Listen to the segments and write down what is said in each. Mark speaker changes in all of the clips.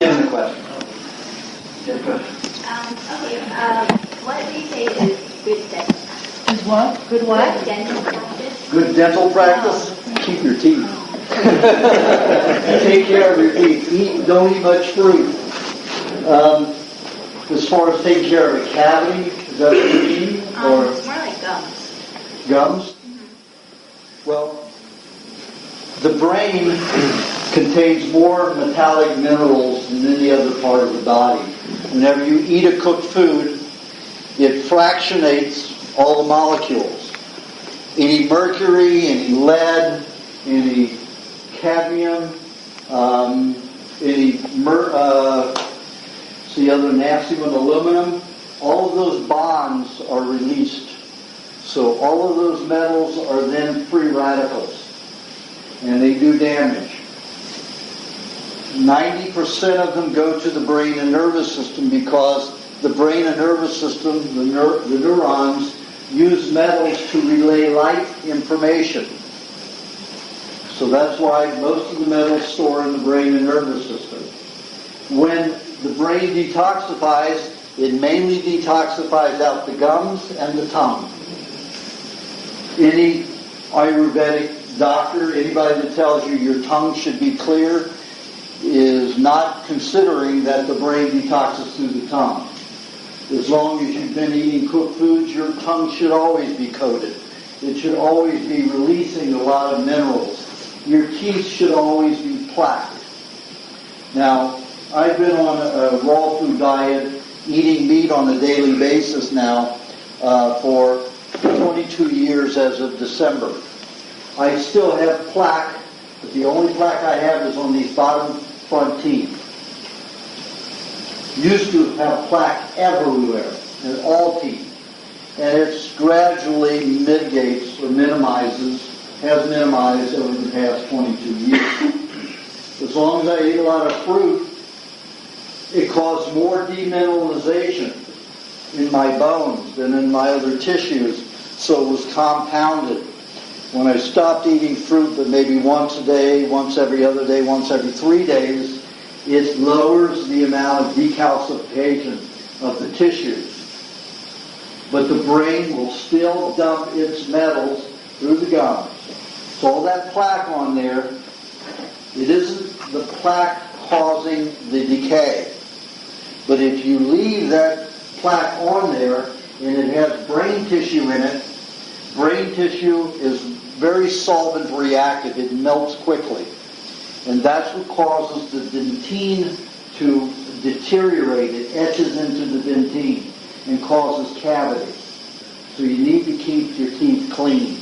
Speaker 1: Give the question.
Speaker 2: What do you say is good dental practice?
Speaker 3: Is what? Good what?
Speaker 2: Good dental practice.
Speaker 1: Good dental practice? Keep your teeth. Take care of your teeth. Don't eat much fruit. As far as taking care of a cavity, is that what you mean? Or
Speaker 2: It's more like gums.
Speaker 1: gums?
Speaker 2: Mm-hmm.
Speaker 1: Well, the brain contains more metallic minerals than any other part of the body. Whenever you eat a cooked food, it fractionates all the molecules. Any mercury, any lead, any cadmium, the other nasty one, aluminum, all of those bonds are released. So all of those metals are then free radicals, and they do damage. 90% of them go to the brain and nervous system because the brain and nervous system, the neurons, use metals to relay light information. So that's why most of the metals store in the brain and nervous system. When the brain detoxifies, it mainly detoxifies out the gums and the tongue. Any Ayurvedic doctor, anybody that tells you your tongue should be clear, is not considering that the brain detoxes through the tongue. As long as you've been eating cooked foods, your tongue should always be coated. It should always be releasing a lot of minerals. Your teeth should always be plaqued. Now, I've been on a raw food diet, eating meat on a daily basis now for 22 years as of December. I still have plaque, but the only plaque I have is on these bottom front teeth. Used to have plaque everywhere, in all teeth. And it gradually mitigates or has minimized over the past 22 years. As long as I eat a lot of fruit, it caused more demineralization in my bones than in my other tissues, so it was compounded. When I stopped eating fruit, but maybe once a day, once every other day, once every 3 days, it lowers the amount of decalcification of the tissues. But the brain will still dump its metals through the gums. So all that plaque on there, it isn't the plaque causing the decay. But if you leave that plaque on there and it has brain tissue in it, brain tissue is very solvent reactive. It melts quickly. And that's what causes the dentine to deteriorate. It etches into the dentine and causes cavities. So you need to keep your teeth clean.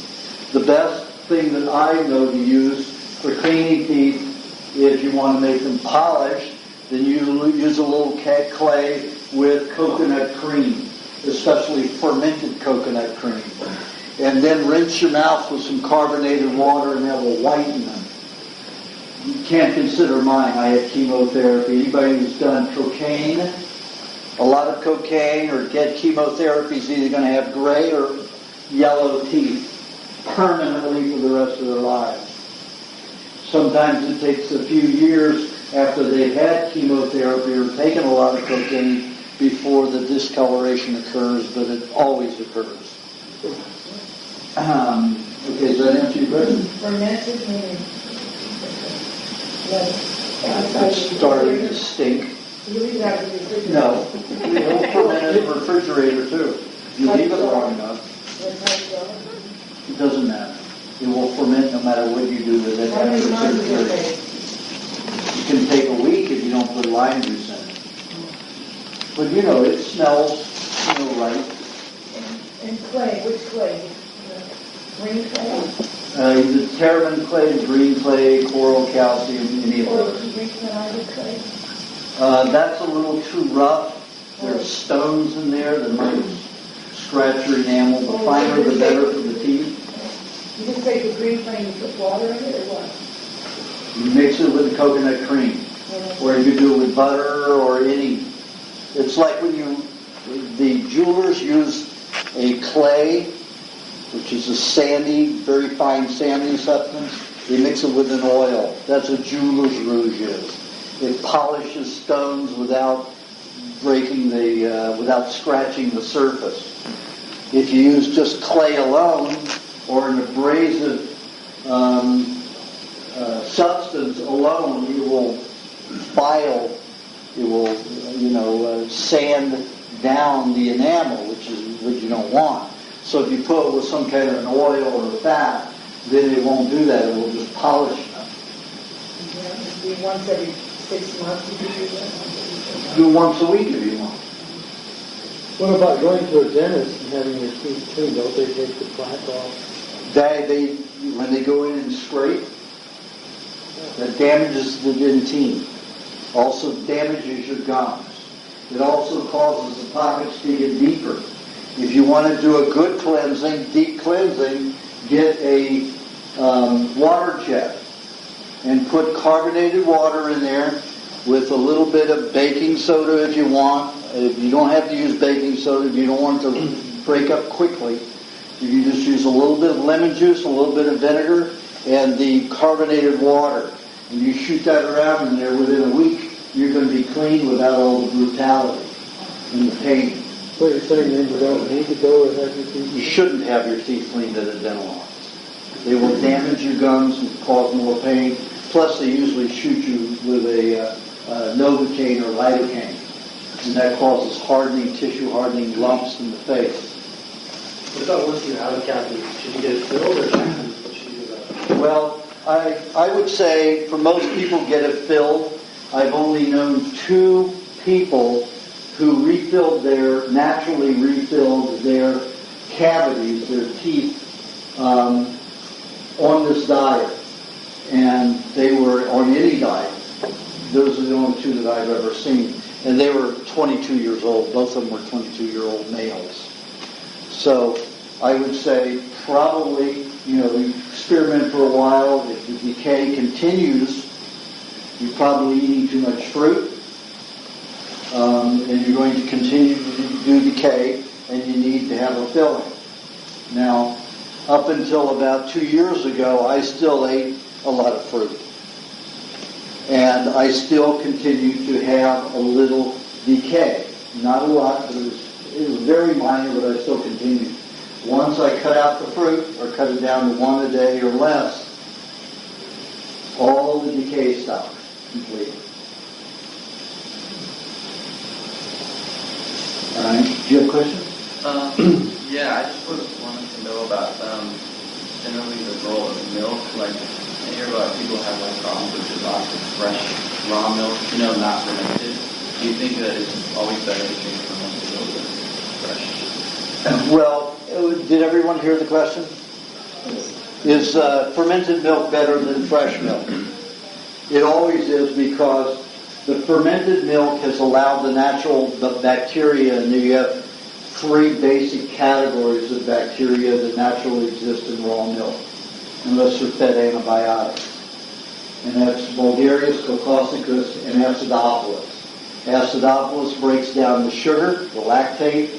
Speaker 1: The best thing that I know to use for cleaning teeth, if you want to make them polished, then you use a little clay with coconut cream, especially fermented coconut cream. And then rinse your mouth with some carbonated water and that will whiten them. You can't consider mine. I had chemotherapy. Anybody who's done cocaine, a lot of cocaine or get chemotherapy is either going to have gray or yellow teeth permanently for the rest of their lives. Sometimes it takes a few years after they've had chemotherapy or taken a lot of cocaine before the discoloration occurs, but it always occurs. Okay, does that answer your question?
Speaker 3: Fermented meaning?
Speaker 1: It's starting to stink.
Speaker 3: You leave that in the refrigerator?
Speaker 1: No. It'll ferment in the refrigerator too. You leave it long enough. It doesn't matter. It will ferment no matter what you do with it.
Speaker 3: How many times a day?
Speaker 1: It can take a week if you don't put lime juice in it. But it smells, right.
Speaker 3: And clay, which clay? Green clay?
Speaker 1: The terramin clay, green clay, coral calcium, any of
Speaker 3: Or
Speaker 1: those.
Speaker 3: green clay?
Speaker 1: That's a little too rough. There's stones in there that might scratch your enamel. The finer, the better for the teeth.
Speaker 3: You just take the green clay and you put water in it, or what?
Speaker 1: You mix it with coconut cream. Or you do it with butter or any. It's like when the jewelers use a clay, which is a sandy, very fine sandy substance. They mix it with an oil. That's what jeweler's rouge is. It polishes stones without without scratching the surface. If you use just clay alone or an abrasive substance alone, it will file, it will, sand down the enamel, which is what you don't want. So if you put it with some kind of an oil or a fat, then it won't do that. It will just polish them.
Speaker 3: Yeah, once every 6 months you do that?
Speaker 1: Do it once a week if you want.
Speaker 4: What about going to a dentist and having your teeth cleaned? Don't they take the plaque off?
Speaker 1: They when they go in and scrape, that damages the dentine. Also damages your gums. It also causes the pockets to get deeper. If you want to do a good cleansing, deep cleansing, get a water jet and put carbonated water in there with a little bit of baking soda if you want. If you don't have to use baking soda, if you don't want it to break up quickly, you just use a little bit of lemon juice, a little bit of vinegar, and the carbonated water. And you shoot that around in there within a week, you're going to be clean without all the brutality and the pain.
Speaker 4: So you're saying then you don't need to go and have your teeth?
Speaker 1: You shouldn't have your teeth cleaned at a dental office. They will damage your gums and cause more pain. Plus, they usually shoot you with a Novocaine or lidocaine, and that causes hardening, tissue hardening lumps in the face.
Speaker 4: What about once you have a cavity? Should you get it filled or should you do that?
Speaker 1: Well, I would say for most people get it filled. I've only known 2 people who naturally refilled their cavities, their teeth, on this diet. And they were on any diet. Those are the only 2 that I've ever seen. And they were 22 years old. Both of them were 22-year-old males. So I would say probably, you experiment for a while. If the decay continues, you're probably eating too much fruit. And you're going to continue to do decay, and you need to have a filling. Now, up until about 2 years ago, I still ate a lot of fruit. And I still continue to have a little decay. Not a lot, but it was very minor, but I still continued. Once I cut out the fruit, or cut it down to 1 a day or less, all the decay stopped completely. All right. Do you have a question?
Speaker 5: Yeah, I just wanted to know about generally the role of milk. Like, I hear about people have like problems with lots of fresh raw milk, not fermented. Do you think that it's always better to drink fermented milk than fresh?
Speaker 1: Well, did everyone hear the question? Is fermented milk better than fresh milk? It always is, because the fermented milk has allowed the bacteria, and you have 3 basic categories of bacteria that naturally exist in raw milk, unless they're fed antibiotics. And that's Bulgarius, Coccocicus, and Acidophilus. Acidophilus breaks down the sugar, the lactate.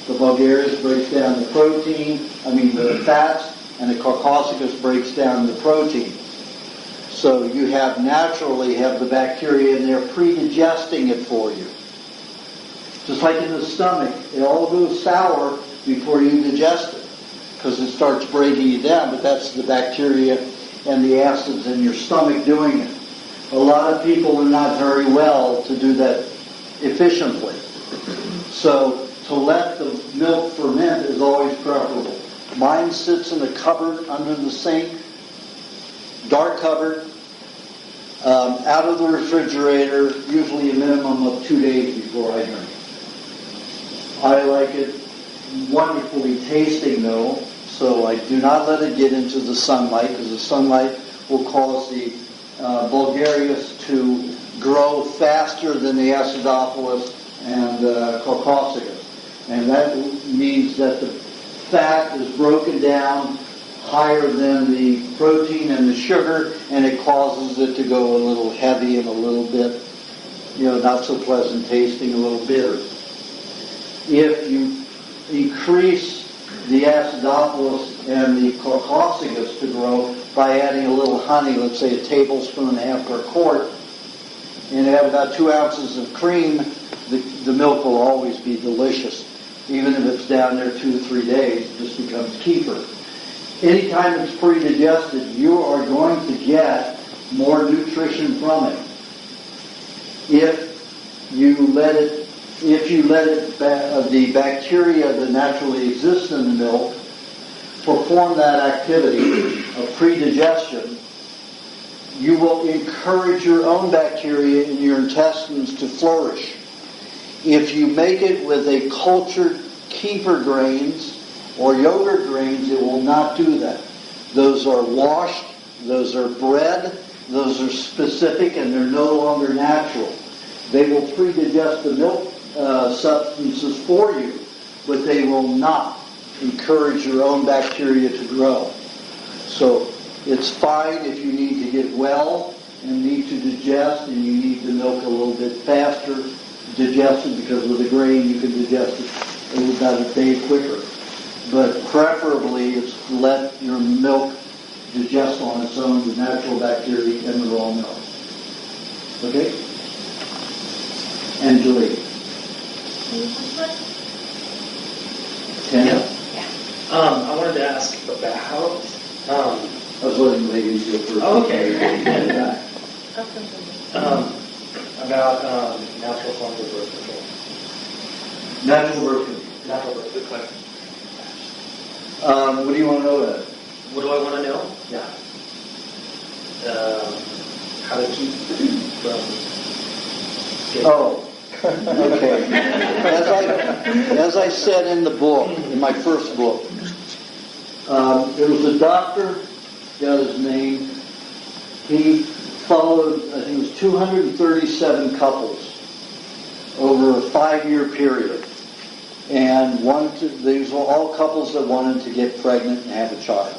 Speaker 1: The Bulgarius breaks down the the fats, and the Coccocicus breaks down the proteins. So you naturally have the bacteria in there pre-digesting it for you. Just like in the stomach, it all goes sour before you digest it, because it starts breaking it down, but that's the bacteria and the acids in your stomach doing it. A lot of people are not very well to do that efficiently. So to let the milk ferment is always preferable. Mine sits in a cupboard under the sink, dark cupboard, out of the refrigerator, usually a minimum of 2 days before I drink it. I like it wonderfully tasting though, so I do not let it get into the sunlight, because the sunlight will cause the Bulgarius to grow faster than the Acidophilus and Coccocicus. And that means that the fat is broken down higher than the protein and the sugar, and it causes it to go a little heavy and a little bit, not so pleasant tasting, a little bitter. If you increase the Acidophilus and the Coccocicus to grow by adding a little honey, let's say a tablespoon and a half per quart, and add about 2 ounces of cream, the milk will always be delicious. Even if it's down there 2 or 3 days, it just becomes kefir. Anytime it's pre-digested, you are going to get more nutrition from it. If you let it, the bacteria that naturally exist in the milk perform that activity of pre-digestion, you will encourage your own bacteria in your intestines to flourish. If you make it with a cultured kefir grains or yogurt grains, it will not do that. Those are washed, those are bred, those are specific, and they're no longer natural. They will pre-digest the milk substances for you, but they will not encourage your own bacteria to grow. So it's fine if you need to get well and need to digest, and you need the milk a little bit faster digested, because with the grain you can digest it about a day quicker. But preferably it's let your milk digest on its own the natural bacteria in the raw milk. Okay? And Julie. Tanya?
Speaker 6: I wanted to ask about how.
Speaker 1: I was letting ladies go first.
Speaker 6: Okay. About natural forms of birth control.
Speaker 1: Natural birth control.
Speaker 6: Natural birth control.
Speaker 1: What do you want to know about it?
Speaker 6: What do I want to know?
Speaker 1: Yeah.
Speaker 6: How to keep from.
Speaker 1: Oh, okay. As I said in the book, in my first book, there was a doctor, got his name, he followed, I think it was 237 couples over a 5-year period. And these were all couples that wanted to get pregnant and have a child.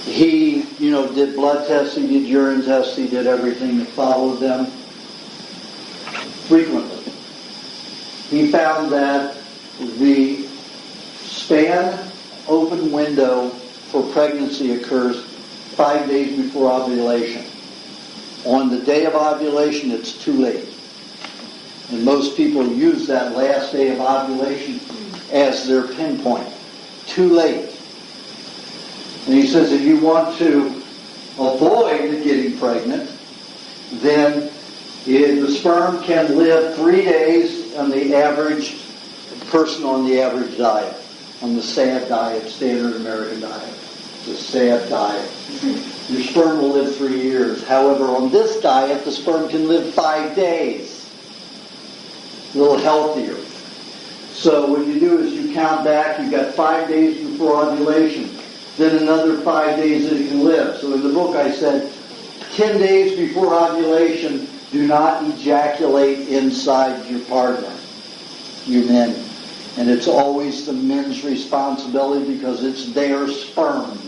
Speaker 1: He, did blood tests, he did urine tests, he did everything, followed them frequently. He found that the span open window for pregnancy occurs 5 days before ovulation. On the day of ovulation, it's too late. And most people use that last day of ovulation as their pinpoint. Too late. And he says if you want to avoid getting pregnant, then the sperm can live 3 days on the average person on the average diet, on the SAD diet, standard American diet. It's a SAD diet. Your sperm will live 3 years. However, on this diet, the sperm can live 5 days. A little healthier. So what you do is you count back, you've got 5 days before ovulation, then another 5 days that it can live. So in the book I said, 10 days before ovulation, do not ejaculate inside your partner, you men. And it's always the men's responsibility because it's their sperm.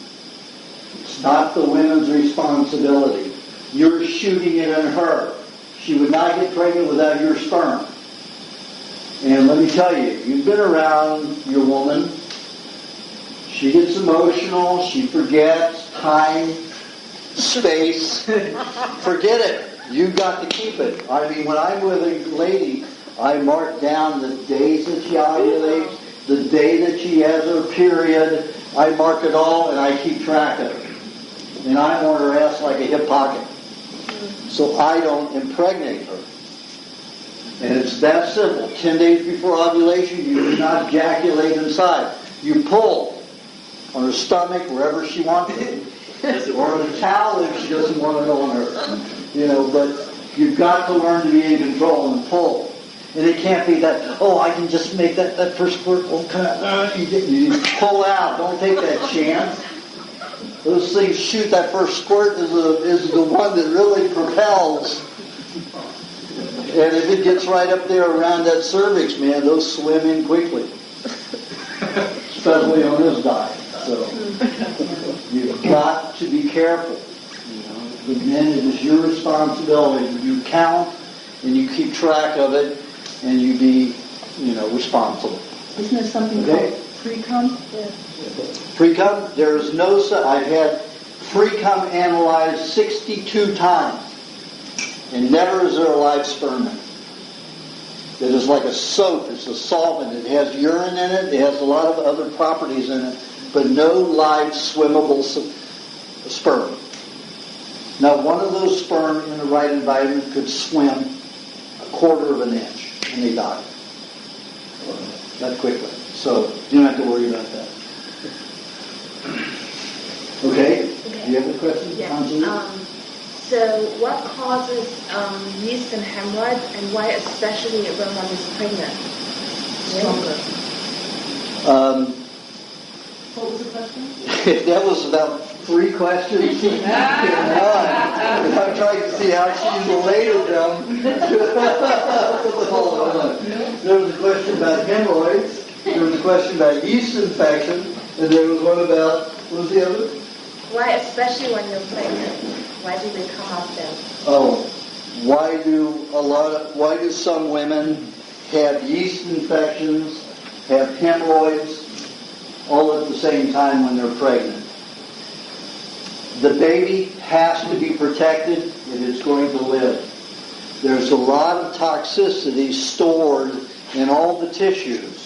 Speaker 1: It's not the women's responsibility. You're shooting it in her. She would not get pregnant without your sperm. And let me tell you, you've been around your woman. She gets emotional. She forgets time, space. Forget it. You've got to keep it. I mean, when I'm with a lady, I mark down the days that she ovulates, the day that she has her period. I mark it all, and I keep track of it. And I'm on her ass like a hip pocket. So I don't impregnate her. And it's that simple. 10 days before ovulation, you do not ejaculate inside. You pull on her stomach, wherever she wants it. Or on a towel if she doesn't want it on her. But you've got to learn to be in control and pull. And it can't be that, I can just make that first squirt. You pull out. Don't take that chance. Those things shoot. That first squirt is the one that really propels. And if it gets right up there around that cervix, man, those swim in quickly. Especially on this diet. So you've got to be careful. The men, it is your responsibility. You count and you keep track of it, and you be, responsible.
Speaker 3: Isn't there something called pre-cum? Yeah.
Speaker 1: Pre-cum? There is no. I've had pre-cum analyzed 62 times. And never is there a live sperm in it. It is like a soap. It's a solvent. It has urine in it. It has a lot of other properties in it, but no live swimmable sperm. Now, one of those sperm in the right environment could swim a quarter of an inch, and they die. That quickly. So you don't have to worry about that. Okay? Do you have a question?
Speaker 2: Yeah. So what causes yeast and hemorrhoids, and why especially when one is pregnant? Stronger.
Speaker 3: What was the question?
Speaker 1: That was about 3 questions in one. And I'm trying to see how she related them. There was a question about hemorrhoids, there was a question about yeast infection, and there was one about, what was the other?
Speaker 2: Why especially when you're pregnant? Why do they come up then?
Speaker 1: Oh, why do some women have yeast infections, have hemorrhoids, all at the same time when they're pregnant? The baby has to be protected if it's going to live. There's a lot of toxicity stored in all the tissues.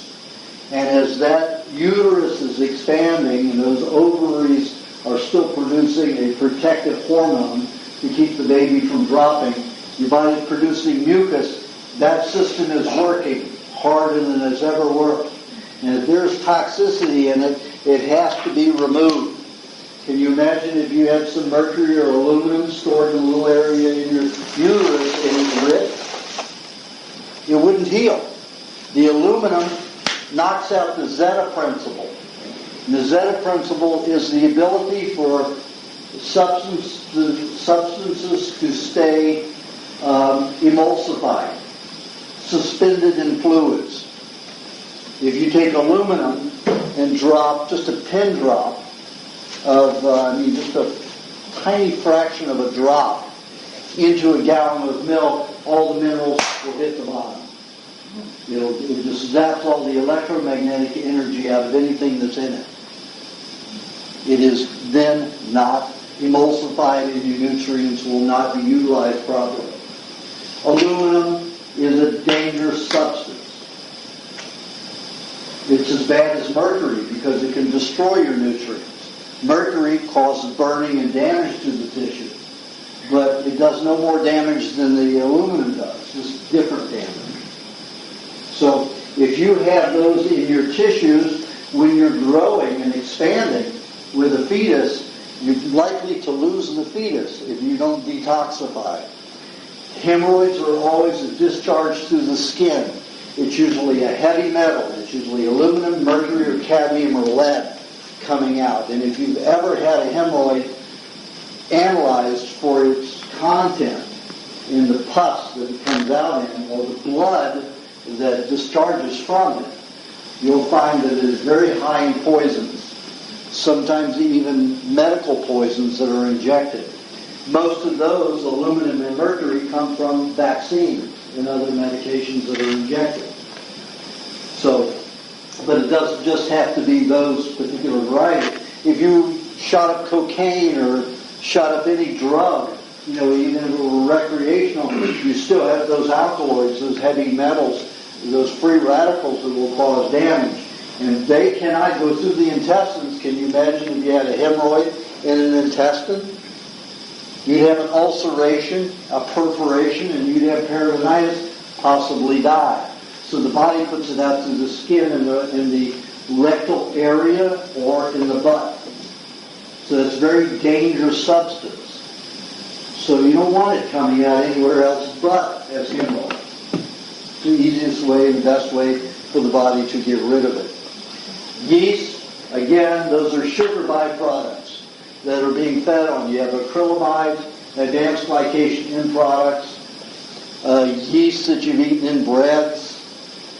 Speaker 1: And as that uterus is expanding and those ovaries are still producing a protective hormone to keep the baby from dropping, your body's producing mucus. That system is working harder than it's ever worked. And if there's toxicity in it, it has to be removed. Can you imagine if you had some mercury or aluminum stored in a little area in your uterus and it's ripped? It wouldn't heal. The aluminum knocks out the zeta principle. And the zeta principle is the ability for substances to stay emulsified, suspended in fluids. If you take aluminum and drop just a pin drop of, just a tiny fraction of a drop into a gallon of milk, all the minerals will hit the bottom. It just zaps all the electromagnetic energy out of anything that's in it. It is then not emulsified, and your nutrients will not be utilized properly. Aluminum is a dangerous substance. It's as bad as mercury because it can destroy your nutrients. Mercury causes burning and damage to the tissue, but it does no more damage than the aluminum does, just different damage. So if you have those in your tissues when you're growing and expanding with a fetus, you're likely to lose the fetus if you don't detoxify. Hemorrhoids are always a discharge through the skin. It's usually a heavy metal. It's usually aluminum, mercury, or cadmium, or lead coming out. And if you've ever had a hemorrhoid analyzed for its content in the pus that it comes out in, or the blood that discharges from it, you'll find that it is very high in poisons, sometimes even medical poisons that are injected. Most of those, aluminum and mercury, come from vaccines and other medications that are injected. So, but it doesn't just have to be those particular varieties. If you shot up cocaine or shot up any drug, even if it were recreational, you still have those alkaloids, those heavy metals, those free radicals that will cause damage. And they cannot go through the intestines. Can you imagine if you had a hemorrhoid in an intestine? You'd have an ulceration, a perforation, and you'd have peritonitis, possibly die. So the body puts it out through the skin in the rectal area or in the butt. So it's a very dangerous substance. So you don't want it coming out anywhere else but as hemorrhoid. It's the easiest way and best way for the body to get rid of it. Yeast, again, those are sugar byproducts that are being fed on. You have acrylamide, advanced glycation end products, yeast that you've eaten in breads,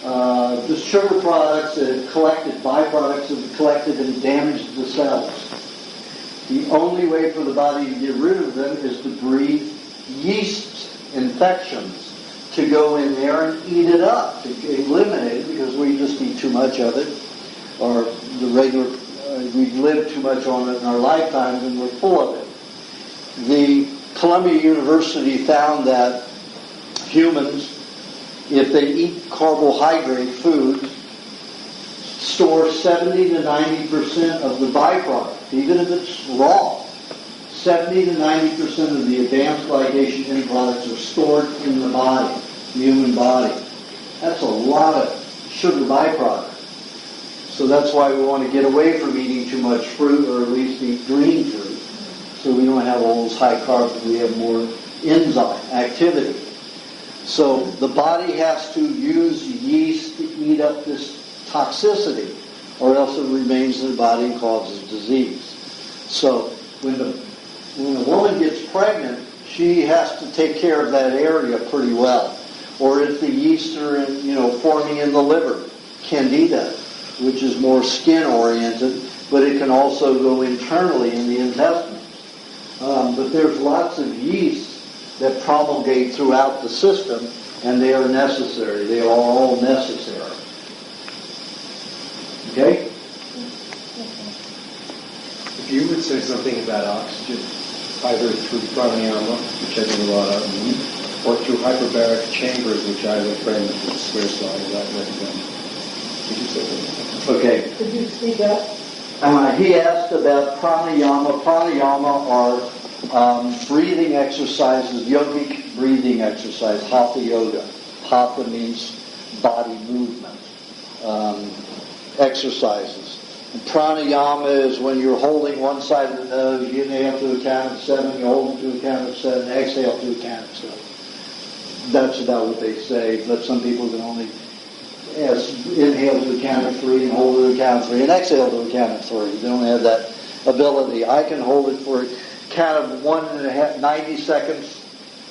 Speaker 1: the sugar products that have collected, byproducts that have collected and damaged the cells. The only way for the body to get rid of them is to breathe yeast infections, to go in there and eat it up, to eliminate it, because we just eat too much of it, or the regular, we've lived too much on it in our lifetimes and we're full of it. The Columbia University found that humans, if they eat carbohydrate foods, store 70 to 90% of the byproduct, even if it's raw. 70 to 90% of the advanced glycation end products are stored in the body, the human body. That's a lot of sugar byproduct. So that's why we want to get away from eating too much fruit, or at least eat green fruit, so we don't have all those high carbs, we have more enzyme activity. So the body has to use yeast to eat up this toxicity, or else it remains in the body and causes disease. So when a woman gets pregnant, she has to take care of that area pretty well. Or if the yeast are forming in the liver, candida, which is more skin oriented, but it can also go internally in the intestines. But there's lots of yeast that promulgate throughout the system, and they are necessary. They are all necessary. Okay?
Speaker 7: If you would say something about oxygen, either through pranayama, which I do a lot of, or through hyperbaric chambers, which I have a friend that swears by, that recommend. Could you say something?
Speaker 1: Okay.
Speaker 3: Could you speak up?
Speaker 1: He asked about pranayama. Pranayama are breathing exercises, yogic breathing exercise, hatha yoga. Hatha means body movement. Exercises. And pranayama is when you're holding one side of the nose, you inhale to a count of 7, you hold it to a count of 7, exhale to a count of 7. That's about what they say, but some people can only inhale to a count of 3 and hold it to a count of 3 and exhale to a count of 3. They don't have that ability. I can hold it for a count of 90 seconds,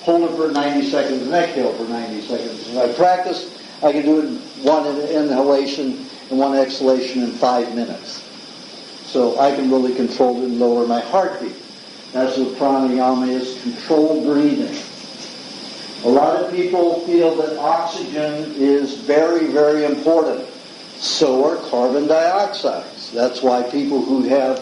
Speaker 1: hold it for 90 seconds, and exhale for 90 seconds. If I practice, I can do it in one inhalation and one exhalation in 5 minutes. So I can really control it and lower my heartbeat. That's what pranayama is, controlled breathing. A lot of people feel that oxygen is very, very important. So are carbon dioxides. That's why people who have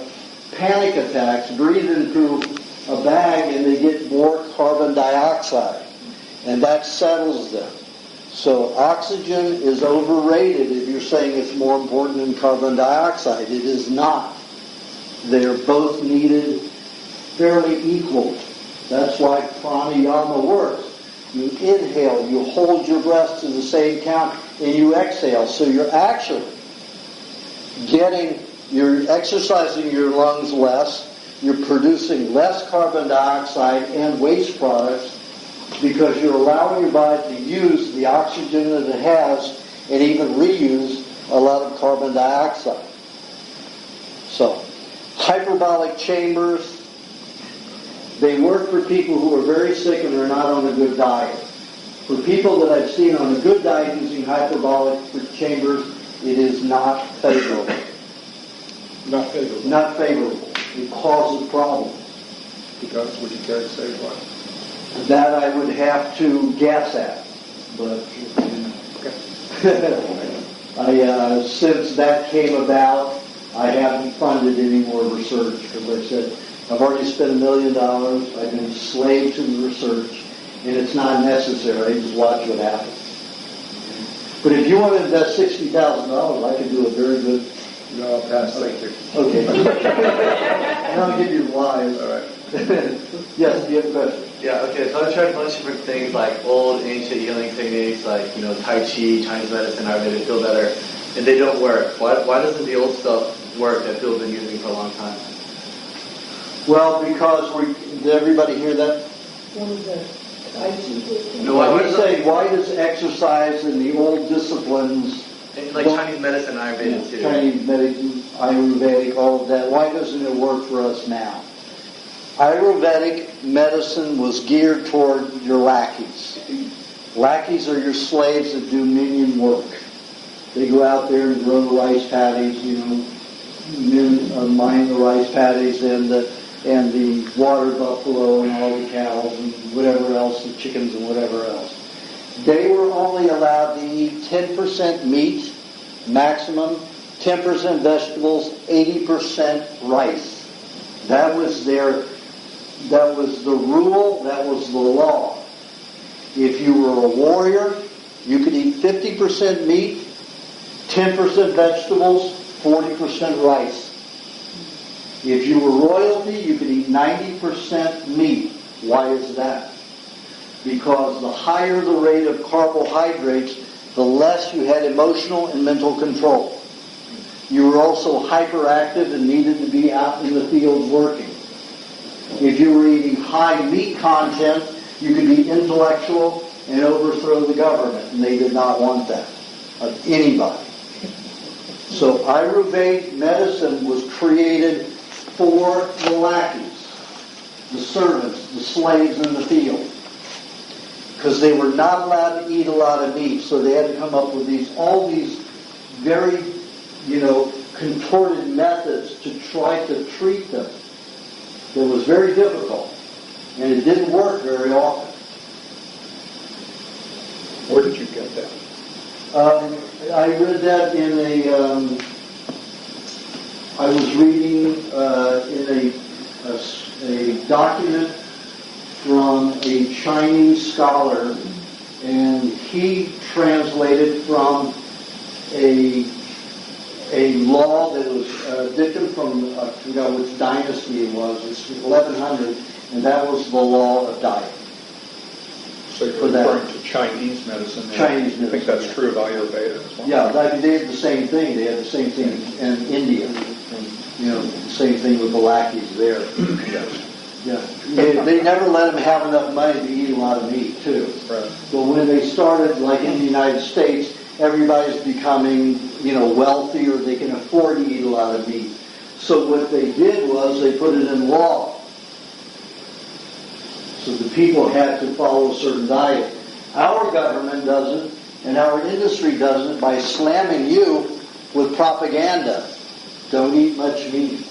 Speaker 1: panic attacks breathe into a bag and they get more carbon dioxide. And that settles them. So oxygen is overrated if you're saying it's more important than carbon dioxide. It is not. They're both needed fairly equal. That's why pranayama works. You inhale, you hold your breath to the same count, and you exhale. So you're actually you're exercising your lungs less, you're producing less carbon dioxide and waste products because you're allowing your body to use the oxygen that it has and even reuse a lot of carbon dioxide. So, hyperbolic chambers, they work for people who are very sick and are not on a good diet. For people that I've seen on a good diet using hyperbolic chambers, it is not favorable.
Speaker 7: Not favorable.
Speaker 1: Not favorable. It causes problems.
Speaker 7: Because, would you care to say what?
Speaker 1: That I would have to guess at. But, since that came about, I haven't funded any more research because I said, I've already spent $1 million. I've been a slave to the research, and it's not necessary. I just watch what happens. But if you want to invest $60,000, I can do a very good.
Speaker 7: No, I'll pass. Thank you.
Speaker 1: Okay. And I'll give you whys.
Speaker 7: All right.
Speaker 1: Yes, do you have a question?
Speaker 8: Yeah, okay, so I've tried a bunch of different things like old ancient healing techniques like, Tai Chi, Chinese medicine, Ayurveda to feel better, and they don't work. Why doesn't the old stuff work that people have been using for a long time?
Speaker 1: Well, because did everybody hear that?
Speaker 3: What is that? I see.
Speaker 8: No, why
Speaker 1: He's saying, why does exercise in the old disciplines,
Speaker 8: like Chinese medicine, Ayurveda too?
Speaker 1: Chinese medicine, Ayurvedic, all of that, why doesn't it work for us now? Ayurvedic medicine was geared toward your lackeys. Lackeys are your slaves that do minion work. They go out there and grow rice paddies, mine the rice paddies and the water buffalo and all the cows and whatever else, the chickens and whatever else. They were only allowed to eat 10% meat, maximum, 10% vegetables, 80% rice. That was their That was the rule, that was the law. If you were a warrior, you could eat 50% meat, 10% vegetables, 40% rice. If you were royalty, you could eat 90% meat. Why is that? Because the higher the rate of carbohydrates, the less you had emotional and mental control. You were also hyperactive and needed to be out in the field working. If you were eating high meat content, you could be intellectual and overthrow the government, and they did not want that of anybody. So Ayurvedic medicine was created for the lackeys, the servants, the slaves in the field, because they were not allowed to eat a lot of meat, so they had to come up with all these very, contorted methods to try to treat them. It was very difficult, and it didn't work very often.
Speaker 7: Where did you get that?
Speaker 1: I read that in I was reading in a document from a Chinese scholar, and he translated from a law that was dictum from, I forgot which dynasty it was, it's 1100, and that was the law of diet.
Speaker 9: So you're referring to Chinese medicine.
Speaker 1: Chinese medicine.
Speaker 9: I think that's true of Ayurveda as well.
Speaker 1: Yeah, they had the same thing. They had the same thing in India. The same thing with the lackeys there.
Speaker 9: Yes.
Speaker 1: Yeah. They never let them have enough money to eat a lot of meat, too.
Speaker 9: Right.
Speaker 1: But when they started, like in the United States, everybody's becoming, wealthy, or they can afford to eat a lot of meat. So what they did was they put it in law. So the people had to follow a certain diet. Our government does it, and our industry does it by slamming you with propaganda. Don't eat much meat.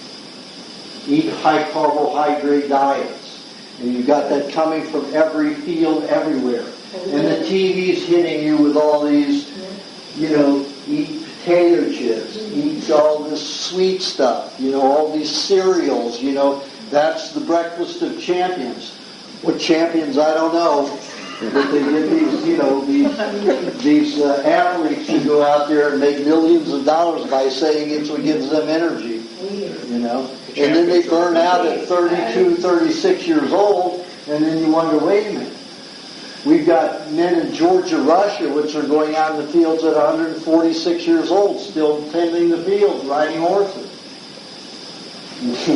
Speaker 1: Eat high carbohydrate diets. And you've got that coming from every field, everywhere. And the TV's hitting you with all these, eat potato chips, eat all this sweet stuff, all these cereals, that's the breakfast of champions. What champions, I don't know. But they get these athletes who go out there and make millions of dollars by saying it's what gives them energy, And then they burn out at 32, 36 years old, and then you wonder, wait a minute. We've got men in Georgia, Russia, which are going out in the fields at 146 years old, still tending the fields, riding horses.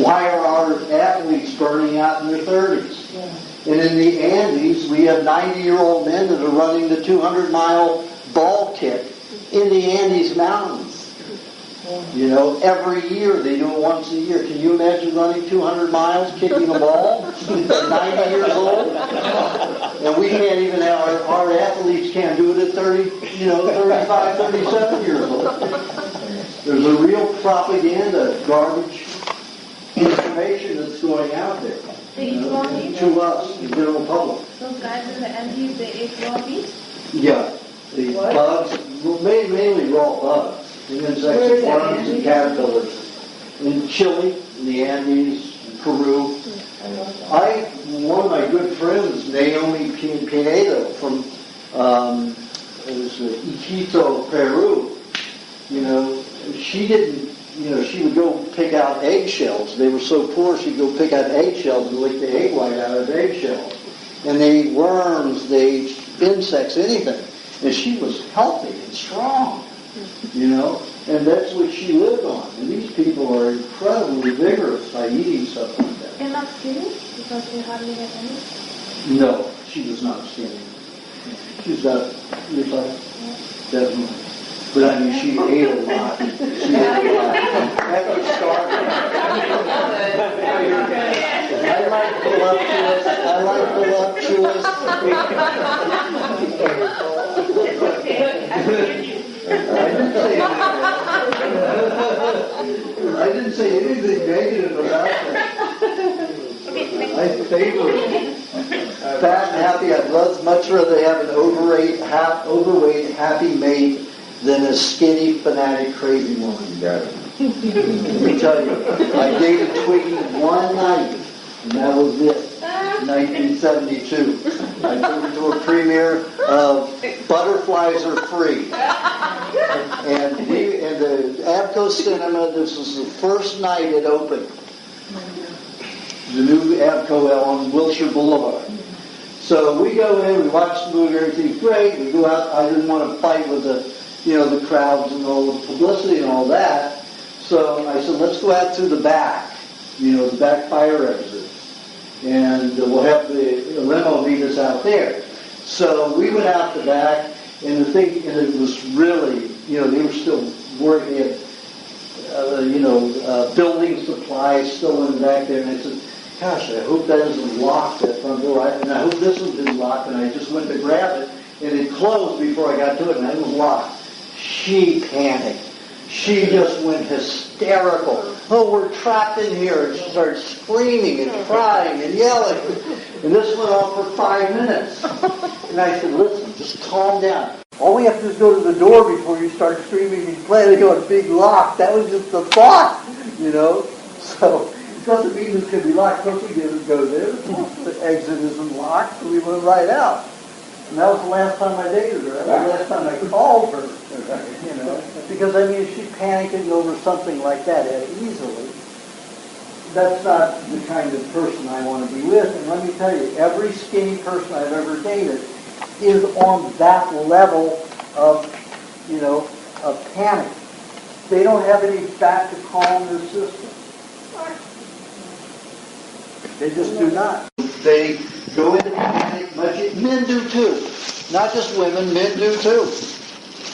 Speaker 1: Why are our athletes burning out in their 30s?
Speaker 3: Yeah.
Speaker 1: And in the Andes, we have 90-year-old men that are running the 200-mile ball kick in the Andes Mountains. Every year, they do it once a year. Can you imagine running 200 miles, kicking a ball? 90 years old? And we can't even have, our athletes can't do it at 35, 37 years old. There's a real propaganda, garbage information that's going out there.
Speaker 2: They eat raw meat?
Speaker 1: To us, the general public.
Speaker 2: Those guys in the Andes, they eat raw meat?
Speaker 1: Yeah. The bugs, mainly raw bugs. And insects, worms, and caterpillars. In Chile, in the Andes, in Peru. One of my good friends, Naomi Pinedo from Iquitos, Peru, she didn't, she would go pick out eggshells. They were so poor, she'd go pick out eggshells and lick the egg white out of eggshells. And they ate worms, they ate insects, anything. And she was healthy and strong, and that's what she lived on. And these people are incredibly vigorous by eating stuff like that.
Speaker 2: They're not skinny because they hardly have any?
Speaker 1: No, she was not skinny. She's got, definitely. But I mean, she ate a lot. She ate a lot. That was starving. I like voluptuous. I didn't say anything negative about that. I favor fat and happy. I'd much rather have an overweight, happy mate than a skinny, fanatic, crazy woman. Let me tell you, I dated Twiggy one night, and that was it. 1972. I took her to a premiere of Butterflies Are Free. And the Abco Cinema, this was the first night it opened. The new Abco on Wilshire Boulevard. So we go in, we watch the movie, everything's great. We go out. I didn't want to fight with the crowds and all the publicity and all that. So I said, let's go out through the back, the back fire exit, and we'll have the limo meet us out there. So we went out the back, and it was really, they were still working at, building supplies still in the back there, and I said, gosh, I hope that isn't locked, that front door, and I hope this one didn't lock, and I just went to grab it, and it closed before I got to it, and it was locked. She panicked. She just went hysterical. Oh, we're trapped in here. And she started screaming and crying and yelling. And this went on for 5 minutes. And I said, listen, just calm down. All we have to do is go to the door before you start screaming and planning on a big lock. That was just the thought, So it doesn't mean it could be locked. Of course we didn't go there. The exit isn't locked, so we went right out. And that was the last time I dated her. That was the last time I called her. Because, if she's panicking over something like that easily, that's not the kind of person I want to be with. And let me tell you, every skinny person I've ever dated is on that level of, of panic. They don't have any fat to calm their system. They just do not. They go into panic much. Men do too. Not just women, men do too.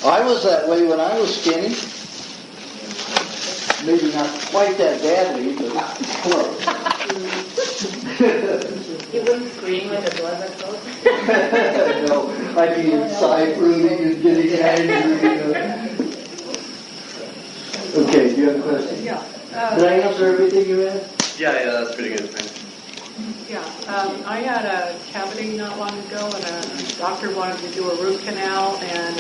Speaker 1: I was that way when I was skinny. Maybe not quite that badly, but close.
Speaker 2: You wouldn't scream like a blood vessel?
Speaker 1: No, I'd be inside brooding and getting angry. Okay, do you have a question?
Speaker 3: Yeah.
Speaker 1: Did I answer everything you asked?
Speaker 8: Yeah, that's pretty good. Thanks.
Speaker 3: Yeah, I had a cavity not long ago, and a doctor wanted to do a root canal, and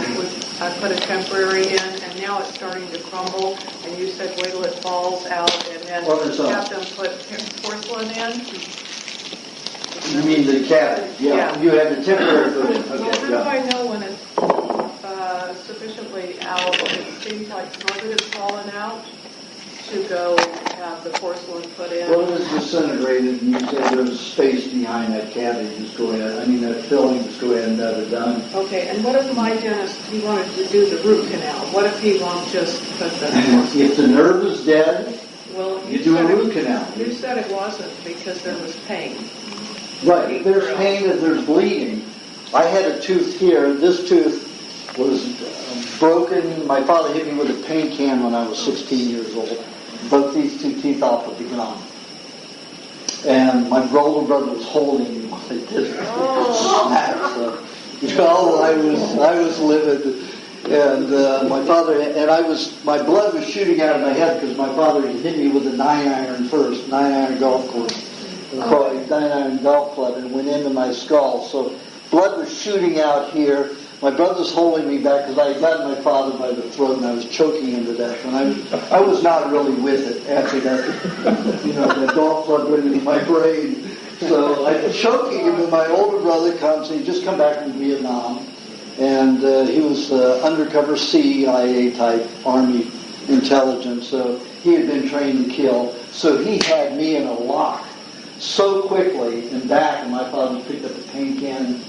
Speaker 3: I put a temporary in, and now it's starting to crumble. And you said wait till it falls out, and then have them put porcelain in.
Speaker 1: You mean the cavity? Yeah. You had the temporary put in. Okay.
Speaker 3: Well, how do I know when it's sufficiently out? It seems like some of it has fallen out to go have the porcelain put in.
Speaker 1: Well, it was disintegrated, and you said there was space behind that cavity. Just go ahead. That filling, just go ahead and have it done.
Speaker 3: Okay, and what if my dentist, he wanted to do the root canal? What if he won't just put the porcelain?
Speaker 1: If the nerve is dead,
Speaker 3: well,
Speaker 1: you do a root canal.
Speaker 3: You said it wasn't because there was pain.
Speaker 1: Right, if there's pain, if there's bleeding. I had a tooth here. This tooth was broken. My father hit me with a paint can when I was 16 years old. Broke these two teeth off with the ground. And my older brother was holding me like this. So, I was livid. And my father, my blood was shooting out of my head because my father hit me with a 9-iron first, 9-iron golf course. 9-iron golf club, and went into my skull. So blood was shooting out here. My brother's holding me back because I got my father by the throat and I was choking him to death. And I was not really with it after that. The golf club went into my brain. So I'm choking him, and my older brother comes, and he just come back from Vietnam. And he was undercover CIA type Army intelligence. So he had been trained to kill. So he had me in a lock so quickly and back, and my father picked up a paint can and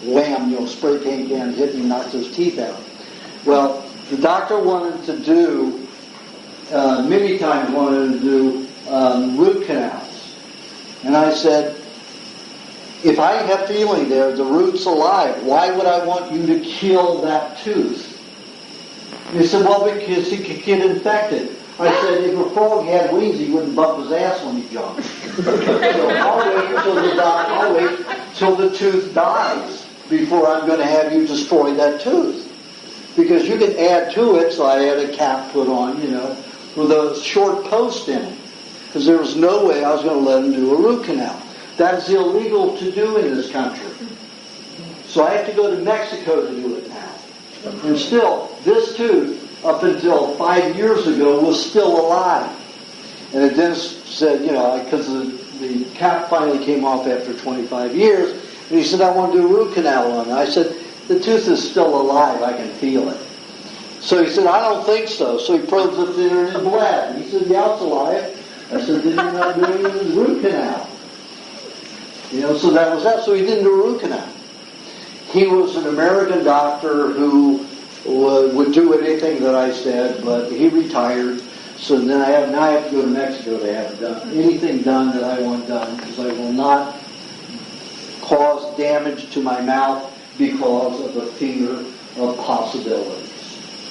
Speaker 1: wham, spray paint can, hit me, knocked his teeth out. Well, the doctor wanted to do, many times wanted to do root canals. And I said, if I have feeling there, the root's alive, why would I want you to kill that tooth? And he said, well, because he could get infected. I said, if a frog had wings, he wouldn't bump his ass when he jumped. So I'll wait till the tooth dies before I'm going to have you destroy that tooth. Because you can add to it, so I had a cap put on, with a short post in it. Because there was no way I was going to let him do a root canal. That's illegal to do in this country. So I have to go to Mexico to do it now. And still, this tooth, up until 5 years ago, was still alive. And the dentist said, because the cap finally came off after 25 years, and he said, I want to do a root canal on it. I said, the tooth is still alive, I can feel it. So he said, I don't think so. So he probes up there in his blood. He said, yeah, it's alive. I said, then you're not doing a root canal. So that was that. So he didn't do a root canal. He was an American doctor who would do anything that I said, but he retired. So then now I have to go to Mexico to have it done. Anything done that I want done, because I will not cause damage to my mouth because of the fear of possibilities.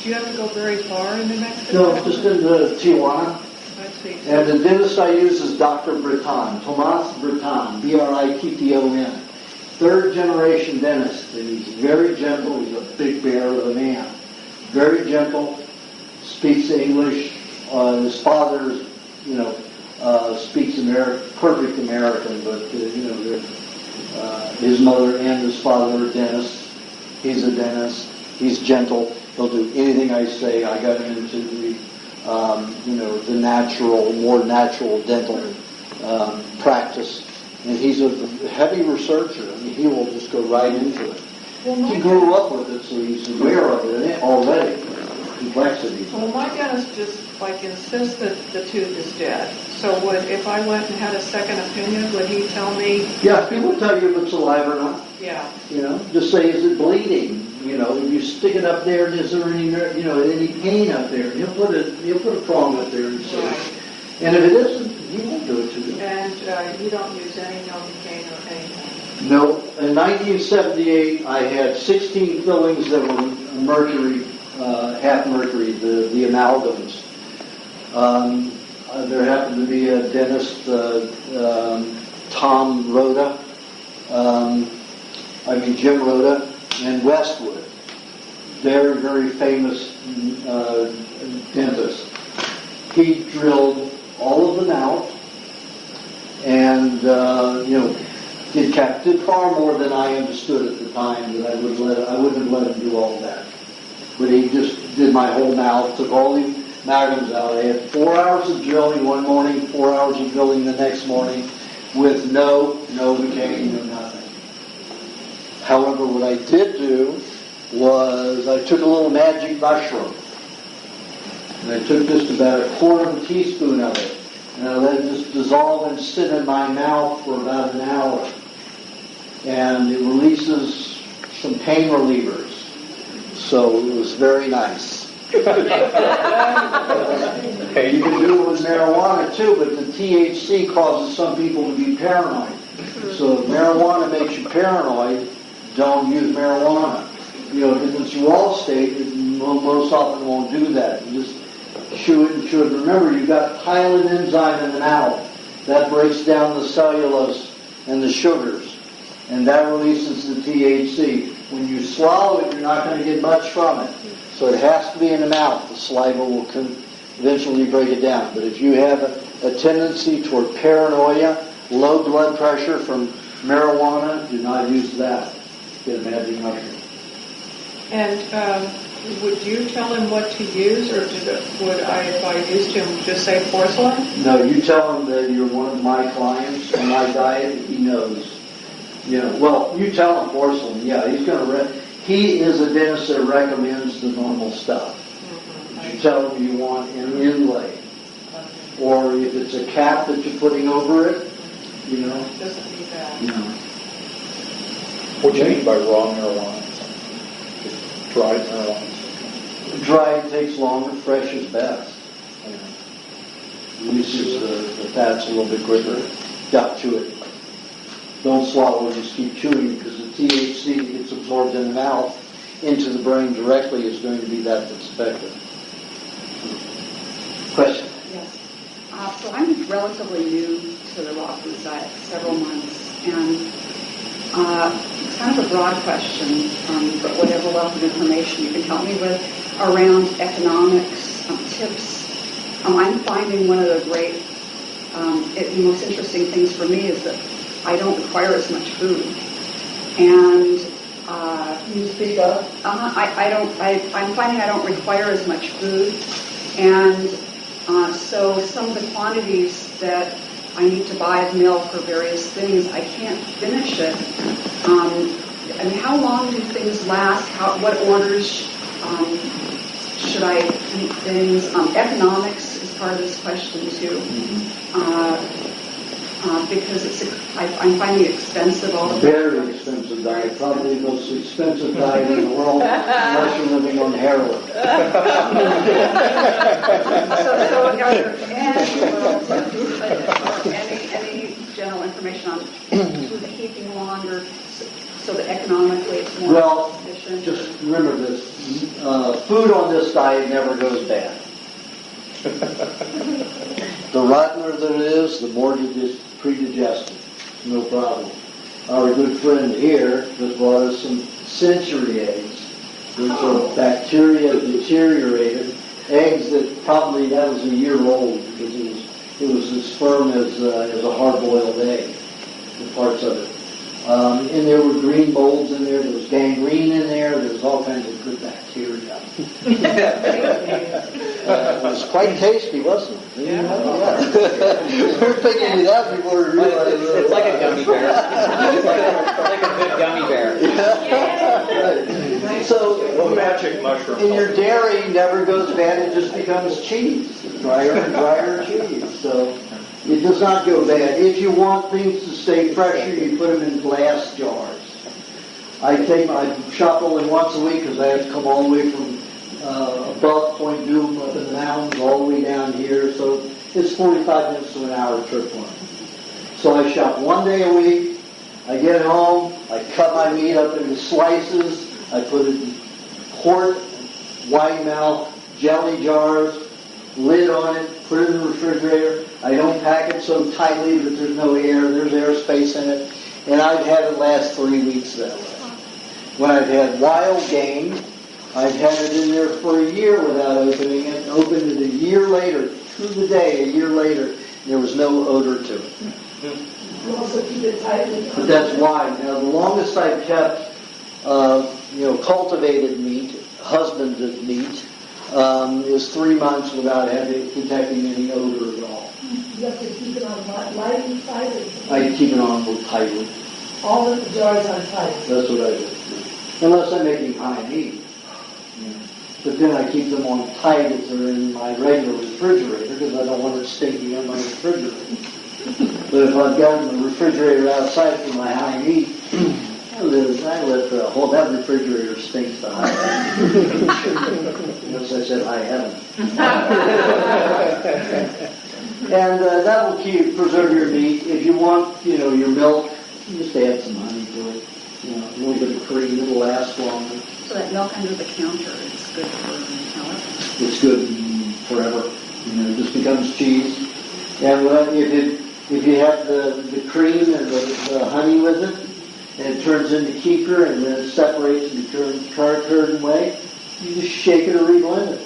Speaker 3: Do you have to go very far in New Mexico?
Speaker 1: No, just into Tijuana.
Speaker 3: I see.
Speaker 1: And the dentist I use is Dr. Breton, Tomas Breton, Britton. Third generation dentist, and he's very gentle. He's a big bear of a man. Very gentle, speaks English. His father, speaks perfect American, but his mother and his father are dentists. He's a dentist. He's gentle. He'll do anything I say. I got him into the more natural dental practice. And he's a heavy researcher. I mean, he will just go right into it. He grew up with it, so he's aware of it already. Complexity.
Speaker 3: Well, my dentist just insists that the tooth is dead. So if I went and had a second opinion, would he tell me?
Speaker 1: Yeah, he will tell you if it's alive or not.
Speaker 3: Yeah.
Speaker 1: Just say, is it bleeding? If you stick it up there, is there any pain up there? He'll put a prong up there and say.
Speaker 3: Right.
Speaker 1: And if it isn't, he won't do it to you.
Speaker 3: And you don't use any Novocaine or anything?
Speaker 1: No. In 1978, I had 16 fillings that were mercury, half mercury, the amalgams. There happened to be a dentist, Jim Rhoda, in Westwood. Very, very famous dentist. He drilled all of them out, and did far more than I understood at the time. That I wouldn't have let him do all that. But he just did my whole mouth, took all the amalgams out. I had 4 hours of drilling one morning, 4 hours of drilling the next morning, with no Novocaine, no nothing. However, what I did do was I took a little magic mushroom, and I took just about a quarter of a teaspoon of it, and I let it just dissolve and sit in my mouth for about an hour. And it releases some pain relievers. So it was very nice. You can do it with marijuana too, but the THC causes some people to be paranoid. So if marijuana makes you paranoid, don't use marijuana. If it's raw state, it most often won't do that. You just chew it and chew it. Remember, you've got hyaline enzyme in the mouth. That breaks down the cellulose and the sugars, and that releases the THC. When you swallow it, you're not going to get much from it. So it has to be in the mouth. The saliva will eventually break it down. But if you have a tendency toward paranoia, low blood pressure from marijuana, do not use that. Get a magic mushroom.
Speaker 3: And would you tell him what to use, or would I, if I used him, just say porcelain?
Speaker 1: No, you tell him that you're one of my clients on my diet. He knows. Well, you tell him porcelain. Yeah, he's going to. He is a dentist that recommends the normal stuff. Mm-hmm. You tell him you want an inlay, or if it's a cap that you're putting over it,
Speaker 3: Doesn't need that.
Speaker 9: What do you mean by raw marijuana? Dried marijuana?
Speaker 1: Dried takes longer, fresh is best. Releases the fats a little bit quicker. Yeah, chew it. Don't swallow it, just keep chewing, because the THC that gets absorbed in the mouth into the brain directly is going to be that's effective. Question?
Speaker 10: Yes. So I'm relatively new to the raw food diet, several months, and it's kind of a broad question, but whatever wealth of information you can help me with around economics, tips. I'm finding one of the great, the most interesting things for me is that I don't require as much food, and
Speaker 1: Can you speak up?
Speaker 10: I'm finding I don't require as much food, and so some of the quantities that I need to buy milk or various things, I can't finish it. I mean, how long do things last? What orders should I eat things? Economics is part of this question too. Because I'm finding it expensive all the time.
Speaker 1: Very expensive diet, probably the most expensive diet in the world, unless you're living on heroin.
Speaker 10: So are there any general information on food keeping longer so that economically it's more
Speaker 1: Well,
Speaker 10: efficient?
Speaker 1: just remember this, food on this diet never goes bad. The rottener that it is, the more it is pre-digested. No problem. Our good friend here just brought us some century eggs, which are bacteria deteriorated. Eggs that probably, that was a year old because it was as firm as a hard-boiled egg, the parts of it. And there were green molds in there was gangrene in there was all kinds of good bacteria. It was quite tasty, wasn't it? Yeah. We were thinking of that before we realized
Speaker 11: it's like a gummy bear. It's like a good gummy bear.
Speaker 1: Yeah. So,
Speaker 9: magic mushroom.
Speaker 1: and your dairy never goes bad, it just becomes cheese. Drier and drier cheese. So, it does not go bad. If you want things to stay fresher, you put them in glass jars. I shop only once a week because I have to come all the way from above Point Doom up in the mountains all the way down here. So it's 45 minutes to an hour trip for me. So I shop one day a week. I get home. I cut my meat up into slices. I put it in quart, wide mouth, jelly jars, lid on it, put it in the refrigerator. I don't pack it so tightly that there's no air. There's airspace in it. And I've had it last 3 weeks that way. When I've had wild game, I've had it in there for a year without opening it. Opened it a year later, to the day, a year later, and there was no odor to it.
Speaker 12: You also keep it tightly.
Speaker 1: But that's why. Now, the longest I've kept, cultivated meat, husbanded meat, is 3 months without detecting any odor at all.
Speaker 12: You have to keep it on light inside.
Speaker 1: I keep it on real tightly.
Speaker 12: All the jars on tight.
Speaker 1: That's what I do. Unless I'm making high meat. But then I keep them on tight if they're in my regular refrigerator because I don't want it stinking in my refrigerator. But if I've got the refrigerator outside for my high meat, I let that refrigerator stinks to high heaven. Notice I said high heaven. And that will preserve your meat. If you want, your milk, you just add some honey to it. A little bit of cream, it'll last longer.
Speaker 10: So that milk under the counter is good for however?
Speaker 1: It's good forever. It just becomes cheese. And if you have the cream and the honey with it, and it turns into kefir and then it separates and becomes curd and whey, you just shake it or reblend it.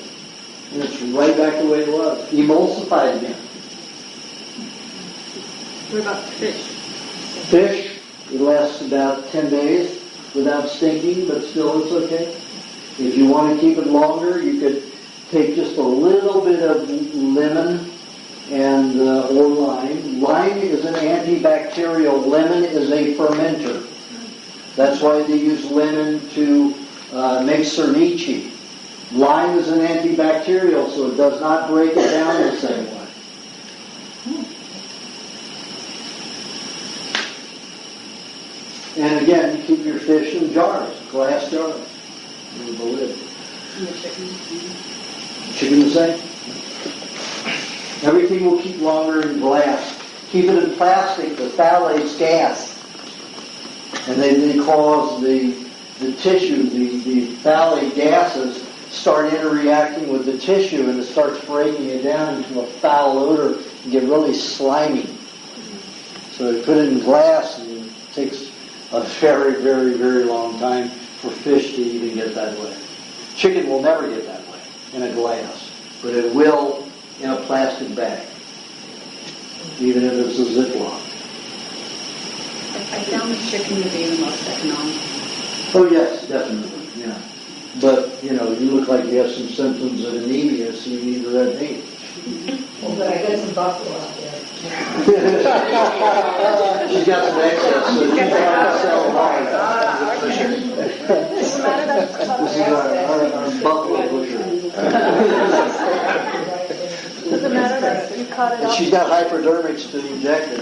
Speaker 1: And it's right back the way it was. Emulsified again.
Speaker 2: What about fish?
Speaker 1: Fish, it lasts about 10 days without stinking, but still it's okay. If you want to keep it longer, you could take just a little bit of lemon and or lime. Lime is an antibacterial. Lemon is a fermenter. That's why they use lemon to make ceviche. Lime is an antibacterial, so it does not break it down the same way. And again, you keep your fish in jars, glass jars, with the lid.
Speaker 10: And the chicken?
Speaker 1: Chicken the same. Everything will keep longer in glass. Keep it in plastic, the phthalates gas. And they cause the tissue, the phthalate gases start interreacting with the tissue and it starts breaking it down into a foul odor and get really slimy. So they put it in glass and it takes a very, very, very long time for fish to even get that way. Chicken will never get that way in a glass, but it will in a plastic bag, even if it's a Ziploc.
Speaker 10: I found the chicken to be the most economical.
Speaker 1: Oh yes, definitely, yeah. But, you look like you have some symptoms of anemia, so you need the red meat.
Speaker 12: Well, but I got some buffalo out there.
Speaker 1: She's got some excess, so she's trying to sell them all. This is our buffalo butcher.
Speaker 2: Does it matter that you cut it
Speaker 1: And
Speaker 2: up?
Speaker 1: she's got hypodermics to inject it.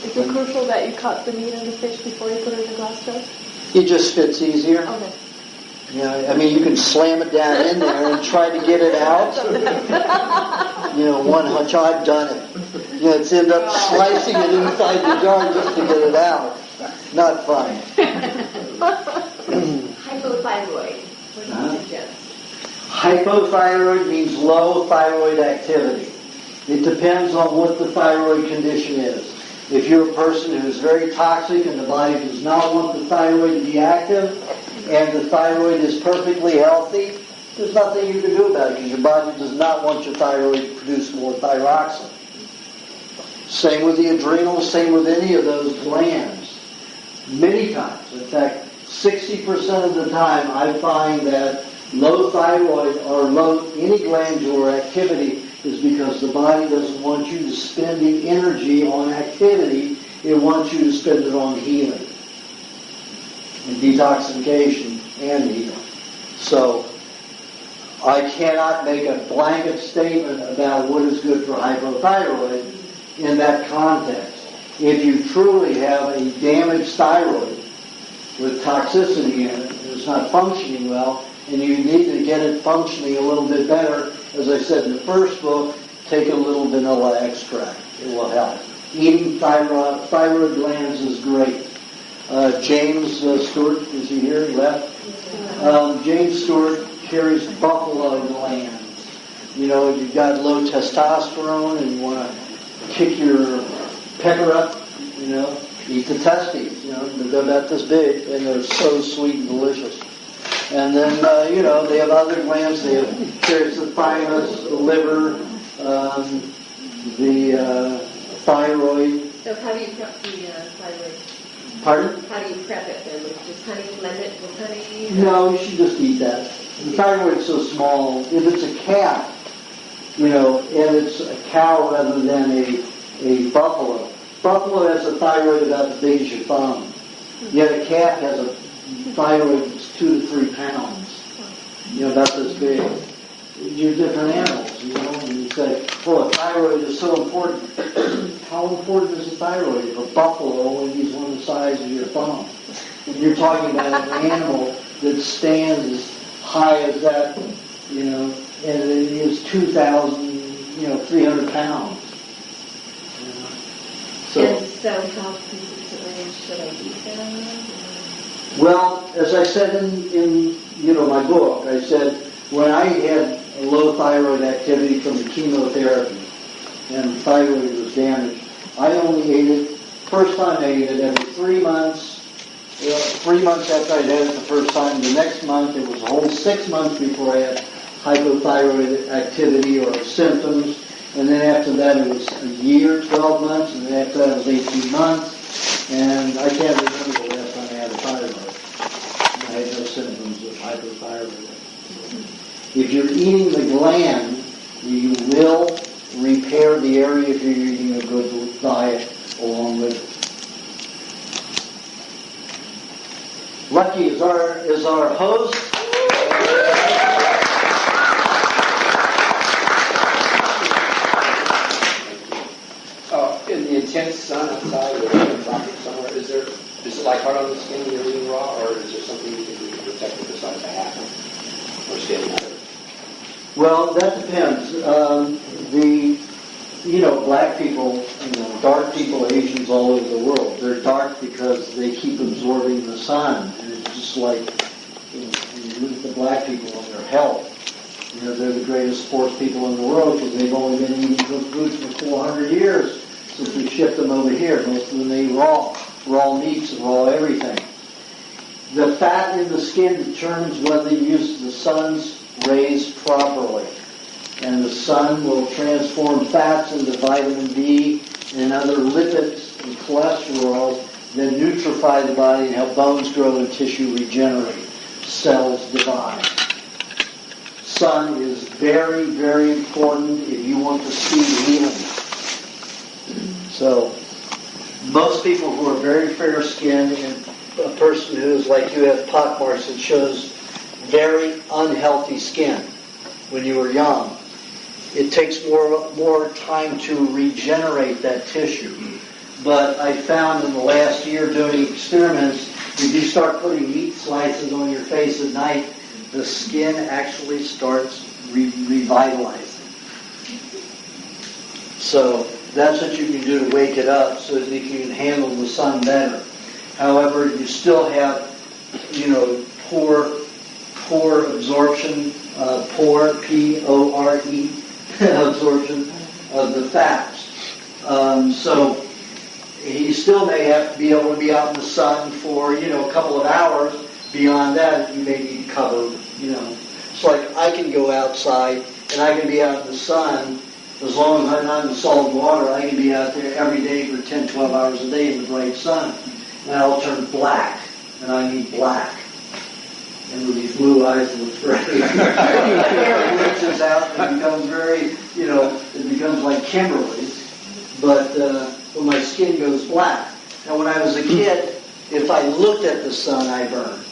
Speaker 2: Is it crucial that you cut the meat and the fish before you put it in the glass jar?
Speaker 1: It just fits easier.
Speaker 2: Okay.
Speaker 1: I mean, you can slam it down in there and try to get it out. One hunch, I've done it. It's end up slicing it inside the jar just to get it out. Not fun.
Speaker 13: Hypothyroid. What do you suggest?
Speaker 1: Hypothyroid means low thyroid activity. It depends on what the thyroid condition is. If you're a person who is very toxic and the body does not want the thyroid to be active, and the thyroid is perfectly healthy, there's nothing you can do about it because your body does not want your thyroid to produce more thyroxine. Same with the adrenals, same with any of those glands. Many times, in fact, 60% of the time, I find that low thyroid or low any glandular activity is because the body doesn't want you to spend the energy on activity. It wants you to spend it on healing and detoxification and healing. So I cannot make a blanket statement about what is good for hypothyroid in that context. If you truly have a damaged thyroid with toxicity in it, and it's not functioning well, and you need to get it functioning a little bit better, as I said in the first book, take a little vanilla extract. It will help. Eating thyroid glands is great. James Stewart, is he here? He left. James Stewart carries buffalo glands. You've got low testosterone and you want to kick your pecker up, eat the testes. They're about this big and they're so sweet and delicious. And then, they have other glands. They have carries the thymus, the liver, the thyroid.
Speaker 13: So how do you prep the thyroid?
Speaker 1: Pardon?
Speaker 13: How do you prep it then? Just honey, blend it with honey?
Speaker 1: No, you should just eat that. The thyroid's so small. If it's a calf, and it's a cow rather than a buffalo. Buffalo has a thyroid about as big as your thumb. Yet a calf has a thyroid that's 2 to 3 pounds. About this big. You're different animals, and you say, a thyroid is so important. How important is a thyroid for buffalo when he's one the size of your thumb? And you're talking about an animal that stands as high as that, and it is 2,300 pounds.
Speaker 13: And so how consistently should I eat them?
Speaker 1: Well, as I said in my book, I said when I had a low thyroid activity from the chemotherapy and the thyroid was damaged, I only ate it, first time I ate it every 3 months. 3 months after I'd had it the first time, the next month, it was a whole 6 months before I had hypothyroid activity or symptoms. And then after that, it was a year, 12 months, and then after that, it was 18 months. And I can't remember the last time I had a thyroid. I had no symptoms of hypothyroidism. If you're eating the gland, you will repair the area if you're eating a good diet along with it. Lucky is our host.
Speaker 14: In the intense sun outside or in the tropics somewhere, is it like hard on the skin when you're eating raw, or is there something you can do to protect it besides a hat or standing out of it?
Speaker 1: Well, that depends. Black people, dark people, Asians all over the world, they're dark because they keep absorbing the sun. And it's just like, you look at the black people and their health. They're the greatest sports people in the world because they've only been eating good foods for 400 years since we shipped them over here. Most of them eat raw meats and raw everything. The fat in the skin determines whether you use the sun's rays properly. And the sun will transform fats into vitamin D and other lipids and cholesterol that nutrify the body and help bones grow and tissue regenerate, cells divide. sun is very, very important if you want to see healing. So, most people who are very fair-skinned and a person who is like you has pockmarks, it shows very unhealthy skin when you were young. It takes more time to regenerate that tissue. But I found in the last year doing experiments, if you start putting meat slices on your face at night, the skin actually starts revitalizing. So that's what you can do to wake it up so that you can handle the sun better. However, you still have, poor absorption, P-O-R-E, absorption of the fats. So he still may have to be able to be out in the sun for, a couple of hours. Beyond that, you may need to cover, It's like I can go outside and I can be out in the sun. As long as I'm not in salt water, I can be out there every day for 10, 12 hours a day in the bright sun. And I'll turn black, and I need black. And with these blue eyes, it looks great. The hair bleaches out and it becomes very, it becomes like Kimberly's. But when my skin goes black. Now, when I was a kid, if I looked at the sun, I burned.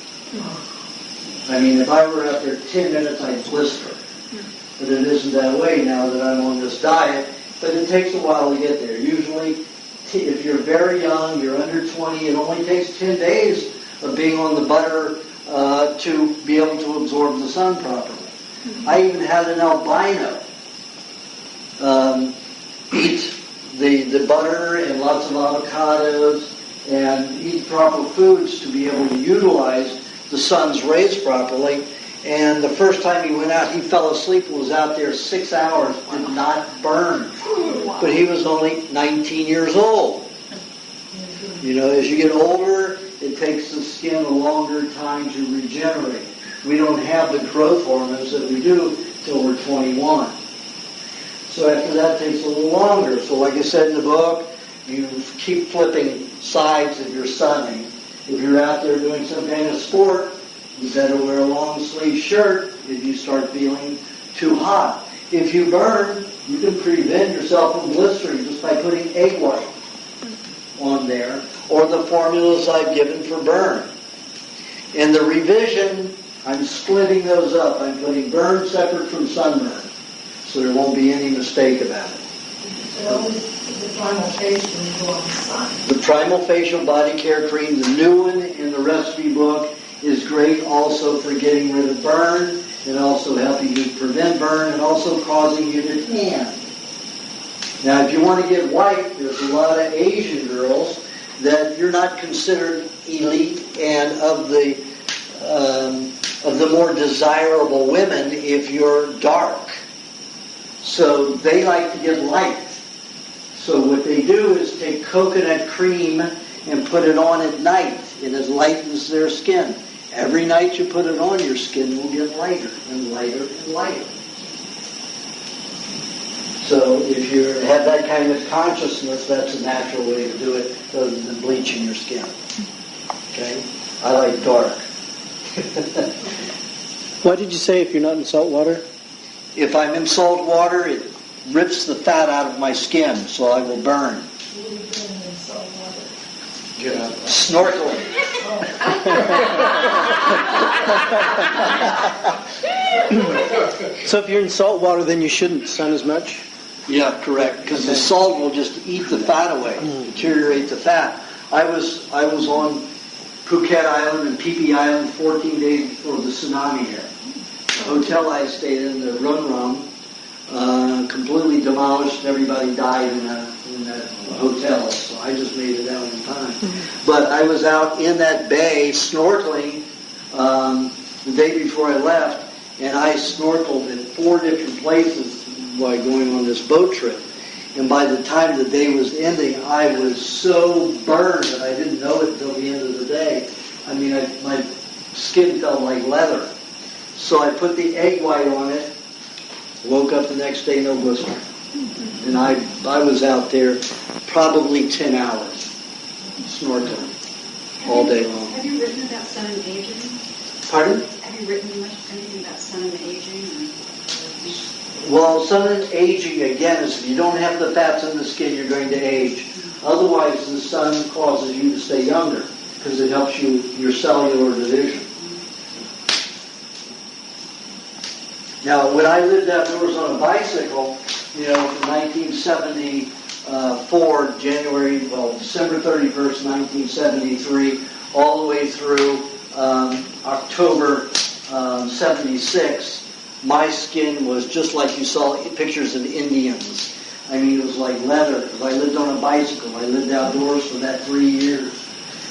Speaker 1: I mean, if I were out there 10 minutes, I'd blister. But it isn't that way now that I'm on this diet. But it takes a while to get there. Usually, if you're very young, you're under 20, it only takes 10 days of being on the butter to be able to absorb the sun properly. I even had an albino eat the butter and lots of avocados and eat proper foods to be able to utilize the sun's rays properly. And the first time he went out, he fell asleep and was out there 6 hours, did not burn. But he was only 19 years old. As you get older, it takes the skin a longer time to regenerate. We don't have the growth hormones that we do till we're 21. So after that, it takes a little longer. So like I said in the book, you keep flipping sides if you're sunning. If you're out there doing some kind of sport, you better wear a long sleeve shirt if you start feeling too hot. If you burn, you can prevent yourself from blistering just by putting egg white on there, or the formulas I've given for burn. In the revision, I'm splitting those up. I'm putting burn separate from sunburn, so there won't be any mistake about it.
Speaker 12: So the primal facial will go on the sun.
Speaker 1: The primal facial body care cream, the new one in the recipe book, is great also for getting rid of burn and also helping you prevent burn and also causing you to tan. Now, if you want to get white, there's a lot of Asian girls that you're not considered elite and of the more desirable women if you're dark. So they like to get light. So what they do is take coconut cream and put it on at night, and it lightens their skin. Every night you put it on, your skin will get lighter and lighter and lighter. So if you have that kind of consciousness, that's a natural way to do it rather than bleaching your skin. Okay? I like dark.
Speaker 4: What did you say if you're not in salt water?
Speaker 1: If I'm in salt water, it rips the fat out of my skin, so I will burn.
Speaker 12: What are you doing in salt water?
Speaker 1: Snorkeling.
Speaker 4: So if you're in salt water, then you shouldn't sun as much?
Speaker 1: Yeah, correct. Because the salt will just eat the fat away, deteriorate the fat. I was on Phuket Island and Phi Phi Island 14 days before the tsunami hit. The hotel I stayed in, the Run completely demolished, and everybody died in that hotel. So I just made it out in time. But I was out in that bay snorkeling the day before I left, and I snorkeled in 4 different places while going on this boat trip. And by the time the day was ending, I was so burned that I didn't know it until the end of the day. I mean, my skin felt like leather. So I put the egg white on it, woke up the next day, no blister. And I was out there probably 10 hours snorkeling all day long.
Speaker 10: Have you written about sun and aging?
Speaker 1: Pardon?
Speaker 10: Have you you written anything about sun and aging?
Speaker 1: Well, sun and aging, again, is if you don't have the fats in the skin, you're going to age. Otherwise, the sun causes you to stay younger because it helps your cellular division. Now, when I lived outdoors on a bicycle, from 1974, December 31st, 1973, all the way through October 76, my skin was just like you saw pictures of Indians. I mean, it was like leather, because I lived on a bicycle. I lived outdoors for that 3 years.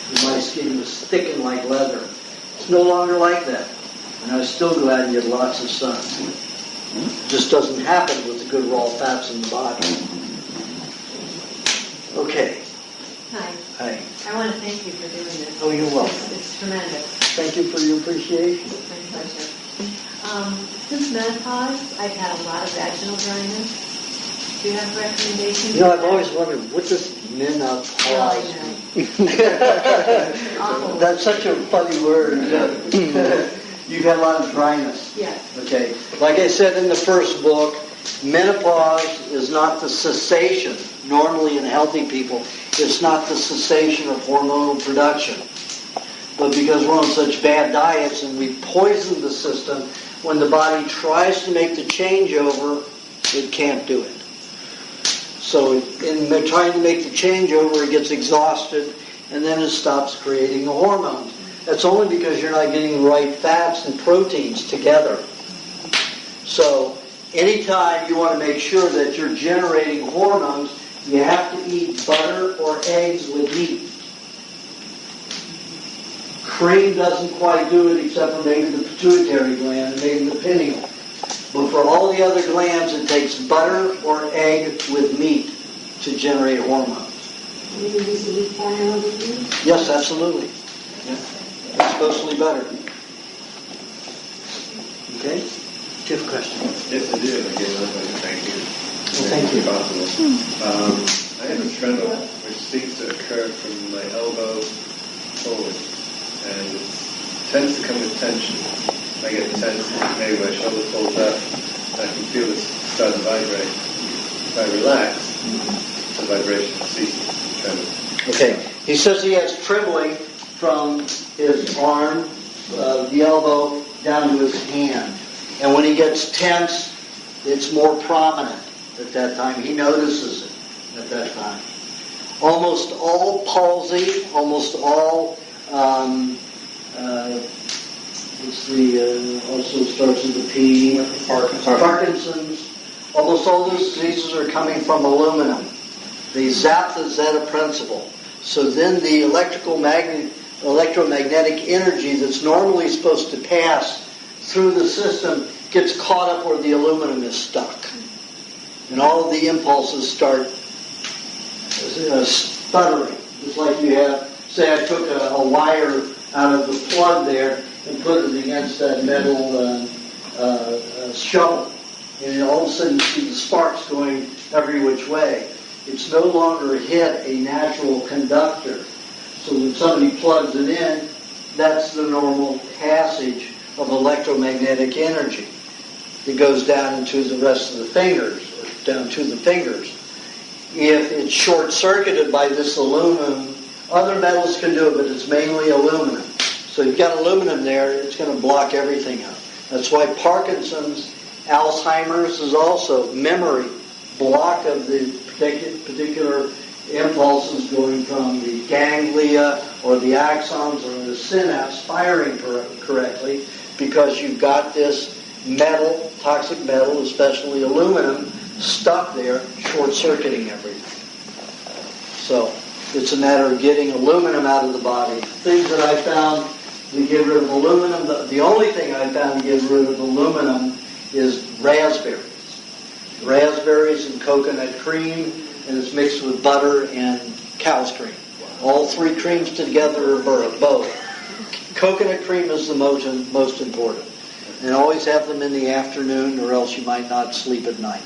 Speaker 1: And my skin was thickened like leather. It's no longer like that. And I still go out and get lots of sun. It just doesn't happen with the good raw fats in the body. Okay.
Speaker 13: Hi.
Speaker 1: Hi.
Speaker 13: I want to thank you for doing this.
Speaker 1: Oh, you're welcome.
Speaker 13: It's tremendous.
Speaker 1: Thank you for your appreciation.
Speaker 13: It's my pleasure. Since menopause, I've had a lot of vaginal dryness. Do you have recommendations?
Speaker 1: I've always wondered, what does menopause mean? That's such a funny word. You've had a lot of dryness.
Speaker 13: Yes.
Speaker 1: Okay. Like I said in the first book, menopause is not the cessation. Normally in healthy people, it's not the cessation of hormonal production. But because we're on such bad diets and we poison the system, when the body tries to make the changeover, it can't do it. So in trying to make the changeover, it gets exhausted, and then it stops creating the hormones. That's only because you're not getting the right fats and proteins together. So anytime you want to make sure that you're generating hormones, you have to eat butter or eggs with meat. Cream doesn't quite do it except for maybe the pituitary gland and maybe the pineal. But for all the other glands, it takes butter or egg with meat to generate hormones. Yes, absolutely. Yeah. It's supposedly better. Okay? Do you have a question?
Speaker 15: Yes, I do. Again, I'd like to thank you.
Speaker 1: Well, thank you.
Speaker 15: I have a tremor which seems to occur from my elbow forward, and it tends to come with tension. I get tense, maybe my shoulder folds up, I can feel this start to vibrate. If I relax, the vibration ceases. Tremor.
Speaker 1: Okay. He says he has trembling from his arm, the elbow, down to his hand. And when he gets tense, it's more prominent at that time. He notices it at that time. Almost all palsy, almost all, also starts with the P, Parkinson's. Almost all those diseases are coming from aluminum. They zap the zeta principle. So then the electromagnetic energy that's normally supposed to pass through the system gets caught up where the aluminum is stuck. And all of the impulses start sputtering. It's like you have, say I took a wire out of the plug there and put it against that metal shovel. And all of a sudden you see the sparks going every which way. It's no longer hit a natural conductor. So when somebody plugs it in, that's the normal passage of electromagnetic energy. It goes down into the rest of the fingers, or down to the fingers. If it's short-circuited by this aluminum, other metals can do it, but it's mainly aluminum. So you've got aluminum there, it's going to block everything up. That's why Parkinson's, Alzheimer's is also memory, block of the particular impulses going from the ganglia or the axons or the synapse firing correctly, because you've got this metal, toxic metal, especially aluminum, stuck there, short-circuiting everything. So it's a matter of getting aluminum out of the body. Things that I found to get rid of aluminum, the only thing I found to get rid of aluminum is raspberries. Raspberries and coconut cream, and it's mixed with butter and cow's cream. All three creams together are both. Coconut cream is the most important. And always have them in the afternoon, or else you might not sleep at night.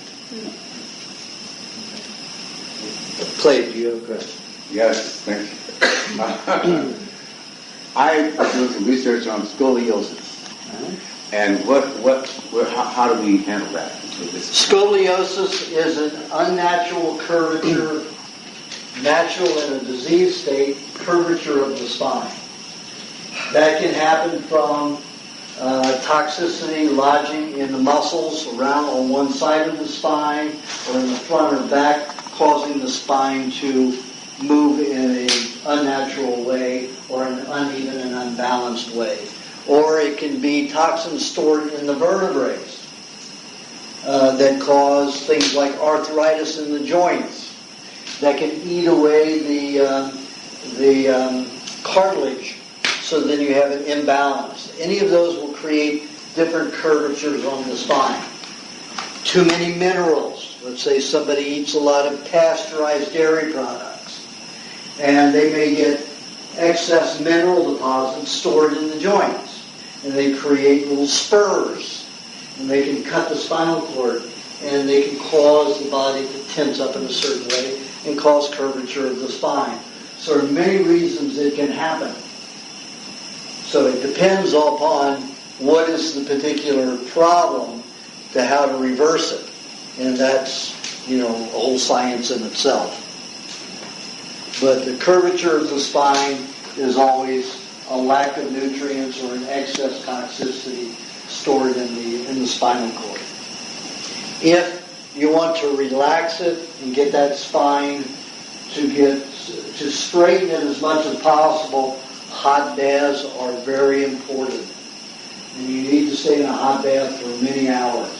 Speaker 1: Clay, do you have a question?
Speaker 16: Yes, thank you. I was doing some research on scoliosis. And how do we handle that?
Speaker 1: Scoliosis is an unnatural curvature, natural in a disease state, curvature of the spine. That can happen from toxicity lodging in the muscles around on one side of the spine or in the front or back, causing the spine to move in an unnatural way or an uneven and unbalanced way. Or it can be toxins stored in the vertebrae that cause things like arthritis in the joints that can eat away the cartilage, so then you have an imbalance. Any of those will create different curvatures on the spine. Too many minerals. Let's say somebody eats a lot of pasteurized dairy products, and they may get excess mineral deposits stored in the joints, and they create little spurs, and they can cut the spinal cord, and they can cause the body to tense up in a certain way and cause curvature of the spine. So there are many reasons it can happen. So it depends upon what is the particular problem to how to reverse it. And that's, a whole science in itself. But the curvature of the spine is always a lack of nutrients or an excess toxicity stored in the spinal cord. If you want to relax it and get that spine to straighten it as much as possible, hot baths are very important. And you need to stay in a hot bath for many hours.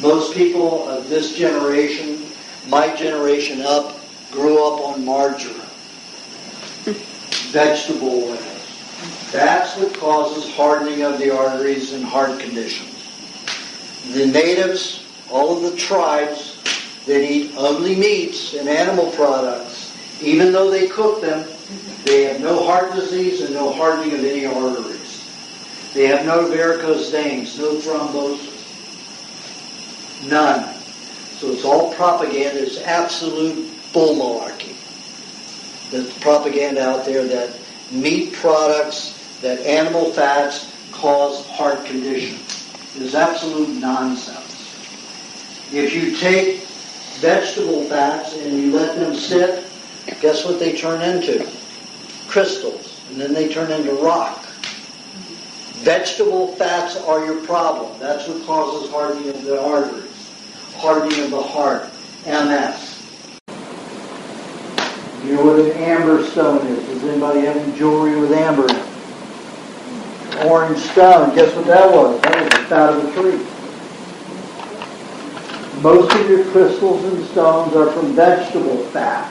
Speaker 1: Most people of this generation, my generation up, grew up on margarine, vegetable oils. That's what causes hardening of the arteries and heart conditions. The natives, all of the tribes that eat only meats and animal products, even though they cook them, they have no heart disease and no hardening of any arteries. They have no varicose veins, no thrombosis. None. So it's all propaganda. It's absolute bull malarkey. There's propaganda out there that meat products, that animal fats cause heart conditions. It is absolute nonsense. If you take vegetable fats and you let them sit, guess what they turn into? Crystals. And then they turn into rock. Vegetable fats are your problem. That's what causes hardening of the arteries, hardening of the heart, MS. You know what an amber stone is? Does anybody have any jewelry with amber in it? Orange stone. Guess what that was? That was the fat of a tree. Most of your crystals and stones are from vegetable fat.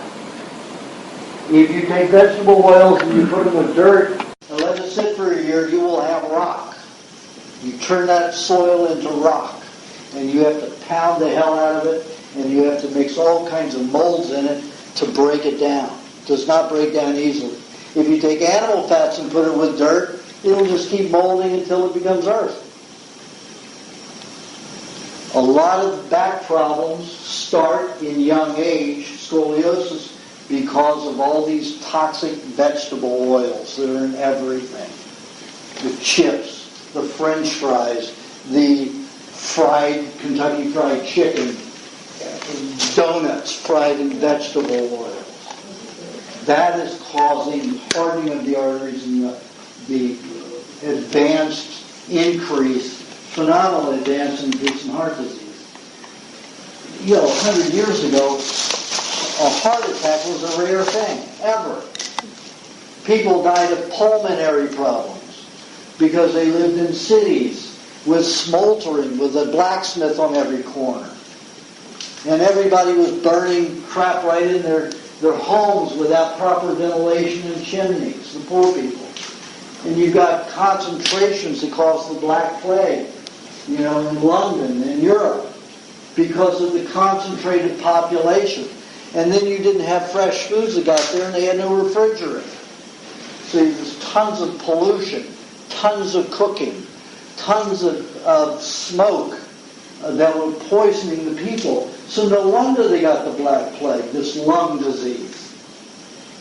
Speaker 1: If you take vegetable oils and you put them with dirt and let it sit for a year, you will have rock. You turn that soil into rock, and you have to pound the hell out of it, and you have to mix all kinds of molds in it to break it down. It does not break down easily. If you take animal fats and put it with dirt, it'll just keep molding until it becomes earth. A lot of back problems start in young age, scoliosis, because of all these toxic vegetable oils that are in everything. The chips, the French fries, the fried Kentucky Fried Chicken, donuts fried in vegetable oils. That is causing hardening of the arteries and the advanced increase, phenomenal advance in increase in heart disease. 100 years ago, a heart attack was a rare thing, ever. People died of pulmonary problems because they lived in cities with smoldering, with a blacksmith on every corner. And everybody was burning crap right in their homes without proper ventilation and chimneys, the poor people. And you've got concentrations that cause the Black Plague, in London and Europe, because of the concentrated population. And then you didn't have fresh foods that got there, and they had no refrigerator. So there's tons of pollution, tons of cooking, tons of smoke that were poisoning the people. So no wonder they got the Black Plague, this lung disease.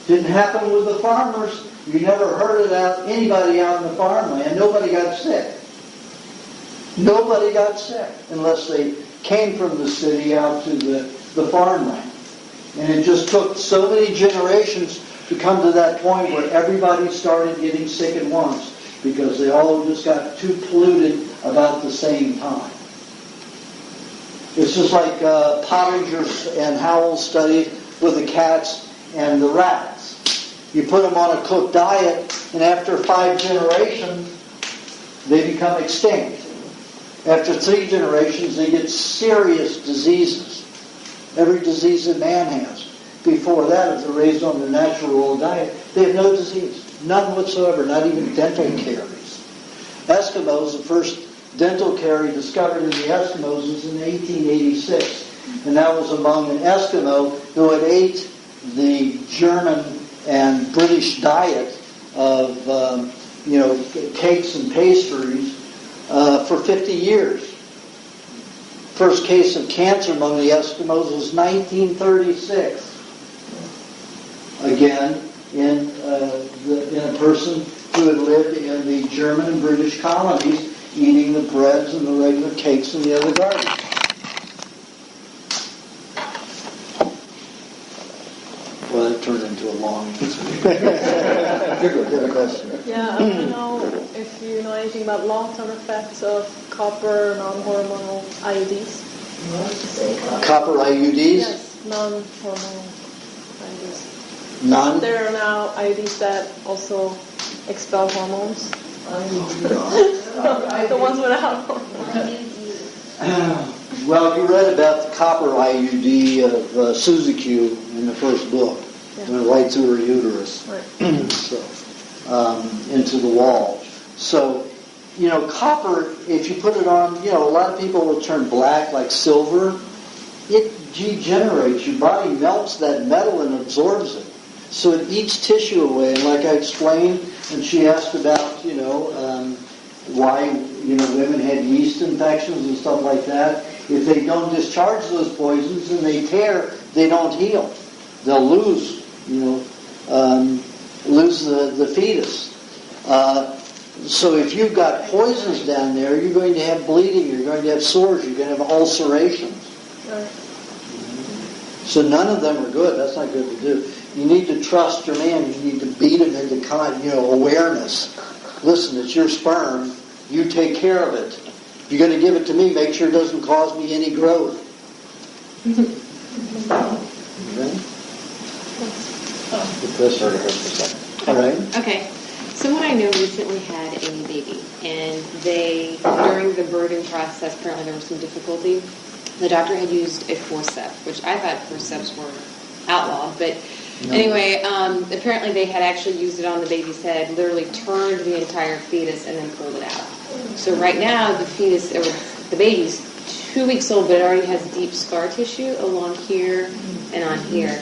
Speaker 1: Didn't happen with the farmers. You never heard about anybody out in the farmland. Nobody got sick. Nobody got sick unless they came from the city out to the farmland. And it just took so many generations to come to that point where everybody started getting sick at once because they all just got too polluted about the same time. It's just like Pottinger's and Howell's study with the cats and the rats. You put them on a cooked diet, and after 5 generations, they become extinct. After 3 generations, they get serious diseases. Every disease that man has. Before that, if they're raised on the natural diet, they have no disease. None whatsoever, not even dental caries. Eskimos, the first dental carie discovered in the Eskimos was in 1886. And that was among an Eskimo who had ate the German and British diet of, cakes and pastries for 50 years. First case of cancer among the Eskimos was 1936. Again, in a person who had lived in the German and British colonies, eating the breads and the regular cakes in the other gardens. Well, that turned into a long answer. Good question.
Speaker 17: Yeah, I don't know if you know anything about long-term effects of copper non-hormonal IUDs.
Speaker 1: Copper IUDs?
Speaker 17: Yes, non-hormonal IUDs. There are now IUDs that also expel hormones. The ones without hormones.
Speaker 1: Well, you read about the copper IUD of Suzuki in the first book. It went right through her uterus, into the wall. So, copper, if you put it on, a lot of people will turn black like silver. It degenerates. Your body melts that metal and absorbs it. So it eats tissue away. And like I explained, and she asked about, why, women had yeast infections and stuff like that. If they don't discharge those poisons and they tear, they don't heal. They'll lose, the fetus. So if you've got poisons down there, you're going to have bleeding, you're going to have sores, you're going to have ulcerations. So none of them are good. That's not good to do. You need to trust your man. You need to beat him into awareness. Listen, it's your sperm. You take care of it. If you're going to give it to me, make sure it doesn't cause me any growth. All right.
Speaker 18: Okay. Someone I know recently had a baby, and during the birthing process, apparently there was some difficulty. The doctor had used a forceps, which I thought forceps were outlawed, but anyway, apparently they had actually used it on the baby's head, literally turned the entire fetus and then pulled it out. So right now, the baby's 2 weeks old, but it already has deep scar tissue along here and on here.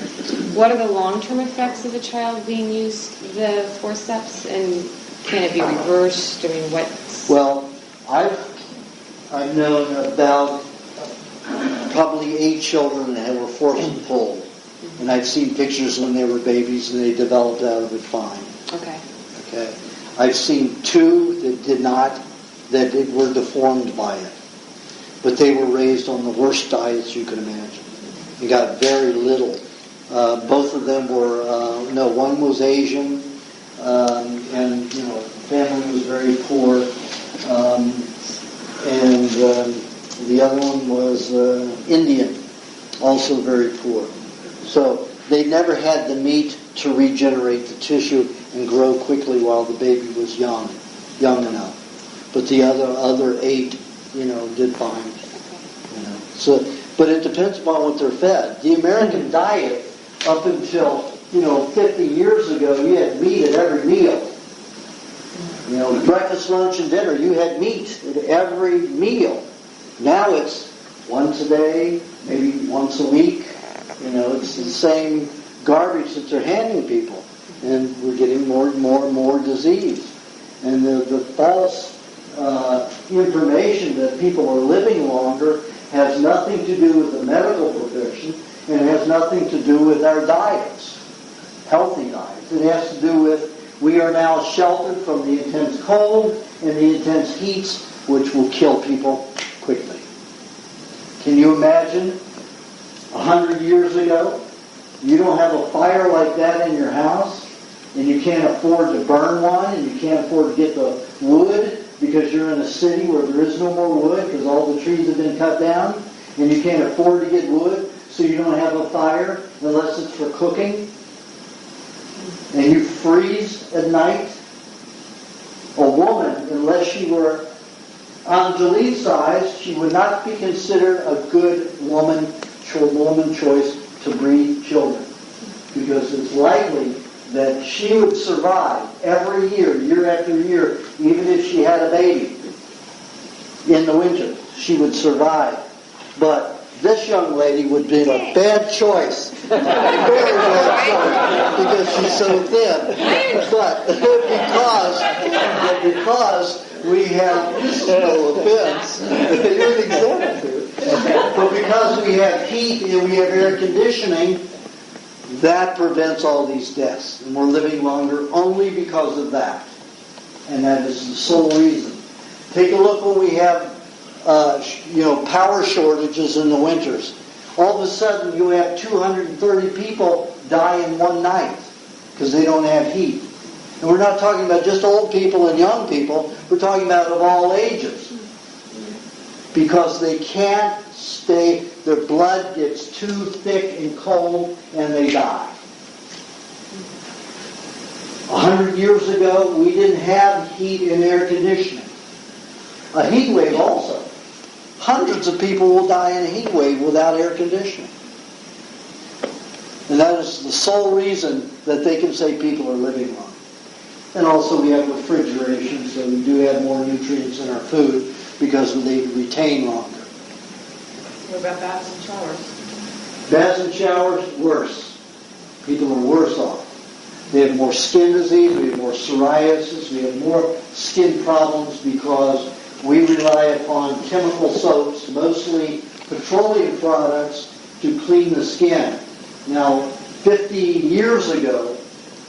Speaker 18: What are the long-term effects of a child being used the forceps, and can it be reversed? I mean,
Speaker 1: Well, I've known about probably 8 children that were forced and pulled. And I've seen pictures when they were babies and they developed out of it fine. Okay. I've seen 2 that did not, that were deformed by it. But they were raised on the worst diets you can imagine. They got very little. Both of them were, one was Asian, and, the family was very poor. And the other one was Indian, also very poor. So they never had the meat to regenerate the tissue and grow quickly while the baby was young enough. But the other 8, did fine. So, but it depends upon what they're fed. The American diet, up until 50 years ago, you had meat at every meal. Breakfast, lunch, and dinner, you had meat at every meal. Now it's once a day, maybe once a week. It's the same garbage that they're handing people. And we're getting more and more disease. And the false information that people are living longer has nothing to do with the medical profession, and it has nothing to do with our diets, healthy diets. It has to do with we are now sheltered from the intense cold and the intense heats which will kill people quickly. Can you imagine 100 years ago, you don't have a fire like that in your house, and you can't afford to burn one, and you can't afford to get the wood because you're in a city where there is no more wood because all the trees have been cut down, and you can't afford to get wood, so you don't have a fire unless it's for cooking, and you freeze at night. A woman, unless she were Angelique's size, she would not be considered a good woman choice to breed children, because it's likely that she would survive every year, year after year, even if she had a baby in the winter. She would survive. But this young lady would be a bad choice. Very bad choice, because she's so thin. But because we have, no offense, you're an example, but because we have heat and we have air conditioning, that prevents all these deaths. And we're living longer only because of that. And that is the sole reason. Take a look when we have power shortages in the winters. All of a sudden you have 230 people die in one night because they don't have heat. And we're not talking about just old people and young people. We're talking about of all ages. Because they can't stay, their blood gets too thick and cold and they die. 100 years ago, we didn't have heat and air conditioning. A heat wave also. Hundreds of people will die in a heat wave without air conditioning. And that is the sole reason that they can say people are living long. And also we have refrigeration, so we do have more nutrients in our food because they retain longer.
Speaker 3: What about baths and showers?
Speaker 1: Baths and showers, worse. People are worse off. They have more skin disease, we have more psoriasis, we have more skin problems because we rely upon chemical soaps, mostly petroleum products, to clean the skin. Now, 50 years ago,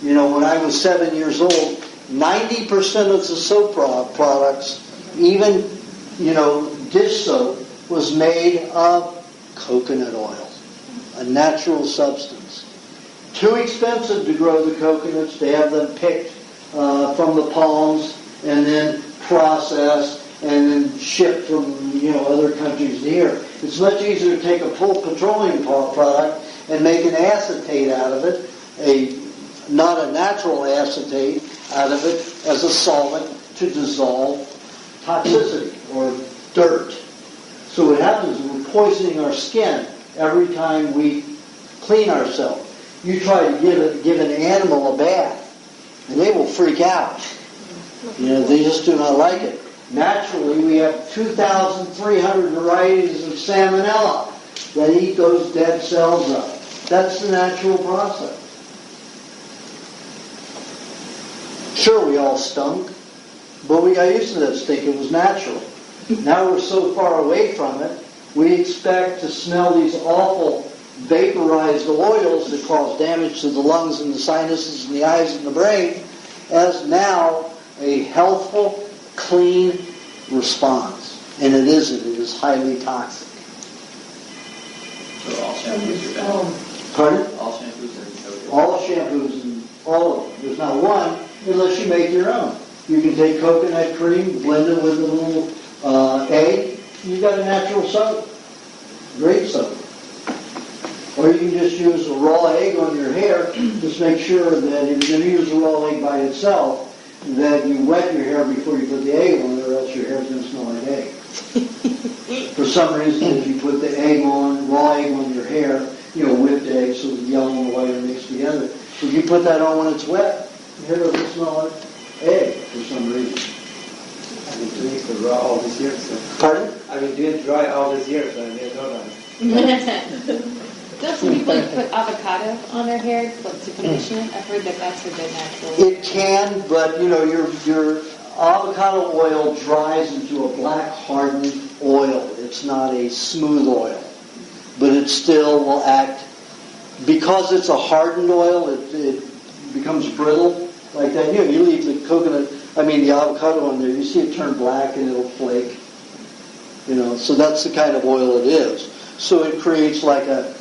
Speaker 1: when I was 7 years old, 90% of the soap products, even, dish soap, was made of coconut oil, a natural substance. Too expensive to grow the coconuts, to have them picked from the palms and then processed and then shipped from other countries to here. It's much easier to take a full petroleum product and make an acetate out of it, not a natural acetate out of it, as a solvent to dissolve toxicity or dirt. So what happens is we're poisoning our skin every time we clean ourselves. You try to give an animal a bath, and they will freak out. They just do not like it. Naturally, we have 2,300 varieties of salmonella that eat those dead cells up. That's the natural process. Sure, we all stunk, but we got used to that stink. It was natural. Now we're so far away from it, we expect to smell these awful vaporized oils that cause damage to the lungs and the sinuses and the eyes and the brain as now a healthful, clean response. And it isn't. It is highly toxic.
Speaker 5: So all shampoos are bad.
Speaker 1: Pardon?
Speaker 5: All shampoos are coconut.
Speaker 1: All shampoos and all of them. There's not one unless you make your own. You can take coconut cream, blend it with a little egg, you got a natural soap. Great soap. Or you can just use a raw egg on your hair. Just make sure that if you're going to use a raw egg by itself, that you wet your hair before you put the egg on it, or else your hair's going to smell like egg. For some reason, if you put the egg on, raw egg on your hair, whipped egg, so the yellow and the white are mixed together. If you put that on when it's wet, your hair doesn't smell like egg for some reason.
Speaker 11: I've been doing it for raw all these years. So.
Speaker 1: Pardon?
Speaker 11: I've been doing it dry all these years, and I didn't know that.
Speaker 18: Don't some people put avocado on their hair to condition it? I've heard that that's a good natural.
Speaker 1: It can, but your avocado oil dries into a black hardened oil. It's not a smooth oil, but it still will act because it's a hardened oil. It becomes brittle like that. You leave the coconut the avocado in there, you see it turn black and it'll flake. So that's the kind of oil it is. So it creates like a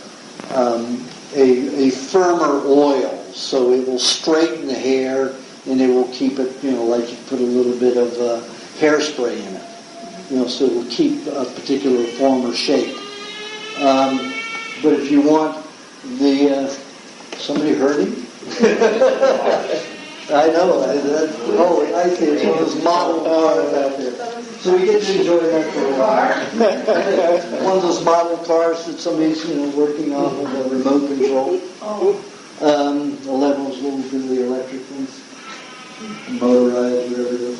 Speaker 1: firmer oil. So it will straighten the hair and it will keep it, like you put a little bit of hairspray in it. So it will keep a particular form or shape. But if you want somebody hurting? I know. I see. It's one of those model cars out there. So we get to enjoy that for a while. One of those model cars that somebody's working on with a remote control. 11 was little bitty electric ones, motorized, whatever it is.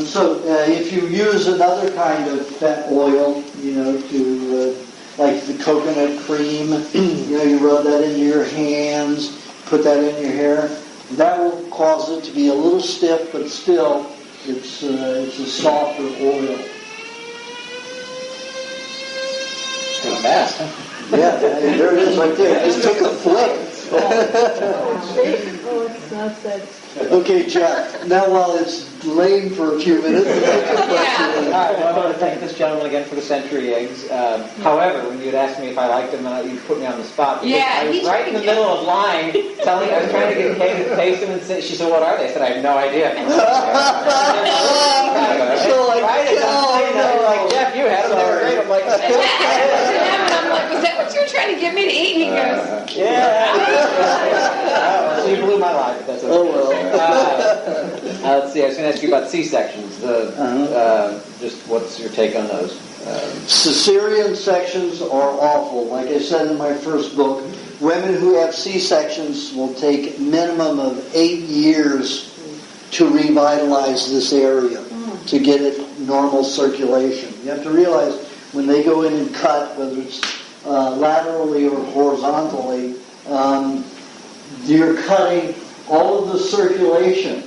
Speaker 1: So if you use another kind of fat oil, to like the coconut cream, you rub that into your hands, put that in your hair. That will cause it to be a little stiff, but still, it's a softer oil.
Speaker 11: It's kind of fast, huh?
Speaker 1: Yeah, there it is right there. It just took a flip. Okay, Jeff. Now, while it's laying for a few minutes,
Speaker 11: All right, well, I want to thank this gentleman again for the century eggs. However, when you had asked me if I liked them, you put me on the spot. I was right in the middle of lying, I was trying to get Kay to taste them, and she said, "What are they?" I said, "I have no idea." Like, Jeff, you had them. They were great. I'm like,
Speaker 18: was that what you were trying to get me to eat? And he goes,
Speaker 11: so you blew my life. That's okay.
Speaker 1: Oh well.
Speaker 11: Let's see. I was going to ask you about C-sections. Just what's your take on those?
Speaker 1: Cesarean sections are awful. Like I said in my first book, women who have C-sections will take minimum of 8 years to revitalize this area, to get it normal circulation. You have to realize when they go in and cut, whether it's laterally or horizontally, you're cutting all of the circulation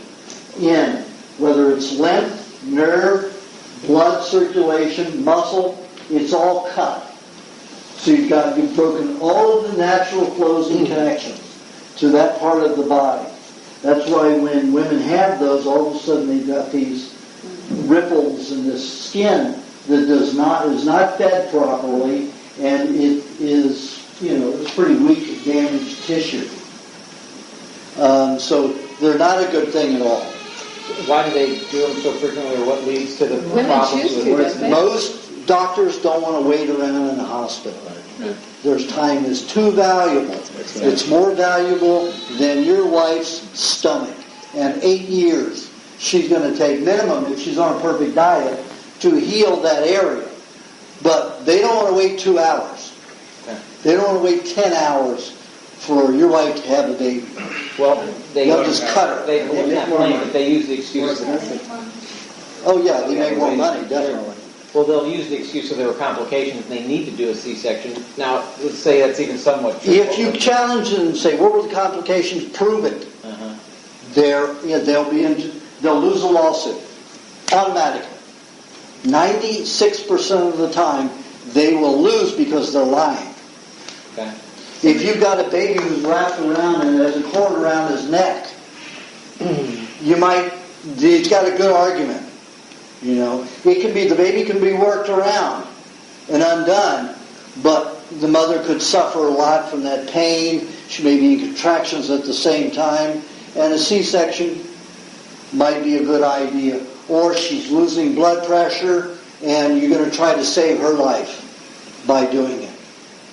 Speaker 1: in, whether it's lymph, nerve, blood circulation, muscle, it's all cut. So you've broken all of the natural flows and connections to that part of the body. That's why when women have those, all of a sudden they've got these ripples in the skin that is not fed properly, and it is, it's pretty weak, damaged tissue. So they're not a good thing at all.
Speaker 11: Why do they do them so frequently, or what leads to the
Speaker 18: Women
Speaker 11: problems
Speaker 18: choose
Speaker 11: with
Speaker 18: to,
Speaker 11: it?
Speaker 18: don't they?
Speaker 1: Most doctors don't want to wait around in the hospital. Their time is too valuable. It's more valuable than your wife's stomach. And 8 years she's going to take minimum, if she's on a perfect diet, to heal that area. But they don't want to wait 2 hours. They don't want to wait 10 hours for your wife to have a baby.
Speaker 11: Well,
Speaker 1: they'll just cut her.
Speaker 11: They use the excuse.
Speaker 1: Oh yeah, they make more money, definitely.
Speaker 11: Well, they'll use the excuse that there were complications and they need to do a C-section. Now, let's say that's even somewhat true.
Speaker 1: If you challenge them and say, "What were the complications?" Prove it. They'll lose a lawsuit automatically. 96% of the time, they will lose because they're lying.
Speaker 11: Okay.
Speaker 1: If you've got a baby who's wrapped around and has a cord around his neck, he's got a good argument. The baby can be worked around and undone, but the mother could suffer a lot from that pain. She may be in contractions at the same time, and a C-section might be a good idea. Or she's losing blood pressure, and you're going to try to save her life by doing it.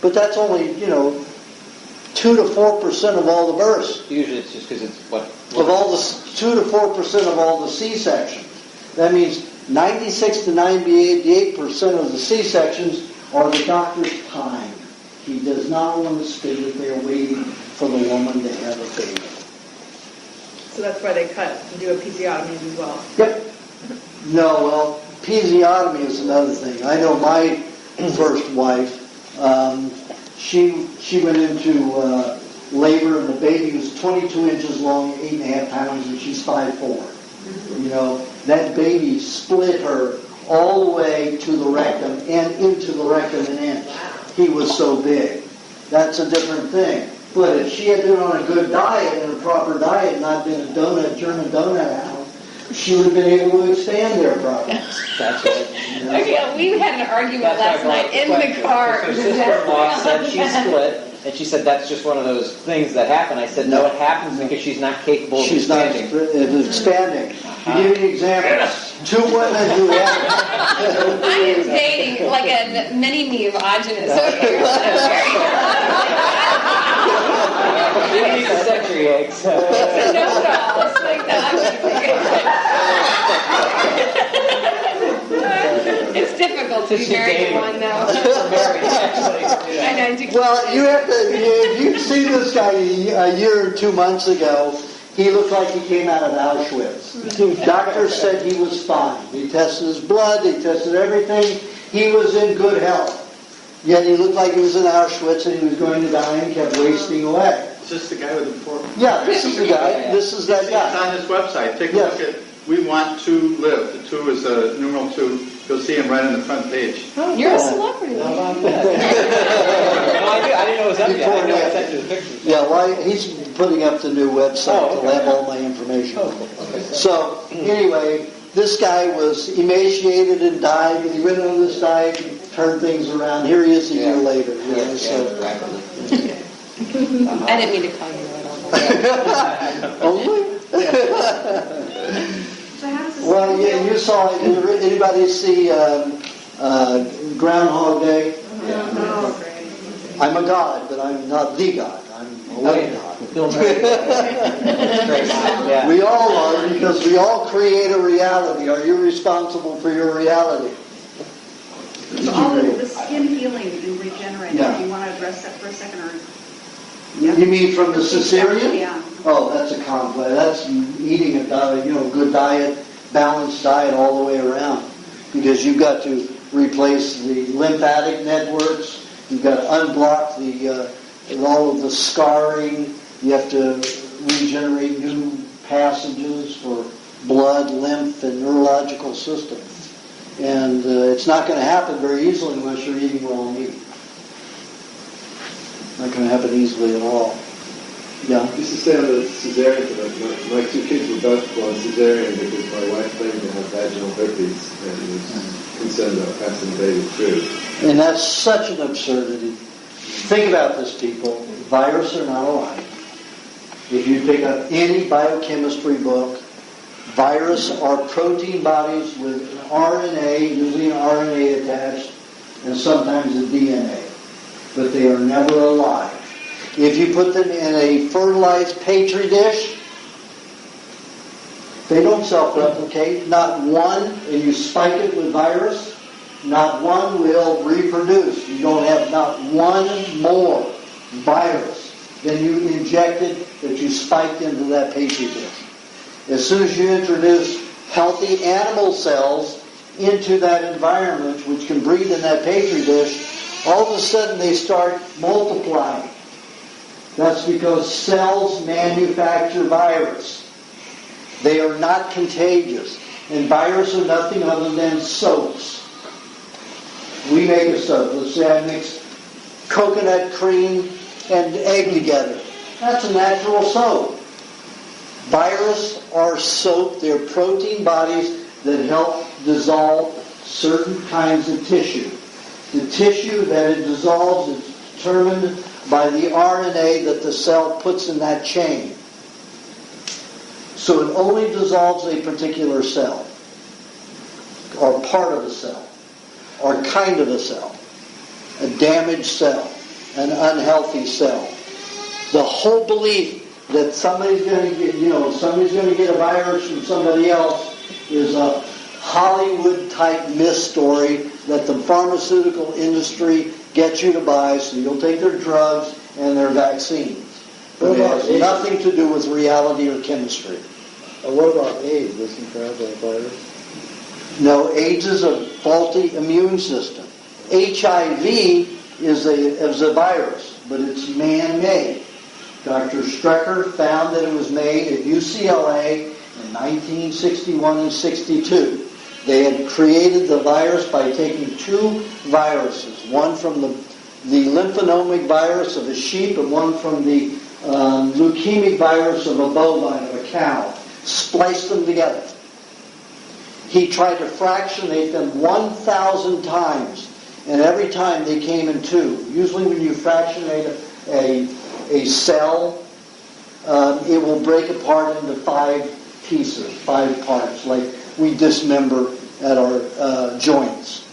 Speaker 1: But that's only, 2 to 4% of all the births.
Speaker 11: Usually it's just because it's what?
Speaker 1: Of all the 2 to 4% of all the C-sections. That means 96 to 98% of the C-sections are the doctor's time. He does not want to stay there waiting for the woman to have a baby.
Speaker 3: So that's why they cut and do episiotomy as well.
Speaker 1: Yep. No, well, episiotomy is another thing. I know my first wife, she went into labor, and the baby was 22 inches long, 8.5 pounds, and she's 5'4". That baby split her all the way to the rectum and into the rectum an inch. He was so big. That's a different thing. But if she had been on a good diet and a proper diet, not been a German donut house, she would have been able to expand their property.
Speaker 11: That's right.
Speaker 18: Okay, we had an argument last night in the car.
Speaker 11: So sister-in-law said she split, and she said that's just one of those things that happen. I said, no, it happens because she's not capable of expanding.
Speaker 1: She's not expanding. To give you an example, 2 women who had...
Speaker 18: I am dating like a mini-me of Aajonus. So
Speaker 11: You need the century eggs.
Speaker 18: it's a know-it-all. It's like that. It's difficult to be married to one, though. I know.
Speaker 1: Well, you have to, if you see this guy a year or 2 months ago, he looked like he came out of Auschwitz. Doctors said he was fine. He tested his blood, he tested everything. He was in good health. Yet he looked like he was in Auschwitz and he was going to die and kept wasting away.
Speaker 9: Is this the guy with the four?
Speaker 1: Yeah, this is the guy. This is that guy.
Speaker 9: It's on his website. Take a look at We Want to Live. The 2 is numeral 2. You'll see him right on the front page.
Speaker 18: You're a celebrity.
Speaker 11: How about that? I didn't know it was up yet. I know I sent you the pictures.
Speaker 1: Yeah, well, he's putting up the new website to have all my information. So, anyway, this guy was emaciated and died, and he went on this diet and turned things around. Here he is a year later. You know,
Speaker 18: I didn't mean to call you that.
Speaker 1: Only? Well, yeah, you saw it. Anybody see Groundhog Day? I'm a god, but I'm not the god. I'm a late god. We all are, because we all create a reality. Are you responsible for your reality?
Speaker 10: So all of the skin healing and regenerating,
Speaker 1: Yeah.
Speaker 10: do you want to address that for a second? Or
Speaker 1: You mean from the cesarean?
Speaker 10: Yeah.
Speaker 1: Oh, that's a complex. That's eating a diet, good diet, balanced diet all the way around. Because you've got to replace the lymphatic networks. You've got to unblock all of the scarring. You have to regenerate new passages for blood, lymph, and neurological system. And it's not going to happen very easily unless you're eating raw meat. Not going to happen easily at all. Yeah.
Speaker 15: I used to say on the cesarean, my 2 kids were both born cesarean because my wife claimed to have vaginal herpes and was concerned about passing the baby through.
Speaker 1: And that's such an absurdity. Think about this, people. Viruses are not alive. If you pick up any biochemistry book, viruses are protein bodies with an RNA, usually an RNA attached, and sometimes a DNA. But they are never alive. If you put them in a fertilized petri dish, they don't self-replicate. Not one, and you spike it with virus, not one will reproduce. You don't have not one more virus than you injected that you spiked into that petri dish. As soon as you introduce healthy animal cells into that environment, which can breathe in that petri dish, all of a sudden they start multiplying. That's because cells manufacture virus. They are not contagious. And viruses are nothing other than soaps. We make a soap. Let's say I mix coconut cream and egg together. That's a natural soap. Viruses are soap. They're protein bodies that help dissolve certain kinds of tissue. The tissue that it dissolves is determined by the RNA that the cell puts in that chain. So it only dissolves a particular cell, or part of a cell, or kind of a cell, a damaged cell, an unhealthy cell. The whole belief that somebody's going to get, somebody's going to get a virus from somebody else is a Hollywood-type myth story that the pharmaceutical industry gets you to buy so you'll take their drugs and their vaccines. But it has nothing to do with reality or chemistry.
Speaker 4: What about AIDS? Isn't that a virus?
Speaker 1: No, AIDS is a faulty immune system. HIV is a virus, but it's man-made. Dr. Strecker found that it was made at UCLA in 1961 and 62. They had created the virus by taking 2 viruses, one from the lymphonomic virus of a sheep and one from the leukemic virus of a bovine, of a cow. Spliced them together. He tried to fractionate them 1,000 times, and every time they came in two. Usually when you fractionate a cell, it will break apart into 5 pieces, 5 parts, like we dismember at our joints,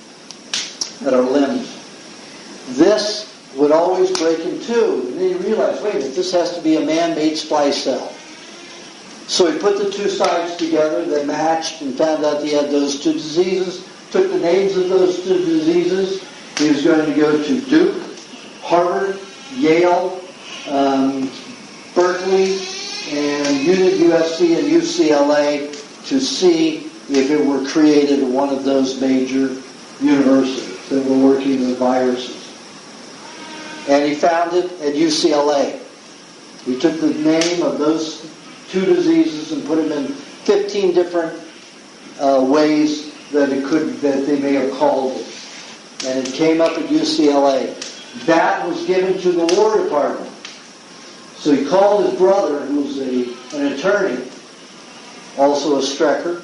Speaker 1: at our limbs. This would always break in two. And then you realize, wait a minute, this has to be a man-made splice cell. So he put the two sides together that matched and found out he had those 2 diseases, took the names of those 2 diseases. He was going to go to Duke, Harvard, Yale, Berkeley, and USC and UCLA to see if it were created at one of those major universities that were working with viruses. And he found it at UCLA. He took the name of those 2 diseases and put them in 15 different ways that they may have called it. And it came up at UCLA. That was given to the War Department. So he called his brother, who was an attorney, also a Strecker,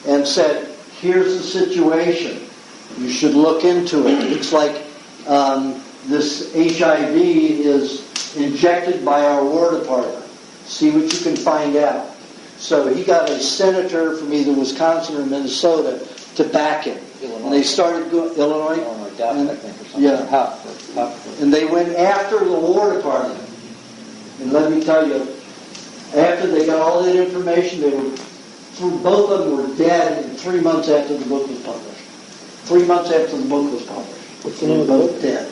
Speaker 1: and said, here's the situation. You should look into it. It's like this HIV is injected by our War Department. See what you can find out. So he got a senator from either Wisconsin or Minnesota to back him. Illinois. And they started going, Illinois? And they went after the War Department. And let me tell you, after they got all that information, both of them were dead in 3 months after the book was published. 3 months after the book was published. They were both dead.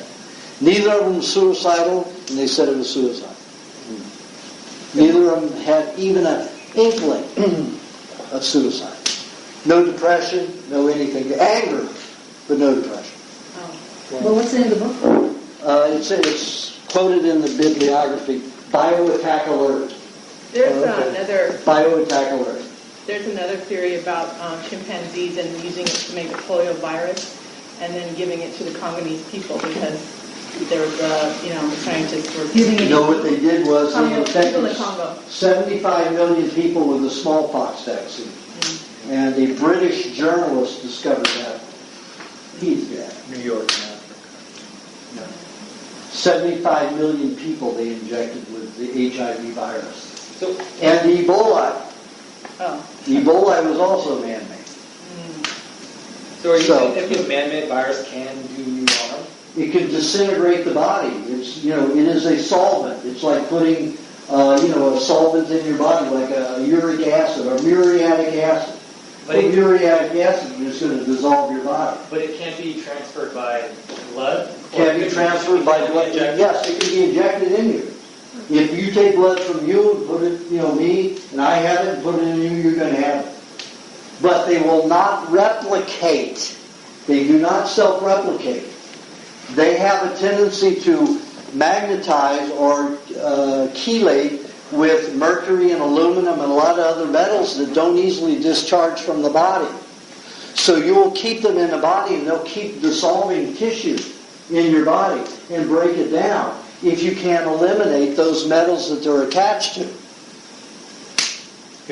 Speaker 1: Neither of them was suicidal, and they said it was suicide. Neither of them had even an inkling of suicide. No depression, no anything. Anger, but no depression.
Speaker 12: Well, what's the name of the book?
Speaker 1: It's quoted in the bibliography, Bioattack Alert.
Speaker 19: There's another
Speaker 1: Bioattack Alert.
Speaker 19: There's another theory about chimpanzees and using it to make a polio virus and then giving it to the Congolese people because there was scientists were giving it.
Speaker 1: What they did was they infected
Speaker 19: in Congo.
Speaker 1: 75 million people with the smallpox vaccine. Mm-hmm. And a British journalist discovered that. He's dead.
Speaker 7: New York and Africa.
Speaker 1: No. 75 million people they injected with the HIV virus. And the Ebola.
Speaker 19: Oh.
Speaker 1: The Ebola was also man-made.
Speaker 11: So are you saying that a man-made virus can do you harm?
Speaker 1: It can disintegrate the body. It is a solvent. It's like putting, a solvent in your body, like a uric acid or muriatic acid. But muriatic acid is going to dissolve your body.
Speaker 11: But it can't be transferred by blood?
Speaker 1: Can be transferred by blood? Yes, it can be injected in you. If you take blood from you and put it, me, and I have it and put it in you, you're going to have it. But they will not replicate. They do not self-replicate. They have a tendency to magnetize or chelate with mercury and aluminum and a lot of other metals that don't easily discharge from the body. So you will keep them in the body and they'll keep dissolving tissue in your body and break it down if you can't eliminate those metals that they're attached to.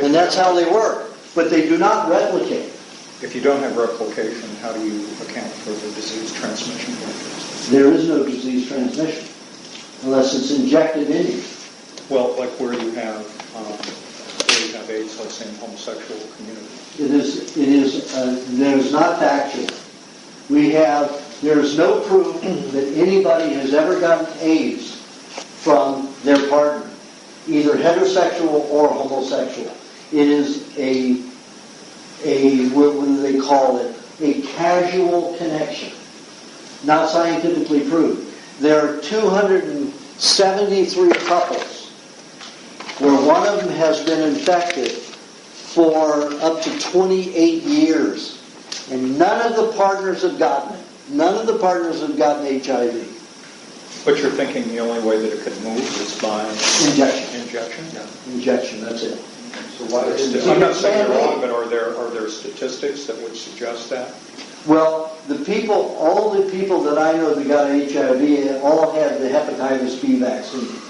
Speaker 1: And that's how they work. But they do not replicate.
Speaker 7: If you don't have replication, how do you account for the disease transmission?
Speaker 1: There is no disease transmission unless it's injected in you.
Speaker 7: Well, like where you have AIDS, let's say in homosexual community.
Speaker 1: There's not factual. There is no proof that anybody has ever gotten AIDS from their partner, either heterosexual or homosexual. It is what do they call it? A casual connection. Not scientifically proved. There are 273 couples where one of them has been infected for up to 28 years. And none of the partners have gotten it. None of the partners have gotten HIV.
Speaker 7: But you're thinking the only way that it could move is by
Speaker 1: injection.
Speaker 7: Injection?
Speaker 1: Yeah. Injection, that's it.
Speaker 7: So why I'm not saying you're wrong, but are there statistics that would suggest that?
Speaker 1: Well, all the people that I know that got HIV all had the hepatitis B vaccine.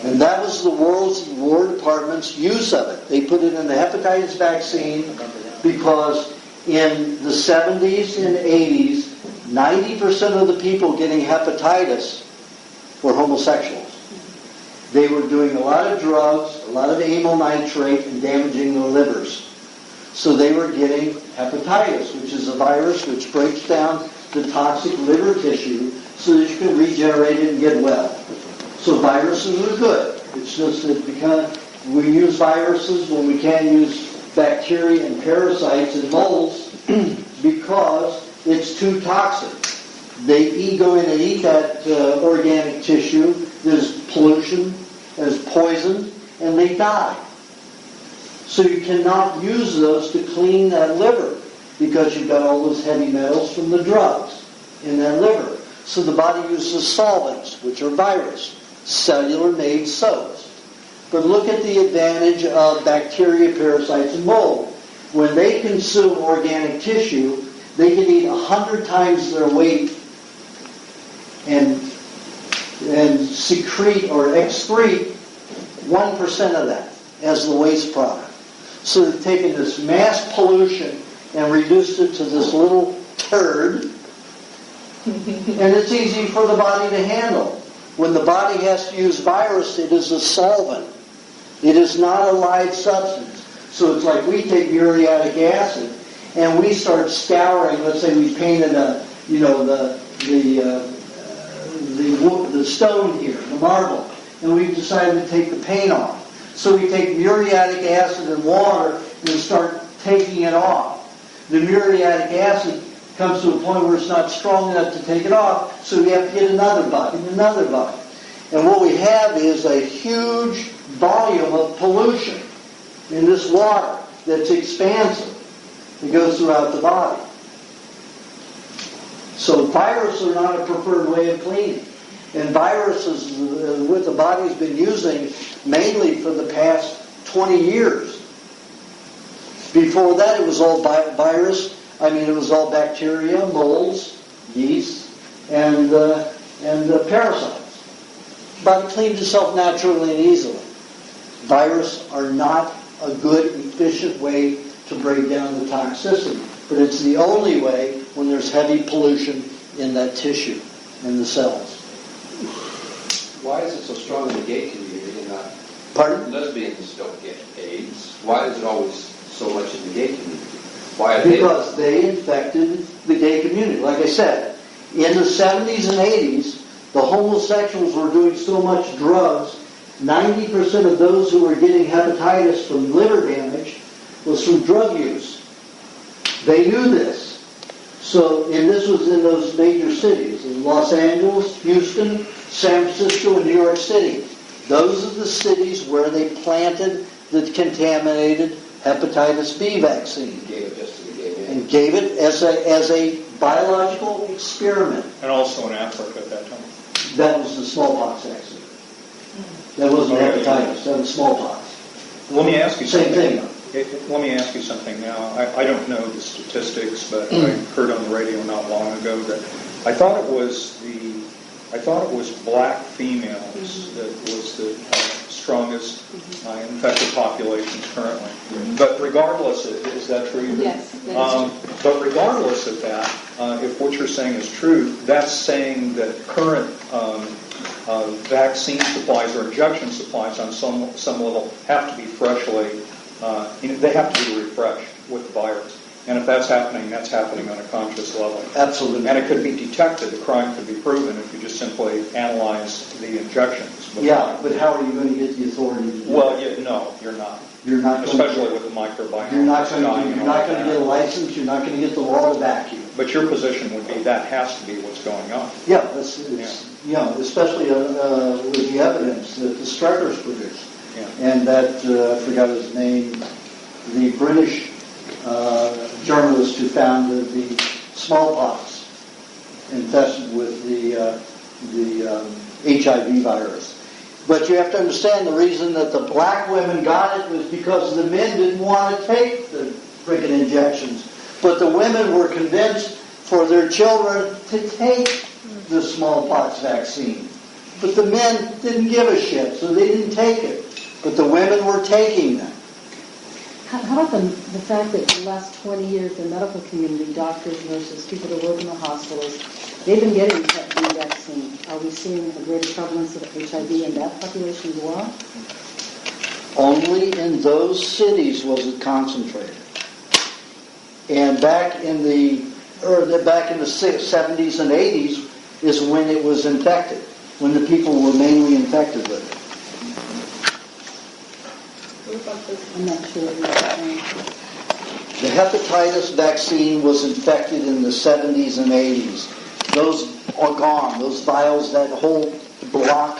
Speaker 1: And that was the War Department's use of it. They put it in the hepatitis vaccine because in the 70s and 80s, 90% of the people getting hepatitis were homosexuals. They were doing a lot of drugs, a lot of amyl nitrate, and damaging their livers. So they were getting hepatitis, which is a virus which breaks down the toxic liver tissue so that you can regenerate it and get well. So viruses are good. It's just that because we use viruses when we can't use bacteria and parasites and molds because it's too toxic. They go in and eat that organic tissue. There's pollution, there's poison, and they die. So you cannot use those to clean that liver because you've got all those heavy metals from the drugs in that liver. So the body uses solvents, which are virus, cellular-made soaps. But look at the advantage of bacteria, parasites, and mold. When they consume organic tissue, they can eat 100 times their weight and secrete or excrete 1% of that as the waste product. So they've taken this mass pollution and reduced it to this little turd, and it's easy for the body to handle. When the body has to use virus, it is a solvent. It is not a live substance. So it's like we take muriatic acid and we start scouring. Let's say we painted the stone here, the marble, and we've decided to take the paint off. So we take muriatic acid and water and start taking it off. The muriatic acid comes to a point where it's not strong enough to take it off, so we have to get another bucket and another bucket. And what we have is a huge volume of pollution in this water that's expansive. It goes throughout the body. So viruses are not a preferred way of cleaning. And viruses, what the body's been using mainly for the past 20 years. Before that, it was all it was all bacteria, molds, yeast, and parasites. The body cleans itself naturally and easily. Viruses are not a good, efficient way to break down the toxicity. But it's the only way when there's heavy pollution in that tissue, in the cells.
Speaker 14: Why is it so strong in the gay community and not?
Speaker 1: Pardon?
Speaker 14: Lesbians don't get AIDS. Why is it always so much in the gay community? Why?
Speaker 1: Because they infected the gay community. Like I said, in the 70s and 80s, the homosexuals were doing so much drugs, 90% of those who were getting hepatitis from liver damage was from drug use. They knew this. So, and this was in those major cities, in Los Angeles, Houston, San Francisco, and New York City. Those are the cities where they planted the contaminated hepatitis B vaccine. And gave it as a biological experiment.
Speaker 20: And also in Africa at that time.
Speaker 1: That was the smallpox vaccine. That wasn't hepatitis, that was smallpox.
Speaker 20: Let me ask you something.
Speaker 1: Same thing.
Speaker 20: Let me ask you something now. I don't know the statistics, but I heard on the radio not long ago that I thought it was black females that was the strongest infected population currently. But regardless, is that true?
Speaker 18: Yes.
Speaker 20: But regardless of that, if what you're saying is true, that's saying that current vaccine supplies or injection supplies on some level have to be freshly, they have to be refreshed with the virus. And if that's happening on a conscious level.
Speaker 1: Absolutely.
Speaker 20: And it could be detected, the crime could be proven if you just simply analyze the injections.
Speaker 1: Yeah, but how are you going to get the authority to do
Speaker 20: Well,
Speaker 1: that?
Speaker 20: no, you're not.
Speaker 1: You're not
Speaker 20: Especially with the microbiome.
Speaker 1: You're not going to get a license, you're not going to get the law to back you.
Speaker 20: But your position would be that has to be what's going on.
Speaker 1: Yeah, especially with the evidence that the Struthers produced.
Speaker 20: Yeah.
Speaker 1: And that, I forgot his name, the British journalist who founded the smallpox infested with the HIV virus. But you have to understand the reason that the black women got it was because the men didn't want to take the freaking injections. But the women were convinced for their children to take the smallpox vaccine. But the men didn't give a shit, so they didn't take it. But the women were taking them.
Speaker 21: How about the fact that in the last 20 years, the medical community, doctors, nurses, people that work in the hospitals, they've been getting the Hep B vaccine. Are we seeing a greater prevalence of HIV in that population as well?
Speaker 1: Only in those cities was it concentrated. And back in the 70s and 80s is when it was infected, when the people were mainly infected with it.
Speaker 21: I'm not sure.
Speaker 1: The hepatitis vaccine was infected in the 70s and 80s. Those are gone. Those vials, that whole block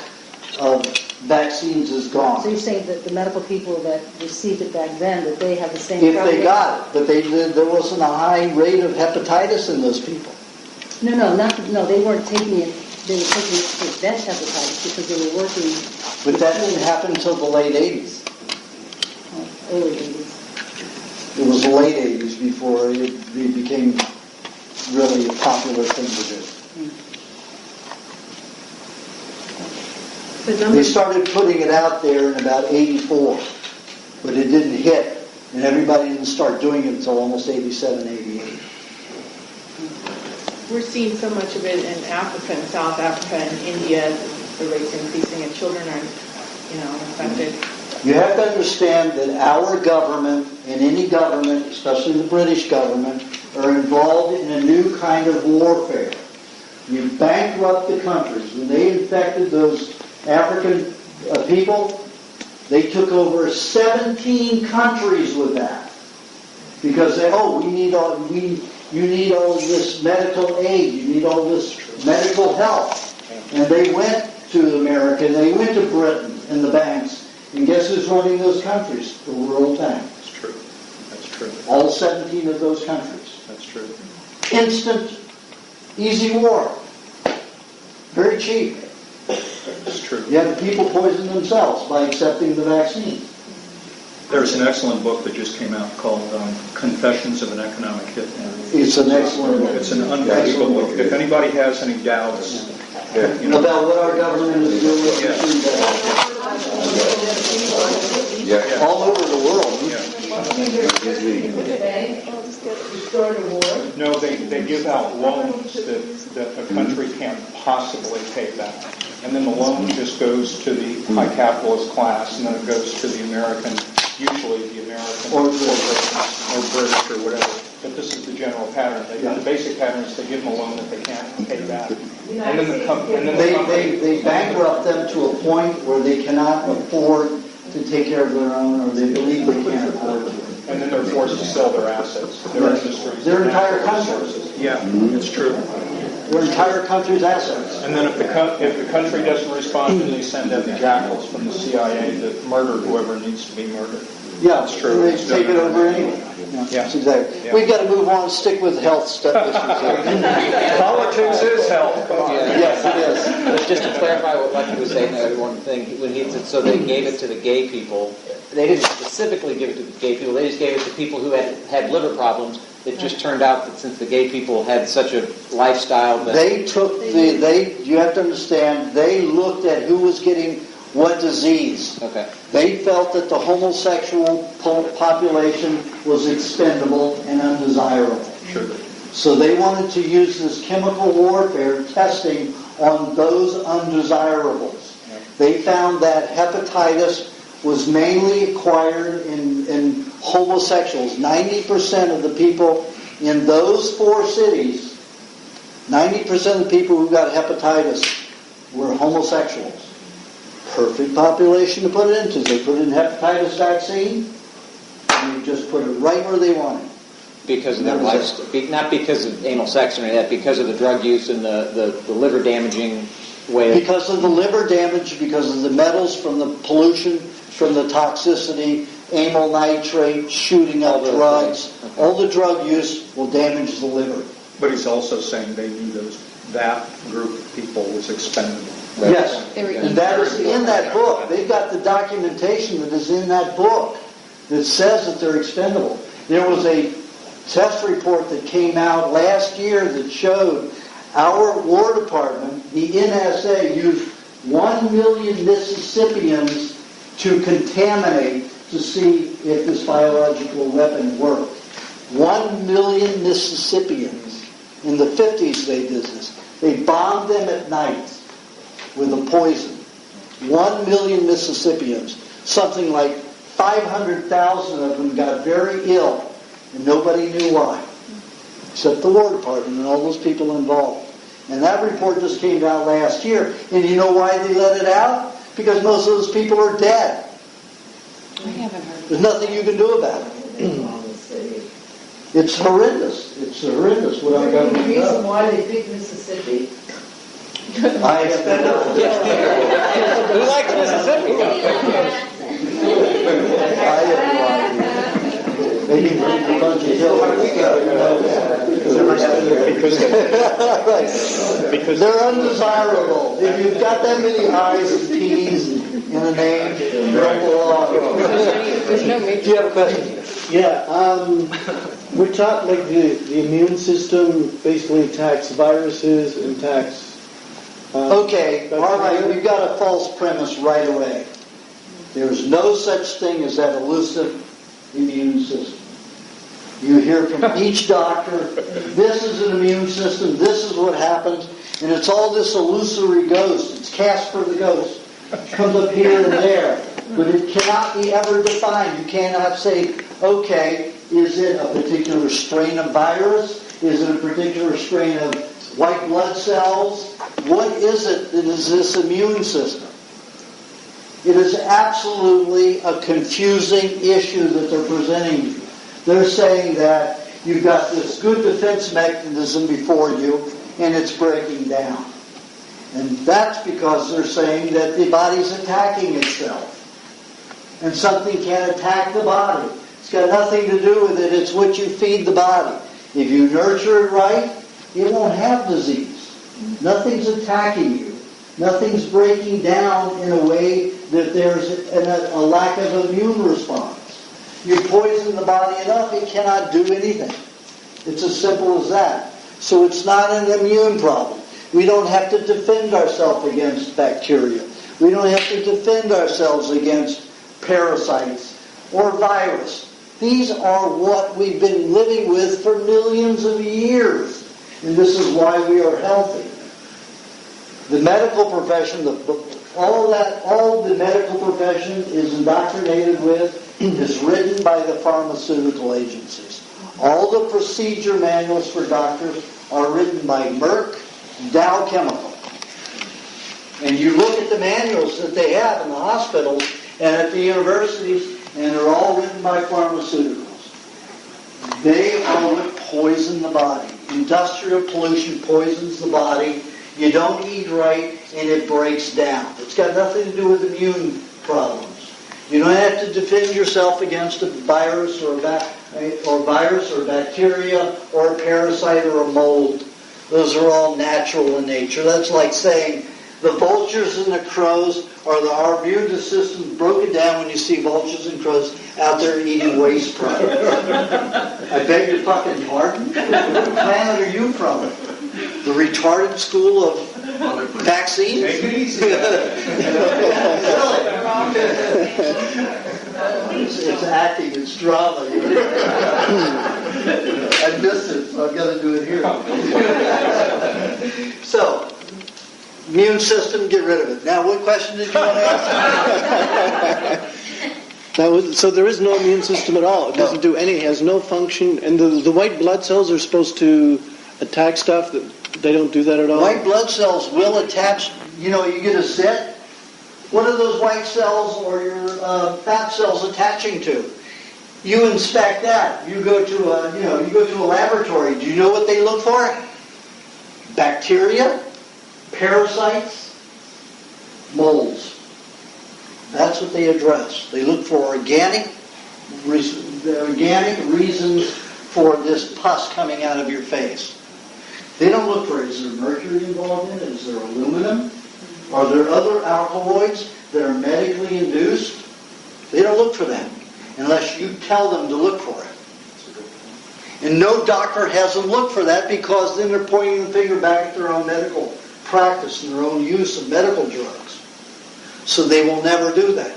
Speaker 1: of vaccines is gone.
Speaker 21: So you're saying that the medical people that received it back then, that they have the same
Speaker 1: If
Speaker 21: problem?
Speaker 1: they got it, but there wasn't a high rate of hepatitis in those people.
Speaker 21: No, they weren't taking it. They were taking it to prevent hepatitis because they were working.
Speaker 1: But that didn't happen until the late 80s.
Speaker 21: Early 80s.
Speaker 1: It was the late 80s before it became really a popular thing to do. They started putting it out there in about 84, but it didn't hit, and everybody didn't start doing it until almost 87, 88.
Speaker 19: We're seeing so much of it in Africa, in South Africa and India, the rates increasing and children are, infected.
Speaker 1: You have to understand that our government and any government, especially the British government, are involved in a new kind of warfare. You bankrupt the countries. When they infected those African people, they took over 17 countries with that. Because you need all this medical aid, you need all this medical help. And they went to America, and they went to Britain and the banks. And guess who's running those countries? The World Bank.
Speaker 20: That's true. That's true.
Speaker 1: All 17 of those countries.
Speaker 20: That's true.
Speaker 1: Instant, easy war. Very cheap.
Speaker 20: That's true.
Speaker 1: Yet the people poison themselves by accepting the vaccine.
Speaker 20: There's an excellent book that just came out called Confessions of an Economic Hitman.
Speaker 1: It's an excellent book.
Speaker 20: It's an unbelievable book. If anybody has any doubts
Speaker 1: about what our government is doing, all over the world.
Speaker 20: No, they give out loans that a country can't possibly pay back. And then the loan just goes to the high capitalist class, and then it goes to the American, usually the American or British or whatever. But this is the general pattern. The basic pattern is they give them a loan that they can't pay back. And then
Speaker 1: they bankrupt them to a point where they cannot afford to take care of their own, or they believe they can't afford to.
Speaker 20: And then they're forced to sell their assets, their industries.
Speaker 1: Their entire country.
Speaker 20: Yeah, it's true.
Speaker 1: Their entire country's assets.
Speaker 20: And then if the country doesn't respond, then they send in the jackals from the CIA that murder whoever needs to be murdered.
Speaker 1: Yeah,
Speaker 20: that's true.
Speaker 1: They take it over anyway. Yeah, exactly. Yeah. We've got to move on and stick with health stuff issues here.
Speaker 20: Politics is health. Come on.
Speaker 1: Yes, it is.
Speaker 11: But just to clarify what Lucky was saying, one thing, when he said, so they gave it to the gay people, they didn't specifically give it to the gay people, they just gave it to people who had liver problems. It just turned out that since the gay people had such a lifestyle that...
Speaker 1: You have to understand, they looked at who was getting what disease.
Speaker 11: Okay.
Speaker 1: They felt that the homosexual population was expendable and undesirable.
Speaker 20: Sure.
Speaker 1: So they wanted to use this chemical warfare testing on those undesirables.
Speaker 20: Yeah.
Speaker 1: They found that hepatitis was mainly acquired in homosexuals. 90% of the people in those 4 cities, 90% of the people who got hepatitis were homosexuals. Perfect population to put it into. They put in hepatitis vaccine, and they just put it right where they wanted.
Speaker 11: Because of their lifestyle, not because of anal sex or anything like that, because of the drug use and the liver damaging way.
Speaker 1: Because of the liver damage, because of the metals from the pollution, from the toxicity, amyl nitrate, shooting up drugs. Okay. All the drug use will damage the liver.
Speaker 20: But he's also saying they knew that group of people was expendable.
Speaker 1: Yes, and that is in that book. They've got the documentation that is in that book that says that they're expendable. There was a test report that came out last year that showed our War Department, the NSA, used 1 million Mississippians to contaminate to see if this biological weapon worked. 1 million Mississippians, in the 50s they did this. They bombed them at night with a poison. 1 million Mississippians, something like 500,000 of them got very ill, and nobody knew why, except the War Department and all those people involved. And that report just came out last year. And you know why they let it out? Because most of those people are dead.
Speaker 18: I haven't heard.
Speaker 1: There's nothing you can do about it. It's horrendous. It's horrendous what our government
Speaker 12: The reason
Speaker 1: does.
Speaker 12: why they picked Mississippi.
Speaker 1: I have been
Speaker 11: Who likes Mississippi?
Speaker 1: Maybe a bunch of Because they're undesirable. If you've got that many I's and T's in a name, you don't belong. Do you have a question?
Speaker 4: Yeah, we're taught like the immune system basically attacks viruses and attacks.
Speaker 1: Okay, all right, we've got a false premise right away. There's no such thing as that elusive immune system. You hear from each doctor, this is an immune system, this is what happens, and it's all this illusory ghost. It's Casper the Ghost. It comes up here and there. But it cannot be ever defined. You cannot say, okay, is it a particular strain of virus? Is it a particular strain of white blood cells? What is it that is this immune system? It is absolutely a confusing issue that they're presenting to you. They're saying that you've got this good defense mechanism before you, and it's breaking down. And that's because they're saying that the body's attacking itself. And something can attack the body. It's got nothing to do with it. It's what you feed the body. If you nurture it right, it won't have disease. Nothing's attacking you. Nothing's breaking down in a way that there's a lack of immune response. You poison the body enough, it cannot do anything. It's as simple as that. So it's not an immune problem. We don't have to defend ourselves against bacteria. We don't have to defend ourselves against parasites or virus. These are what we've been living with for millions of years. And this is why we are healthy. The medical profession, all the medical profession is indoctrinated with, is written by the pharmaceutical agencies. All the procedure manuals for doctors are written by Merck, Dow Chemical. And you look at the manuals that they have in the hospitals and at the universities, and they're all written by pharmaceuticals. They are what poison the body. Industrial pollution poisons the body. You don't eat right, and it breaks down. It's got nothing to do with immune problems. You don't have to defend yourself against a virus or bacteria or a parasite or a mold. Those are all natural in nature. That's like saying the vultures and the crows our immune system broken down when you see vultures and crows out there eating waste product. I beg your fucking pardon? What planet are you from? The retarded school of vaccines?
Speaker 15: Take it easy.
Speaker 1: It's acting, it's drama. I missed it, so I've got to do it here. So, immune system, get rid of it. Now, what question did you want to ask?
Speaker 4: So there is no immune system at all. It doesn't do any. It has no function. And the white blood cells are supposed to attack stuff. That they don't do that at all.
Speaker 1: White blood cells will attach. You get a zit. What are those white cells or your fat cells attaching to? You inspect that. You go to a laboratory. Do you know what they look for? Bacteria, parasites, molds. That's what they address. They look for organic reasons for this pus coming out of your face. They don't look for, is there mercury involved in it? Is there aluminum? Are there other alkaloids that are medically induced? They don't look for that unless you tell them to look for it. And no doctor has them look for that, because then they're pointing the finger back at their own medical practice and their own use of medical drugs. So they will never do that.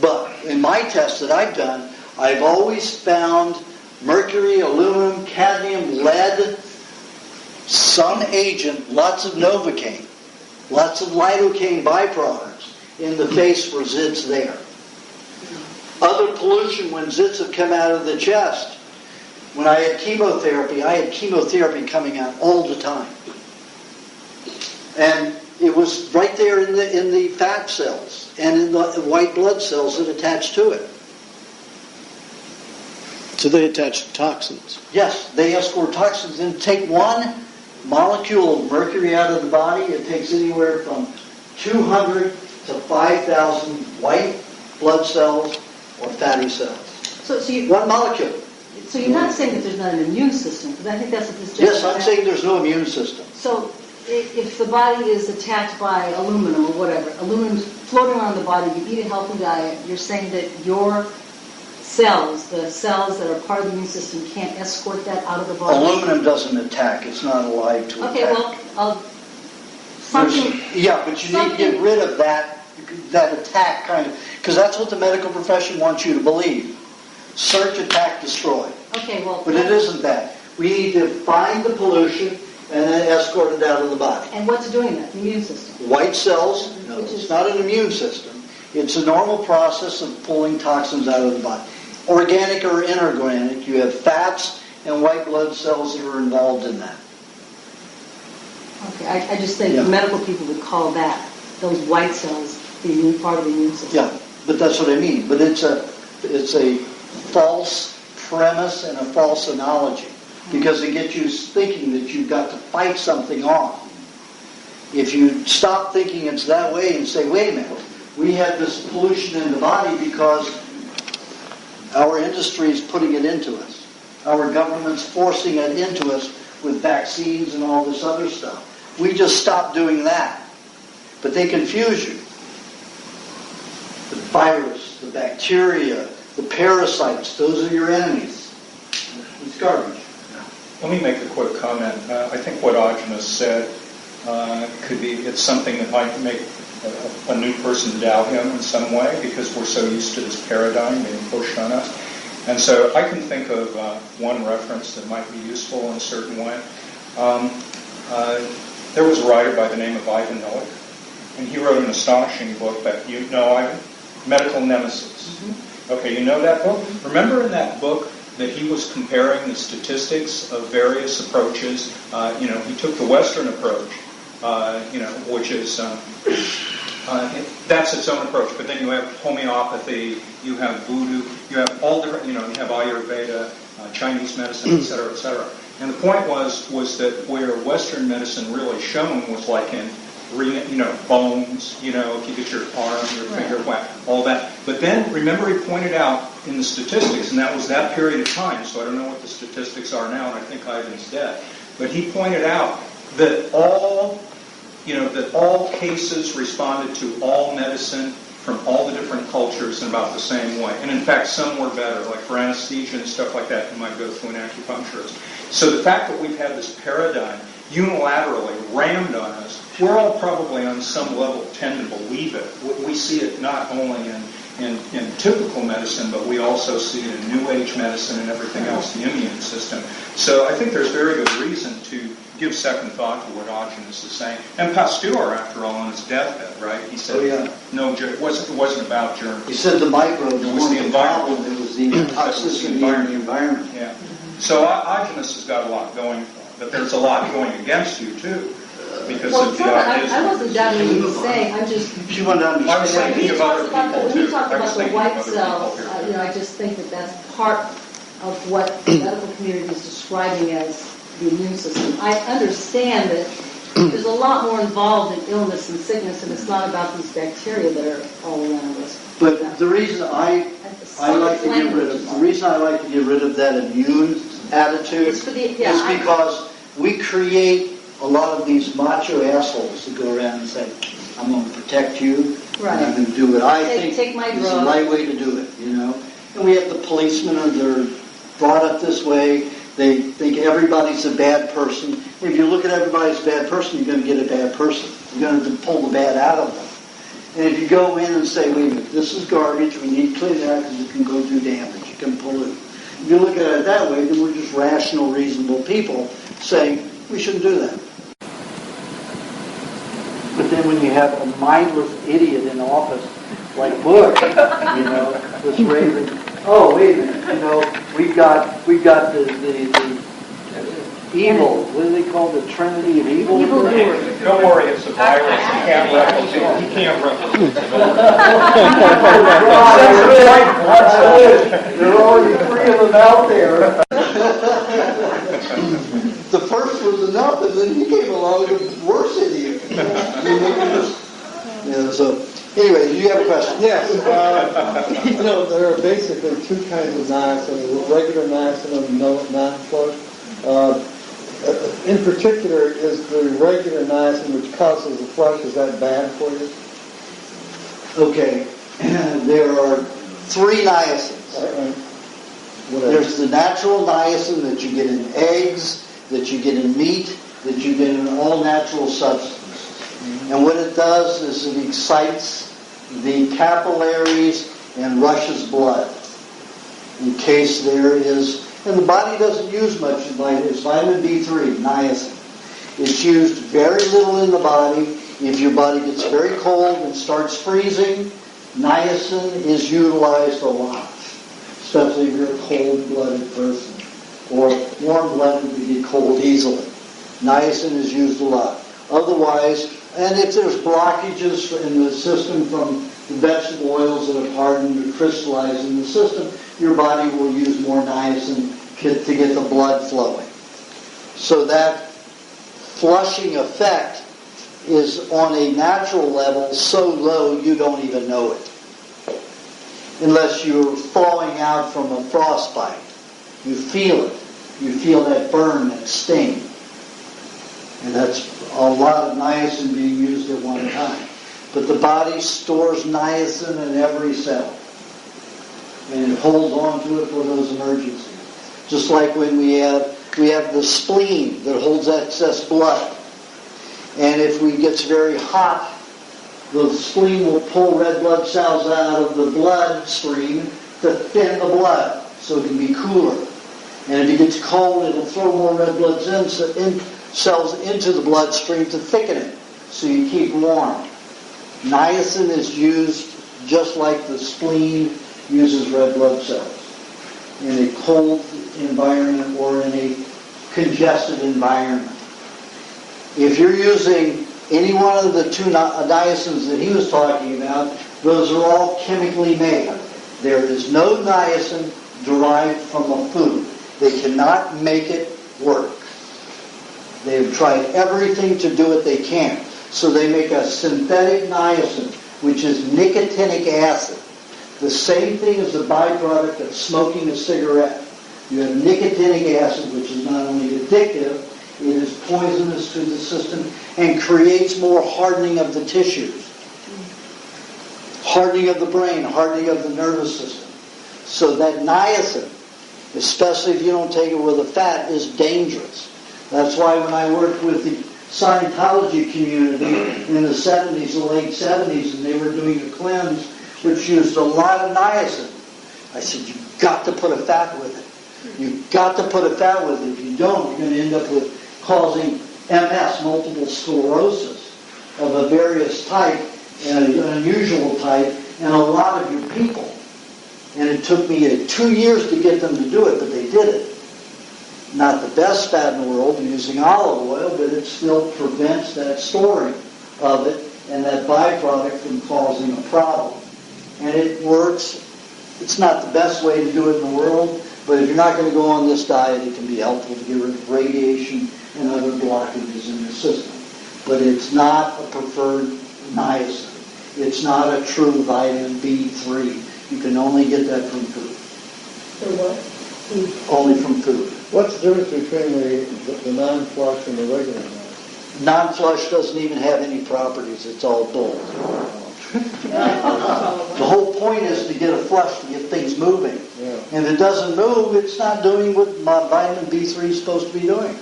Speaker 1: But in my tests that I've done, I've always found mercury, aluminum, cadmium, lead, some agent, lots of Novocaine, lots of lidocaine byproducts in the face for zits there. Other pollution when zits have come out of the chest. When I had chemotherapy coming out all the time. And it was right there in the fat cells and in the white blood cells that attach to it.
Speaker 4: So they attach toxins.
Speaker 1: Yes, they escort toxins. And take one molecule of mercury out of the body, it takes anywhere from 200 to 5,000 white blood cells or fatty cells.
Speaker 21: So
Speaker 1: one molecule.
Speaker 21: So you're not saying that there's not an immune system, because I think that's what this.
Speaker 1: Yes, I'm saying there's no immune system.
Speaker 21: So if the body is attacked by aluminum or whatever, aluminum's floating around the body, you eat a healthy diet, you're saying that your cells, the cells that are part of the immune system, can't escort that out of the body?
Speaker 1: Aluminum doesn't attack. It's not alive to attack.
Speaker 21: Okay, well, something...
Speaker 1: Yeah, but you need to get rid of that attack kind of... Because that's what the medical profession wants you to believe. Search, attack, destroy.
Speaker 21: Okay, well...
Speaker 1: But it isn't that. We need to find the pollution and then escort it out of the body.
Speaker 21: And what's doing that? The immune system?
Speaker 1: White cells, no, it's not an immune system. It's a normal process of pulling toxins out of the body. Organic or inorganic, you have fats and white blood cells that are involved in that.
Speaker 21: Okay, I just think medical people would call that, those white cells, the immune part of the immune system.
Speaker 1: Yeah, but that's what I mean. But it's a false premise and a false analogy, because it gets you thinking that you've got to fight something off. If you stop thinking it's that way and say, wait a minute, we have this pollution in the body because our industry is putting it into us. Our government's forcing it into us with vaccines and all this other stuff. We just stop doing that. But they confuse you. The virus, the bacteria, the parasites, those are your enemies. It's garbage.
Speaker 20: Let me make a quick comment. I think what Aajonus said could be, it's something that might make a new person doubt him in some way, because we're so used to this paradigm being pushed on us. And so I can think of one reference that might be useful in a certain way. There was a writer by the name of Ivan Noack, and he wrote an astonishing book that you know, Ivan? Medical Nemesis. Mm-hmm. Okay, you know that book? Remember in that book that he was comparing the statistics of various approaches? He took the Western approach, which is... that's its own approach, but then you have homeopathy, you have voodoo, you have all different, you have Ayurveda, Chinese medicine, et cetera, et cetera. And the point was that where Western medicine really shone was like in, bones, if you get your arm, your finger whacked, all that. But then, remember he pointed out in the statistics, and that was that period of time, so I don't know what the statistics are now, and I think Ivan's dead, but he pointed out that all cases responded to all medicine from all the different cultures in about the same way. And in fact, some were better, like for anesthesia and stuff like that, you might go through an acupuncturist. So the fact that we've had this paradigm unilaterally rammed on us, we're all probably on some level tend to believe it. We see it not only in typical medicine, but we also see it in New Age medicine and everything else, the immune system. So I think there's very good reason to give second thought to what Aajonus is saying. And Pasteur, after all, on his deathbed, right? He said, no, it wasn't about germs.
Speaker 1: He said the microbes
Speaker 20: it was the environment.
Speaker 1: It was the toxicity in the environment.
Speaker 20: Yeah. So Aajonus has got a lot going for him, but there's a lot going against you, too. Because of the ideas.
Speaker 21: I wasn't doubting what he was saying. I'm just...
Speaker 1: She wanted to understand.
Speaker 20: I was thinking of other people,
Speaker 21: When
Speaker 20: too.
Speaker 21: you talk about the white cells, I just think that that's part of what the medical community is describing as the immune system. I understand that there's a lot more involved in illness and sickness, and it's not about these bacteria that are all around us.
Speaker 1: But the reason I like to get rid of that immune attitude is because we create a lot of these macho assholes that go around and say, I'm going to protect you, and I'm going to do what I think is the right way to do it, And we have the policemen that are brought up this way. They think everybody's a bad person. If you look at everybody as a bad person, you're going to get a bad person. You're going to pull the bad out of them. And if you go in and say, wait a minute, this is garbage, we need to clean that because it can go do damage, it can pollute. If you look at it that way, then we're just rational, reasonable people saying we shouldn't do that. But then when you have a mindless idiot in office like Bush, this raving, oh wait a minute, we've got the evil, what do they call the Trinity of evil?
Speaker 20: Don't worry, it's a virus. He can't replicate. He can't replicate.
Speaker 1: There are only 3 of them out there. The first was enough, and then he came along with a worse idiot. So anyway, do you have a question?
Speaker 6: Yes. There are basically 2 kinds of niacin: regular niacin and non-flush. In particular, is the regular niacin, which causes the flush, is that bad for you?
Speaker 1: Okay. There are 3 niacins. There's the natural niacin that you get in eggs, that you get in meat, that you get in all natural substances. And what it does is it excites the capillaries and rushes blood. In case there is, and the body doesn't use much of it, it's vitamin B3, niacin. It's used very little in the body. If your body gets very cold and starts freezing, niacin is utilized a lot, especially if you're a cold-blooded person or warm-blooded, you get cold easily. Niacin is used a lot. Otherwise, and if there's blockages in the system from the vegetable oils that have hardened or crystallized in the system, your body will use more niacin to get the blood flowing. So that flushing effect is on a natural level so low you don't even know it. Unless you're thawing out from a frostbite. You feel it. You feel that burn, that sting. And that's a lot of niacin being used at one time. But the body stores niacin in every cell. And it holds on to it for those emergencies. Just like when we have the spleen that holds excess blood. And if it gets very hot, the spleen will pull red blood cells out of the bloodstream to thin the blood so it can be cooler. And if it gets cold, it'll throw more red blood cells into the bloodstream to thicken it so you keep warm. Niacin is used just like the spleen uses red blood cells in a cold environment or in a congested environment. If you're using any one of the 2 niacins that he was talking about, those are all chemically made. There is no niacin derived from a food. They cannot make it work. They've tried everything to do it they can. So they make a synthetic niacin, which is nicotinic acid. The same thing as the byproduct of smoking a cigarette. You have nicotinic acid, which is not only addictive, it is poisonous to the system and creates more hardening of the tissues. Hardening of the brain, hardening of the nervous system. So that niacin, especially if you don't take it with a fat, is dangerous. That's why when I worked with the Scientology community in the 70s, the late 70s, and they were doing a cleanse which used a lot of niacin, I said, you've got to put a fat with it. You've got to put a fat with it. If you don't, you're going to end up with causing MS, multiple sclerosis, of a various type, and an unusual type, and a lot of your people. And it took me 2 years to get them to do it, but they did it. Not the best fat in the world, using olive oil, but it still prevents that storing of it and that byproduct from causing a problem. And it works. It's not the best way to do it in the world, but if you're not going to go on this diet, it can be helpful to get rid of radiation and other blockages in your system. But it's not a preferred niacin. It's not a true vitamin B3. You can only get that from food.
Speaker 6: So what?
Speaker 1: Only from food.
Speaker 6: What's the difference between the non-flush and the regular niacin?
Speaker 1: Non-flush doesn't even have any properties. It's all bull. The whole point is to get a flush, to get things moving.
Speaker 6: Yeah.
Speaker 1: And if it doesn't move, it's not doing what vitamin B3 is supposed to be doing.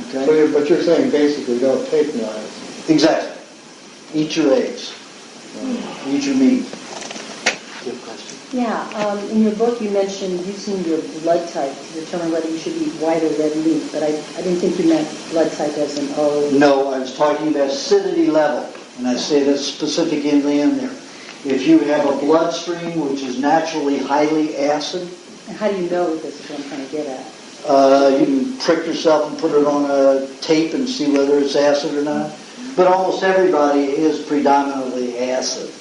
Speaker 1: Okay?
Speaker 6: But you're saying basically don't take niacin.
Speaker 1: Exactly. Eat your eggs. Eat your meat. Good question.
Speaker 21: Yeah, in your book you mentioned using your blood type to determine whether you should eat white or red meat, but I didn't think you meant blood type as in O.
Speaker 1: No, I was talking about acidity level, and I say that specifically in there. If you have a bloodstream which is naturally highly acid,
Speaker 21: and how do you know this is what I'm trying to get at?
Speaker 1: you can prick yourself and put it on a tape and see whether it's acid or not. But almost everybody is predominantly acid.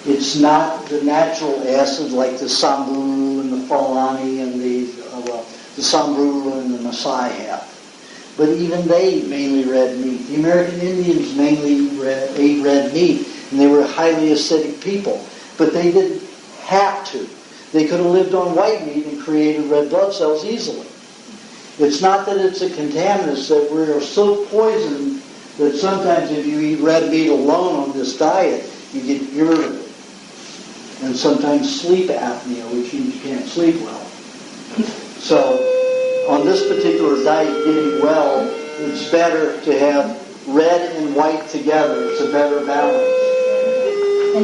Speaker 1: It's not the natural acid like the Samburu and the Fulani and the Samburu and the Maasai have. But even they mainly red meat. The American Indians mainly ate red meat, and they were highly acidic people. But they didn't have to. They could have lived on white meat and created red blood cells easily. It's not that it's a contaminant, it's that we're so poisoned that sometimes if you eat red meat alone on this diet, you get irritable. And sometimes sleep apnea, which means you can't sleep well. So, on this particular diet, getting well, it's better to have red and white together. It's a better balance.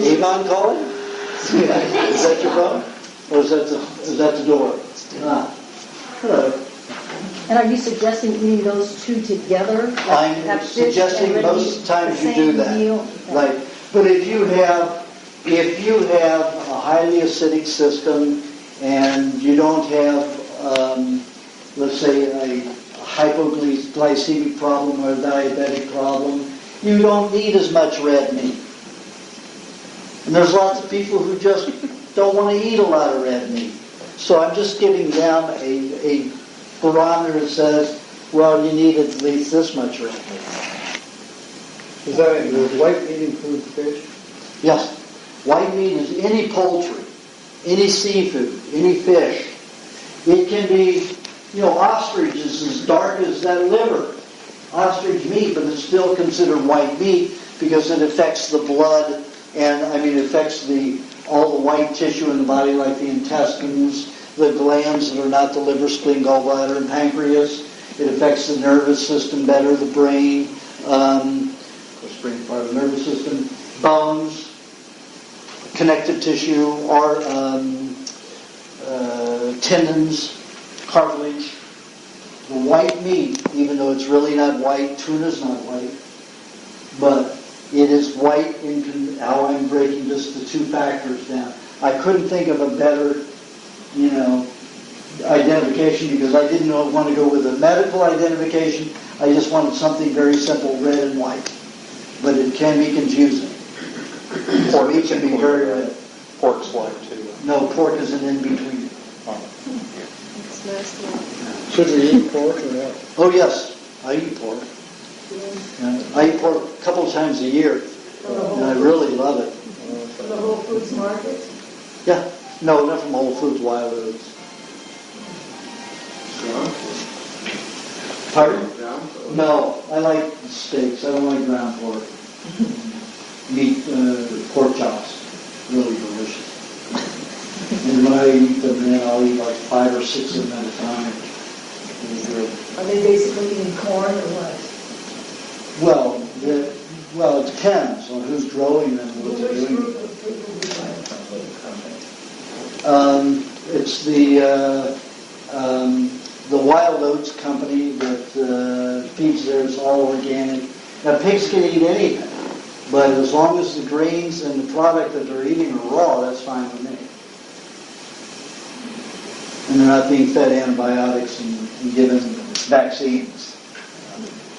Speaker 1: Avon calling? Is that your phone? Or is that the door? Hello.
Speaker 21: And are you suggesting eating those two together?
Speaker 1: I'm suggesting most of the times you do that. Right. But if you have a highly acidic system and you don't have, let's say, a hypoglycemic problem or a diabetic problem, you don't need as much red meat. And there's lots of people who just don't want to eat a lot of red meat. So I'm just giving them a barometer that says, well, you need at least this much red meat.
Speaker 6: Does that include white meat include fish?
Speaker 1: Yes. White meat is any poultry, any seafood, any fish. It can be, ostrich is as dark as that liver. Ostrich meat, but it's still considered white meat because it affects the blood and, it affects all the white tissue in the body like the intestines, the glands that are not the liver, spleen, gallbladder, and pancreas. It affects the nervous system better, the brain, of course, brain is part of the nervous system, bones, connective tissue, or tendons, cartilage. The white meat, even though it's really not white, tuna's not white, but it is white in how I'm breaking just the two factors down. I couldn't think of a better, identification because I didn't want to go with a medical identification. I just wanted something very simple, red and white. But it can be confusing. So meat can be very red.
Speaker 20: Pork's white too.
Speaker 1: No, pork is an in-between.
Speaker 17: It's nasty.
Speaker 6: Should we eat pork or not?
Speaker 1: Oh, yes. I eat pork. I eat pork a couple of times a year. And I really love it.
Speaker 12: From the Whole Foods market?
Speaker 1: Yeah. No, not from Whole Foods, Wild Foods. Pardon? No, I like steaks. I don't like ground pork. Meat, pork chops. Really delicious. And when I eat them, then I'll eat like 5 or 6 of them at a time.
Speaker 12: Are they basically eating corn or what?
Speaker 1: Well, it depends on who's growing them and what they're doing. It's the Wild Oats company that feeds theirs all organic. Now, pigs can eat anything, but as long as the grains and the product that they're eating are raw, that's fine with me. And they're not being fed antibiotics and given vaccines.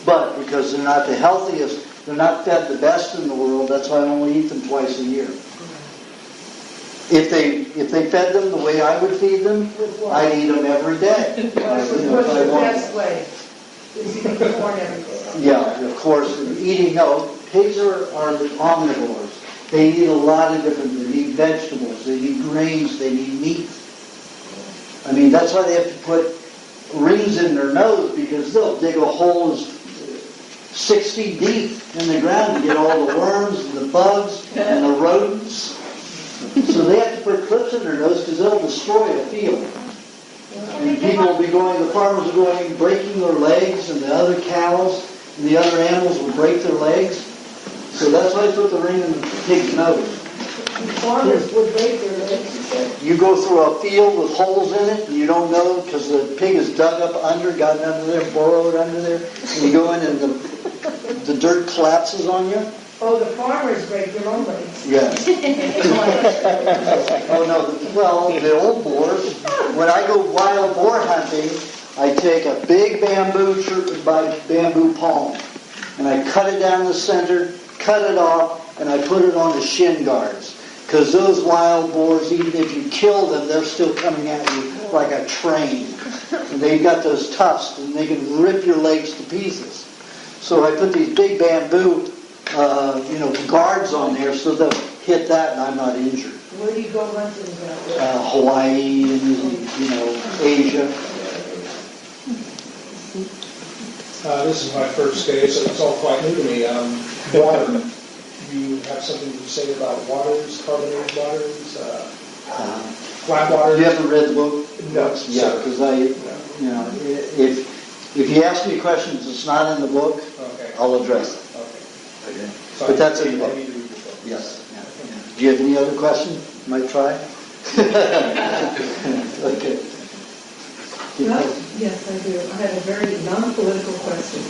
Speaker 1: But because they're not the healthiest, they're not fed the best in the world, that's why I only eat them twice a year. If they fed them the way I would feed them, I'd eat them every day.
Speaker 12: What's the best way? Is eating corn every day?
Speaker 1: Yeah, of course. Pigs are omnivores. They eat a lot of different, they eat vegetables, they eat grains, they eat meat. That's why they have to put rings in their nose because they'll dig a hole 6 feet deep in the ground to get all the worms and the bugs and the rodents. So they have to put clips in their nose because they'll destroy a field. And the farmers are breaking their legs, and the other cows and the other animals will break their legs. So that's why I put the ring in the pig's nose.
Speaker 12: Farmers would break their legs, you said?
Speaker 1: You go through a field with holes in it, and you don't know because the pig is dug up under, gotten under there, burrowed under there, and you go in and the dirt collapses on you.
Speaker 12: Oh, the farmers break their own legs.
Speaker 1: Yes. Oh, no. Well, the old boars, when I go wild boar hunting, I take a big bamboo palm, and I cut it down the center, cut it off, and I put it on the shin guards. Because those wild boars, even if you kill them, they're still coming at you like a train. And they've got those tufts, and they can rip your legs to pieces. So I put these big bamboo guards on there so they'll hit that and I'm not injured.
Speaker 12: Where do you go hunting?
Speaker 1: Hawaii and, Asia.
Speaker 8: This is my first day, so it's all quite new to me. Water. You have something to say about waters, carbonated waters, flat waters?
Speaker 1: You haven't read the book?
Speaker 8: No.
Speaker 1: Yeah, because if you ask me questions that's not in the book,
Speaker 8: okay.
Speaker 1: I'll address it.
Speaker 8: Okay. So
Speaker 1: But that's in the book.
Speaker 8: I need to read the book.
Speaker 1: Yes. Yeah. Do you have any other questions? Might try. Okay.
Speaker 12: Well, yes, I do. I have a very non-political question.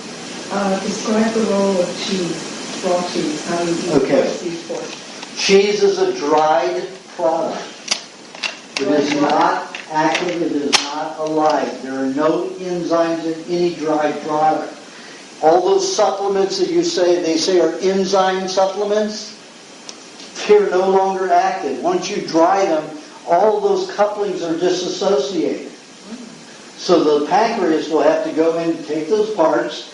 Speaker 12: Describe the role of cheese, raw cheese, how you use cheese for it.
Speaker 1: Cheese is a dried product. It is not active, it is not alive. There are no enzymes in any dried product. All those supplements that they say are enzyme supplements, they're no longer active. Once you dry them, all those couplings are disassociated. So the pancreas will have to go in and take those parts,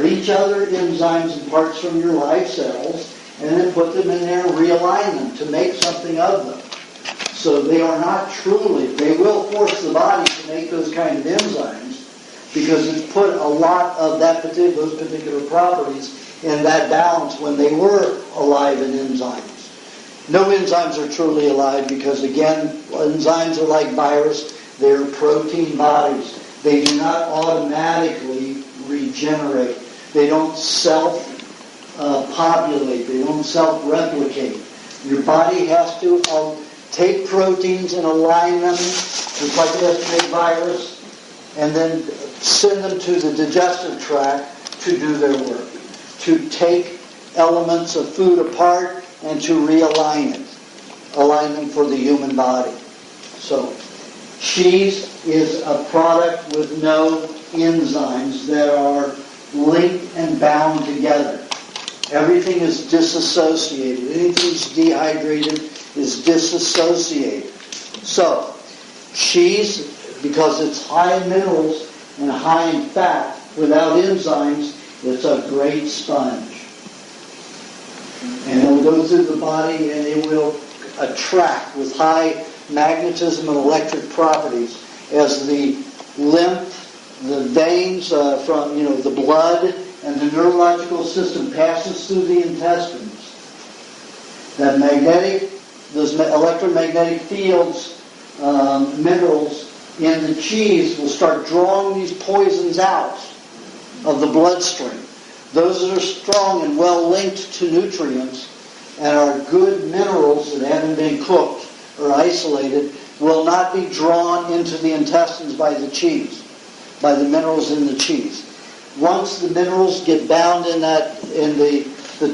Speaker 1: leach other enzymes and parts from your live cells, and then put them in there and realign them to make something of them. So they are not they will force the body to make those kind of enzymes because it's put a lot of those particular properties in that balance when they were alive in enzymes. No enzymes are truly alive because, again, enzymes are like virus. They're protein bodies. They do not automatically regenerate. They don't self-populate. They don't self-replicate. Your body has to take proteins and align them, just like it has to make virus, and then send them to the digestive tract to do their work, to take elements of food apart and to realign them for the human body. So, cheese is a product with no enzymes that are linked and bound together. Everything is disassociated. Anything that's dehydrated is disassociated. So, cheese, because it's high in minerals and high in fat, without enzymes, it's a great sponge. And it will go through the body and it will attract with high magnetism and electric properties as the lymph, the veins from the blood and the neurological system passes through the intestines. Those electromagnetic fields, minerals in the cheese will start drawing these poisons out of the bloodstream. Those that are strong and well linked to nutrients and are good minerals that haven't been cooked or isolated will not be drawn into the intestines by the cheese, by the minerals in the cheese. Once the minerals get bound in the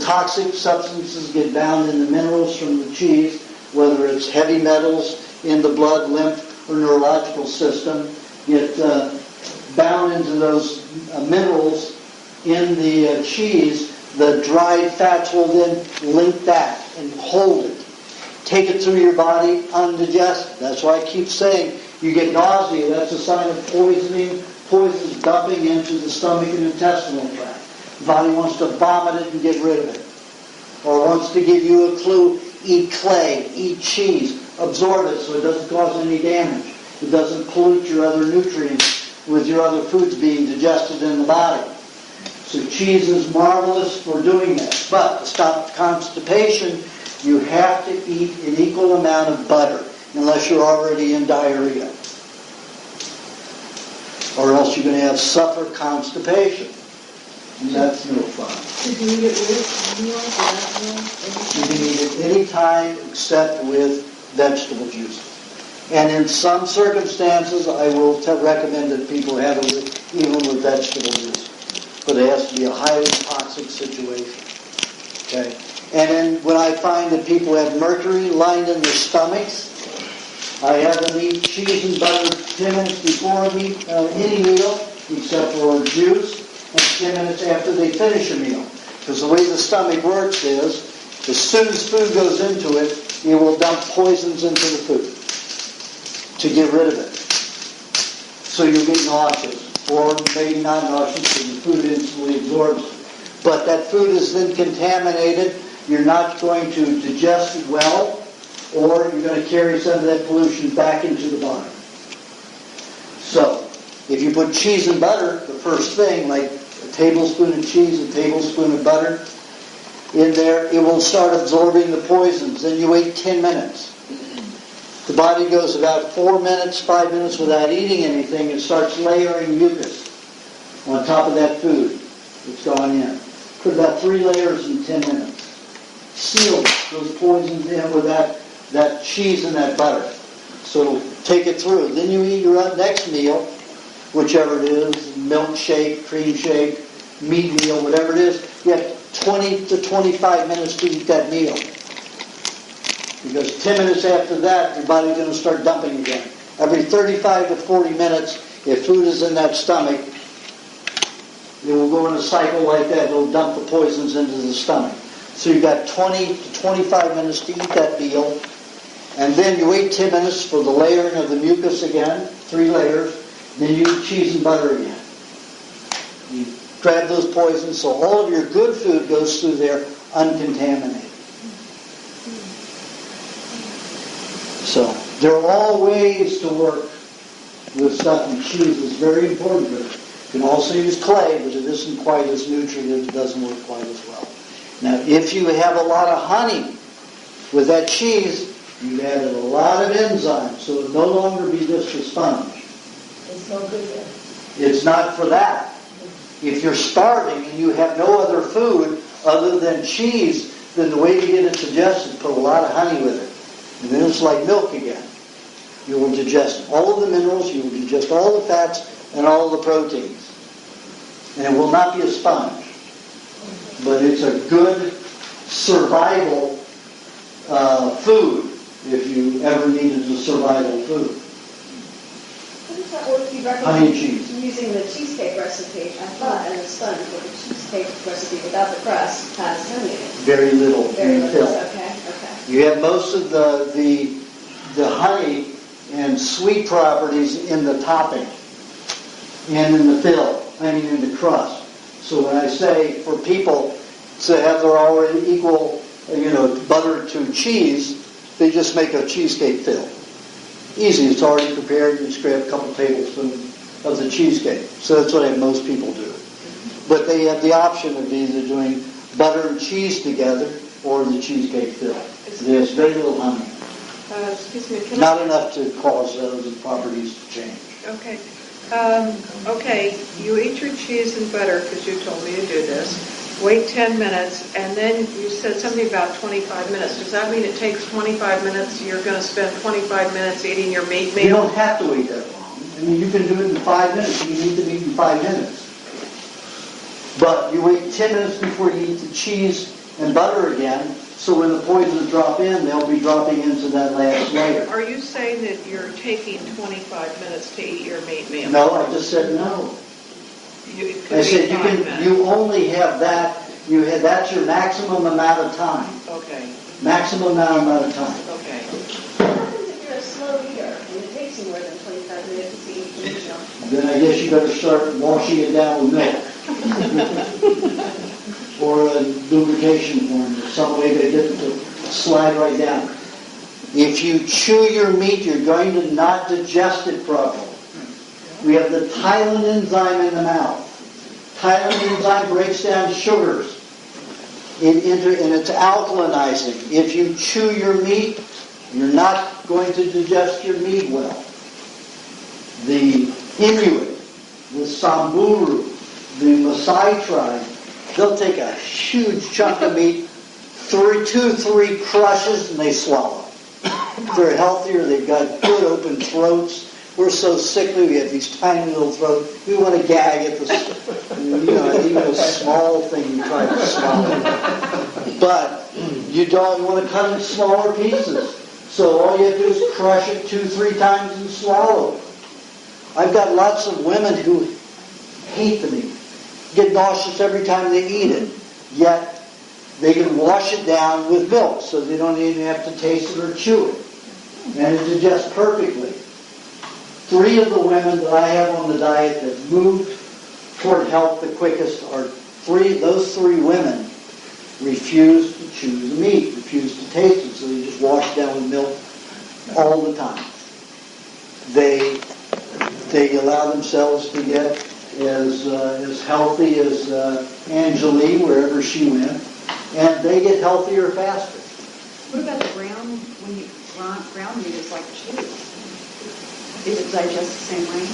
Speaker 1: toxic substances get bound in the minerals from the cheese, whether it's heavy metals in the blood, lymph, or neurological system, get bound into those minerals in the cheese, the dried fats will then link that and hold it. Take it through your body undigested. That's why I keep saying you get nausea. That's a sign of poison's dumping into the stomach and intestinal tract. The body wants to vomit it and get rid of it. Or wants to give you a clue, eat clay, eat cheese, absorb it so it doesn't cause any damage. It doesn't pollute your other nutrients with your other foods being digested in the body. So cheese is marvelous for doing that. But to stop constipation, you have to eat an equal amount of butter, unless you're already in diarrhea. Or else you're going to suffer constipation. and that's no fun.
Speaker 12: Did you eat it with meal, without meal?
Speaker 1: You can eat it any time except with vegetable juice. And in some circumstances, I will recommend that people have it even with vegetable juice. But it has to be a highly toxic situation. Okay? And then when I find that people have mercury lined in their stomachs, I have them eat cheese and butter 10 minutes before any meal, except for juice, and 10 minutes after they finish a meal. Because the way the stomach works is, as soon as food goes into it, it will dump poisons into the food to get rid of it. So you get nauseous, or maybe not nauseous because the food instantly absorbs it. But that food is then contaminated. You're not going to digest it well, or you're going to carry some of that pollution back into the body. So, if you put cheese and butter, the first thing, like a tablespoon of cheese, a tablespoon of butter, in there, it will start absorbing the poisons. Then you wait 10 minutes. The body goes about 4 minutes, 5 minutes without eating anything. It starts layering mucus on top of that food that's gone in. Put about 3 layers in 10 minutes. Seal those poisons in with that cheese and that butter. So it'll take it through. Then you eat your next meal, whichever it is, milkshake, cream shake, meat meal, whatever it is. You have 20 to 25 minutes to eat that meal. Because 10 minutes after that, your body's going to start dumping again. Every 35 to 40 minutes, if food is in that stomach, it will go in a cycle like that. It will dump the poisons into the stomach. So you've got 20 to 25 minutes to eat that meal. And then you wait 10 minutes for the layering of the mucus again, 3 layers. Then you eat cheese and butter again. You grab those poisons, so all of your good food goes through there uncontaminated. So there are all ways to work with stuff, and cheese is very important. But you can also use clay, but it isn't quite as nutritive. It doesn't work quite as well. Now, if you have a lot of honey with that cheese, you've added a lot of enzymes, so it'll no longer be just a sponge.
Speaker 12: It's no good then.
Speaker 1: It's not for that. If you're starving and you have no other food other than cheese, then the way to get it digested is put a lot of honey with it. And then it's like milk again. You will digest all of the minerals, you will digest all the fats, and all of the proteins. And it will not be a sponge. But it's a good survival food if you ever needed a survival food.
Speaker 2: How does that work? You recommend
Speaker 1: Honey and cheese.
Speaker 2: using the cheesecake recipe, I thought, and the sponge, but the cheesecake recipe without the crust has honey in it.
Speaker 1: Very little.
Speaker 2: Very little,
Speaker 1: fill.
Speaker 2: okay.
Speaker 1: You have most of the honey and sweet properties in the topping and in the fill, in the crust. So when I say for people to have their already equal, butter to cheese, they just make a cheesecake fill. Easy, it's already prepared. You just grab a couple tablespoons of the cheesecake. So that's what most people do. But they have the option of either doing butter and cheese together or the cheesecake fill. There's very little honey.
Speaker 3: Excuse me.
Speaker 1: Not enough to cause those properties to change.
Speaker 3: Okay. Okay, you eat your cheese and butter because you told me to do this. Wait 10 minutes, and then you said something about 25 minutes. Does that mean it takes 25 minutes? You're going to spend 25 minutes eating your meat meal?
Speaker 1: You don't have to wait that long. You can do it in 5 minutes. You need to eat in 5 minutes. But you wait 10 minutes before you eat the cheese and butter again, so when the poisons drop in, they'll be dropping into that last layer.
Speaker 3: Are you saying that you're taking 25 minutes to eat your meat meal?
Speaker 1: No, I just said no. I said you only have that. That's your maximum amount of time.
Speaker 3: Okay.
Speaker 1: Maximum amount of time.
Speaker 3: Okay.
Speaker 2: What happens if you're a slow eater and it takes you more than 25 minutes to eat your meal?
Speaker 1: Then I guess you better start washing it down with milk. Or a lubrication formula, some way to get it to slide right down. If you chew your meat, you're going to not digest it properly. We have the ptyalin enzyme in the mouth. Ptyalin enzyme breaks down sugars. And it's alkalinizing. If you chew your meat, you're not going to digest your meat well. The Inuit, the Samburu, the Maasai tribe, they'll take a huge chunk of meat, 2-3 crushes, and they swallow. They're healthier, they've got good open throats. We're so sickly, we have these tiny little throats. We want to gag at even a small thing you try to swallow. But you want to cut it in smaller pieces. So all you have to do is crush it 2-3 times and swallow it. I've got lots of women who hate the meat, get nauseous every time they eat it, yet they can wash it down with milk so they don't even have to taste it or chew it. And it digests perfectly. 3 of the women that I have on the diet that moved toward health the quickest are those 3 women refuse to chew the meat, refuse to taste it, so they just wash it down with milk all the time. They allow themselves to get as healthy as Angelie, wherever she went, and they get healthier faster.
Speaker 10: What about the ground, when you ground meat is like cheese? Is it digest the same way?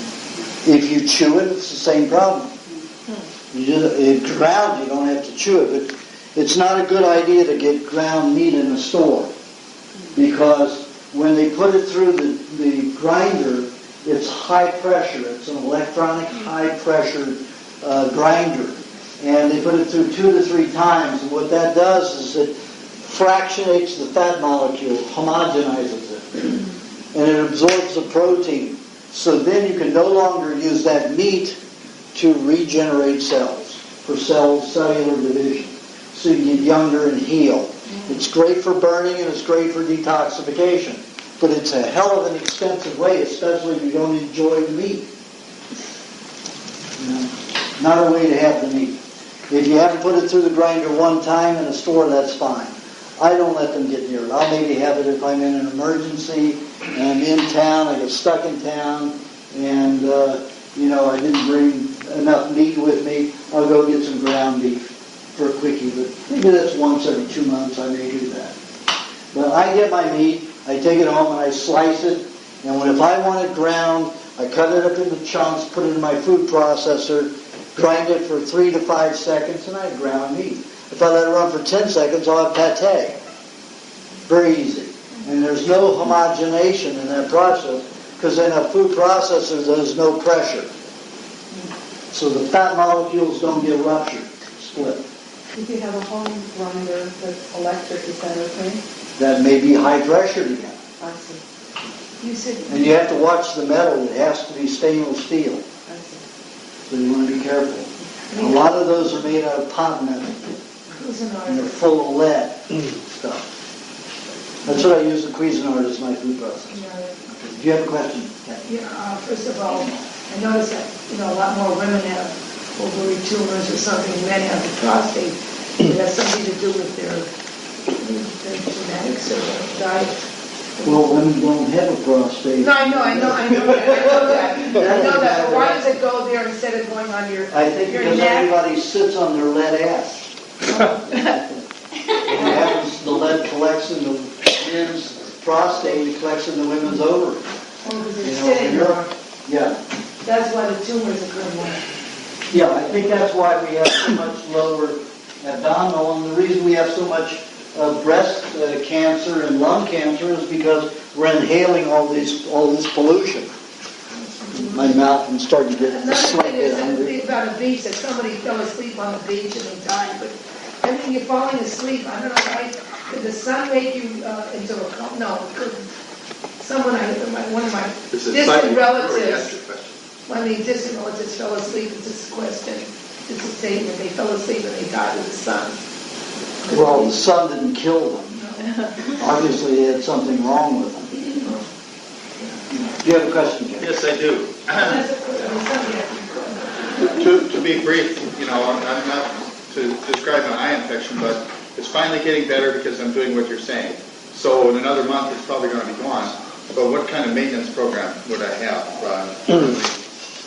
Speaker 1: If you chew it, it's the same problem. Ground, you don't have to chew it, but it's not a good idea to get ground meat in the store, because when they put it through the grinder, it's high pressure. It's an electronic high pressure grinder, and they put it through 2 to 3 times, and what that does is it fractionates the fat molecule, homogenizes it, and it absorbs the protein. So then you can no longer use that meat to regenerate cells, for cellular division. So you get younger and heal. It's great for burning and it's great for detoxification. But it's a hell of an expensive way, especially if you don't enjoy the meat. Not a way to have the meat. If you haven't put it through the grinder one time in a store, that's fine. I don't let them get near it. I'll maybe have it if I'm in an emergency and I'm in town, I get stuck in town, and I didn't bring enough meat with me. I'll go get some ground beef for a quickie, but maybe that's once every 2 months I may do that. But I get my meat, I take it home and I slice it, and if I want it ground, I cut it up into chunks, put it in my food processor, grind it for 3 to 5 seconds, and I have ground meat. If I let it run for 10 seconds, I'll have pate. Very easy. And there's no homogenation in that process, because in a food processor, there's no pressure. So the fat molecules don't get ruptured, split.
Speaker 12: If you have a home grinder that's electric, is that okay?
Speaker 1: That may be high pressured again.
Speaker 12: I see. You said...
Speaker 1: And you have to watch the metal. It has to be stainless steel.
Speaker 12: I see.
Speaker 1: So you want to be careful. A lot of those are made out of pot metal. And they're full of lead stuff. That's what I use the Cuisinart as my food processor. Okay. Do you have a question?
Speaker 12: Yeah, first of all, I noticed that, a lot more women have ovary tumors or something, men have the prostate. It has something to do with their genetics or their diet.
Speaker 1: Well, women don't have a prostate.
Speaker 12: No, I know that. But why does it go there instead of going on your
Speaker 1: I think because
Speaker 12: neck?
Speaker 1: everybody sits on their lead ass. The lead collects in the men's prostate, it collects in the women's ovary.
Speaker 12: Oh, because it's sitting there.
Speaker 1: Yeah.
Speaker 12: That's why the tumors occur more.
Speaker 1: Yeah, I think that's why we have so much lower abdominal, and the reason we have so much breast cancer and lung cancer is because we're inhaling all this pollution. My mouth can start to get
Speaker 12: Another
Speaker 1: slight
Speaker 12: thing
Speaker 1: bit
Speaker 12: is
Speaker 1: hungry.
Speaker 12: the thing about a beach, that somebody fell asleep on the beach and they died, but I mean, you're falling asleep, I don't know why, did the sun make you into a coma? No, it couldn't. One of my distant relatives, distant relatives fell asleep. It's this question, it's a statement, they fell asleep and they died with the sun.
Speaker 1: Well, the sun didn't kill them. Obviously, they had something wrong with them. Do you have a question, Jim?
Speaker 9: Yes, I do. To be brief, I'm not to describe an eye infection, but it's finally getting better because I'm doing what you're saying. So in another month, it's probably going to be gone. But what kind of maintenance program would I have?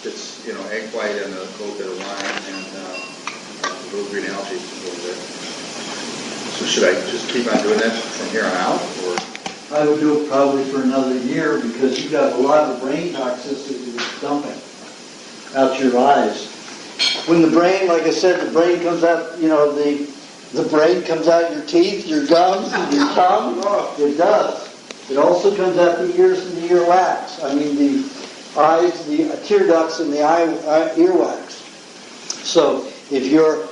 Speaker 9: It's, egg white and a little bit of lime and a little green algae a little bit. So should I just keep on doing that from here on out, or?
Speaker 1: I would do it probably for another year because you've got a lot of brain toxicity that's dumping out your eyes. when the brain, like I said, the brain comes out, the brain comes out your teeth, your gums, and your tongue. It does. It also comes out the ears and the earwax. I mean, the eyes, the tear ducts, and the earwax. So if your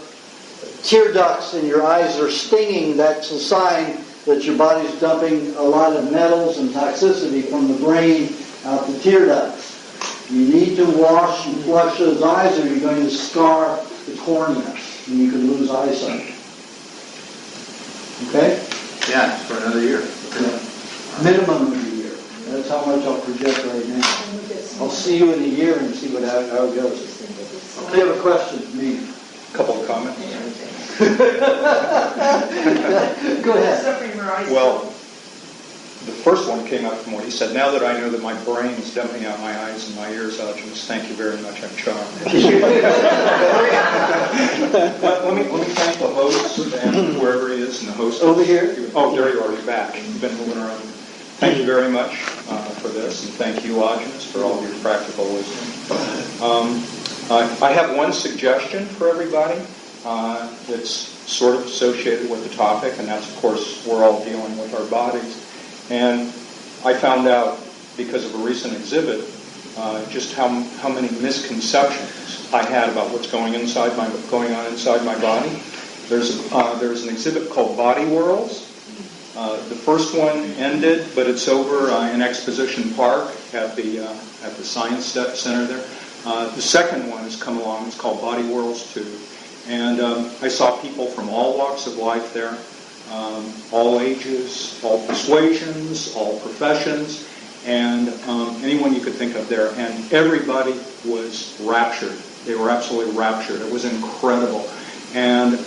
Speaker 1: tear ducts and your eyes are stinging, that's a sign that your body's dumping a lot of metals and toxicity from the brain out the tear ducts. You need to wash and flush those eyes or you're going to scar the cornea and you can lose eyesight. Okay?
Speaker 9: Yeah, for another year.
Speaker 1: Minimum of a year. That's how much I'll project right now. I'll see you in a year and see how it goes. If you have a question, me.
Speaker 20: A couple of comments.
Speaker 1: Go ahead.
Speaker 20: Well, the first one came out from what he said. Now that I know that my brain is dumping out my eyes and my ears, Aajonus, thank you very much. I'm charmed. let me thank the host and whoever he is and the host.
Speaker 1: Over here?
Speaker 20: Oh, there you are. You're back. You've been moving around. Thank you very much for this, and thank you, Aajonus, for all your practical wisdom. I have one suggestion for everybody. It's sort of associated with the topic, and that's, of course, we're all dealing with our bodies. And I found out, because of a recent exhibit, just how many misconceptions I had about what's going on inside my body. There's an exhibit called Body Worlds. The first one ended, but it's over in Exposition Park at the Science Center there. The second one has come along. It's called Body Worlds 2. And I saw people from all walks of life there, all ages, all persuasions, all professions, and anyone you could think of there. And everybody was raptured. They were absolutely raptured. It was incredible. And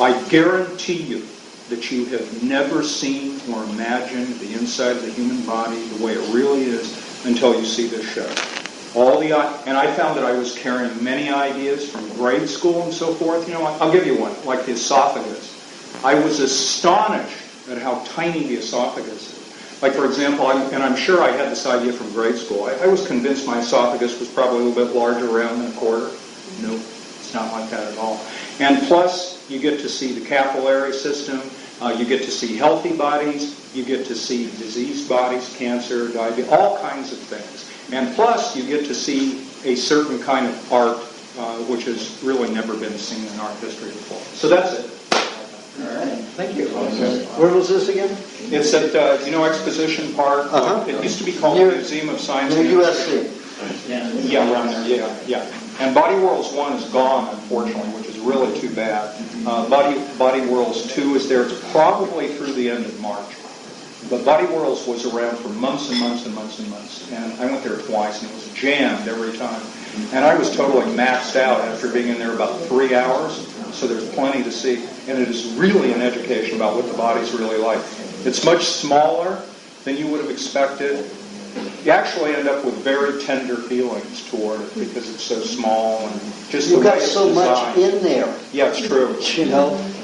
Speaker 20: I guarantee you that you have never seen or imagined the inside of the human body the way it really is until you see this show. And I found that I was carrying many ideas from grade school and so forth. I'll give you one, like the esophagus. I was astonished at how tiny the esophagus is. Like, for example, I'm sure I had this idea from grade school. I was convinced my esophagus was probably a little bit larger around than a quarter. No, it's not like that at all. And plus, you get to see the capillary system. You get to see healthy bodies. You get to see diseased bodies, cancer, diabetes, all kinds of things. And plus, you get to see a certain kind of art which has really never been seen in art history before. So that's it.
Speaker 1: All right. Thank you. Where was this again?
Speaker 20: It's at, Exposition Park. It used to be called the Museum of Science.
Speaker 1: Near USC.
Speaker 20: Yeah, around there. Yeah. And Body Worlds 1 is gone, unfortunately, which is really too bad. Body Worlds 2 is there. It's probably through the end of March. But Body Worlds was around for months and months and months and months. And I went there twice, and it was jammed every time. And I was totally maxed out after being in there about 3 hours. So there's plenty to see. And it is really an education about what the body's really like. It's much smaller than you would have expected. You actually end up with very tender feelings toward it because it's so small and just the way it's designed.
Speaker 1: You've got so much in there.
Speaker 20: Yeah, it's true.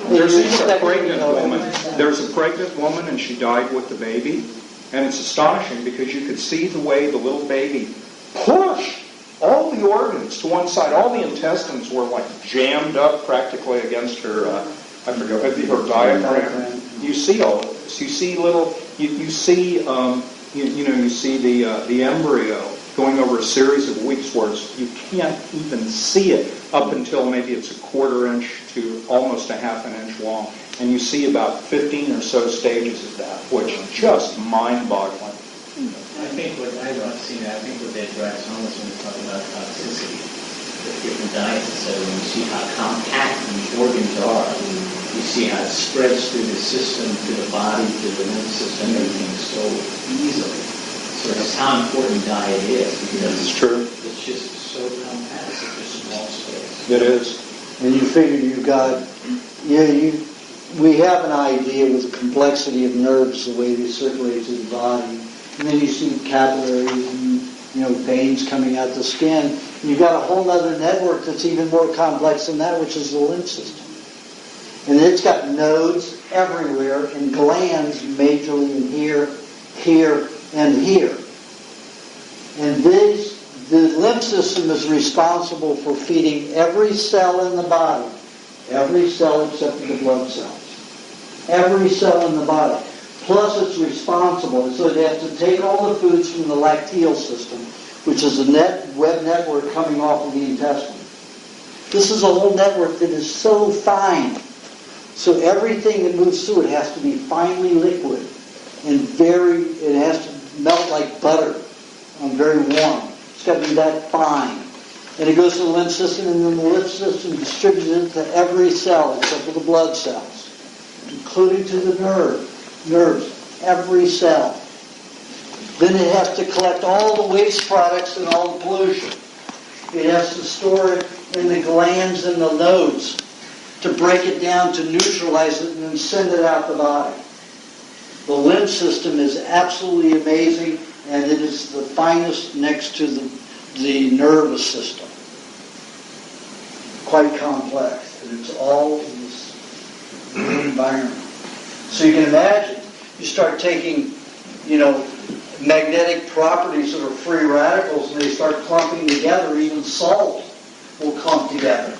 Speaker 20: There's a pregnant woman. There's a pregnant woman, and she died with the baby. And it's astonishing because you could see the way the little baby pushed all the organs to one side. All the intestines were like jammed up practically against her, her diaphragm. You see all of this. You see you see the embryo going over a series of weeks where you can't even see it up until maybe it's a quarter inch to almost a half an inch long. And you see about 15 or so stages of that, which is just mind-boggling.
Speaker 13: I think what they address almost when they talk about toxicity, the different diets, etc., when you see how compact these organs are, you see how it spreads through the system, through the body, through the lymph system, everything so easily. So that's how important diet is, because
Speaker 20: it's true.
Speaker 13: It's just so compact, it's such a small space.
Speaker 20: It is.
Speaker 1: And you figure you've got, we have an idea with the complexity of nerves, the way they circulate through the body. And then you see capillaries and, veins coming out the skin. And you've got a whole other network that's even more complex than that, which is the lymph system. And it's got nodes everywhere and glands majorly in here, and here. And The lymph system is responsible for feeding every cell in the body. Every cell except for the blood cells. Every cell in the body. Plus it's responsible, so they have to take all the foods from the lacteal system, which is a web network coming off of the intestine. This is a whole network that is so fine. So everything that moves through it has to be finely liquid and it has to melt like butter and very warm. It's got to be that fine. And it goes to the lymph system, and then the lymph system distributes it to every cell except for the blood cells, including to the nerves, every cell. Then it has to collect all the waste products and all the pollution. It has to store it in the glands and the nodes to break it down, to neutralize it, and then send it out the body. The lymph system is absolutely amazing, and it is the finest next to the nervous system. Quite complex, and it's all in this environment. So you can imagine, you start taking, magnetic properties that are free radicals, and they start clumping together. Even salt will clump together,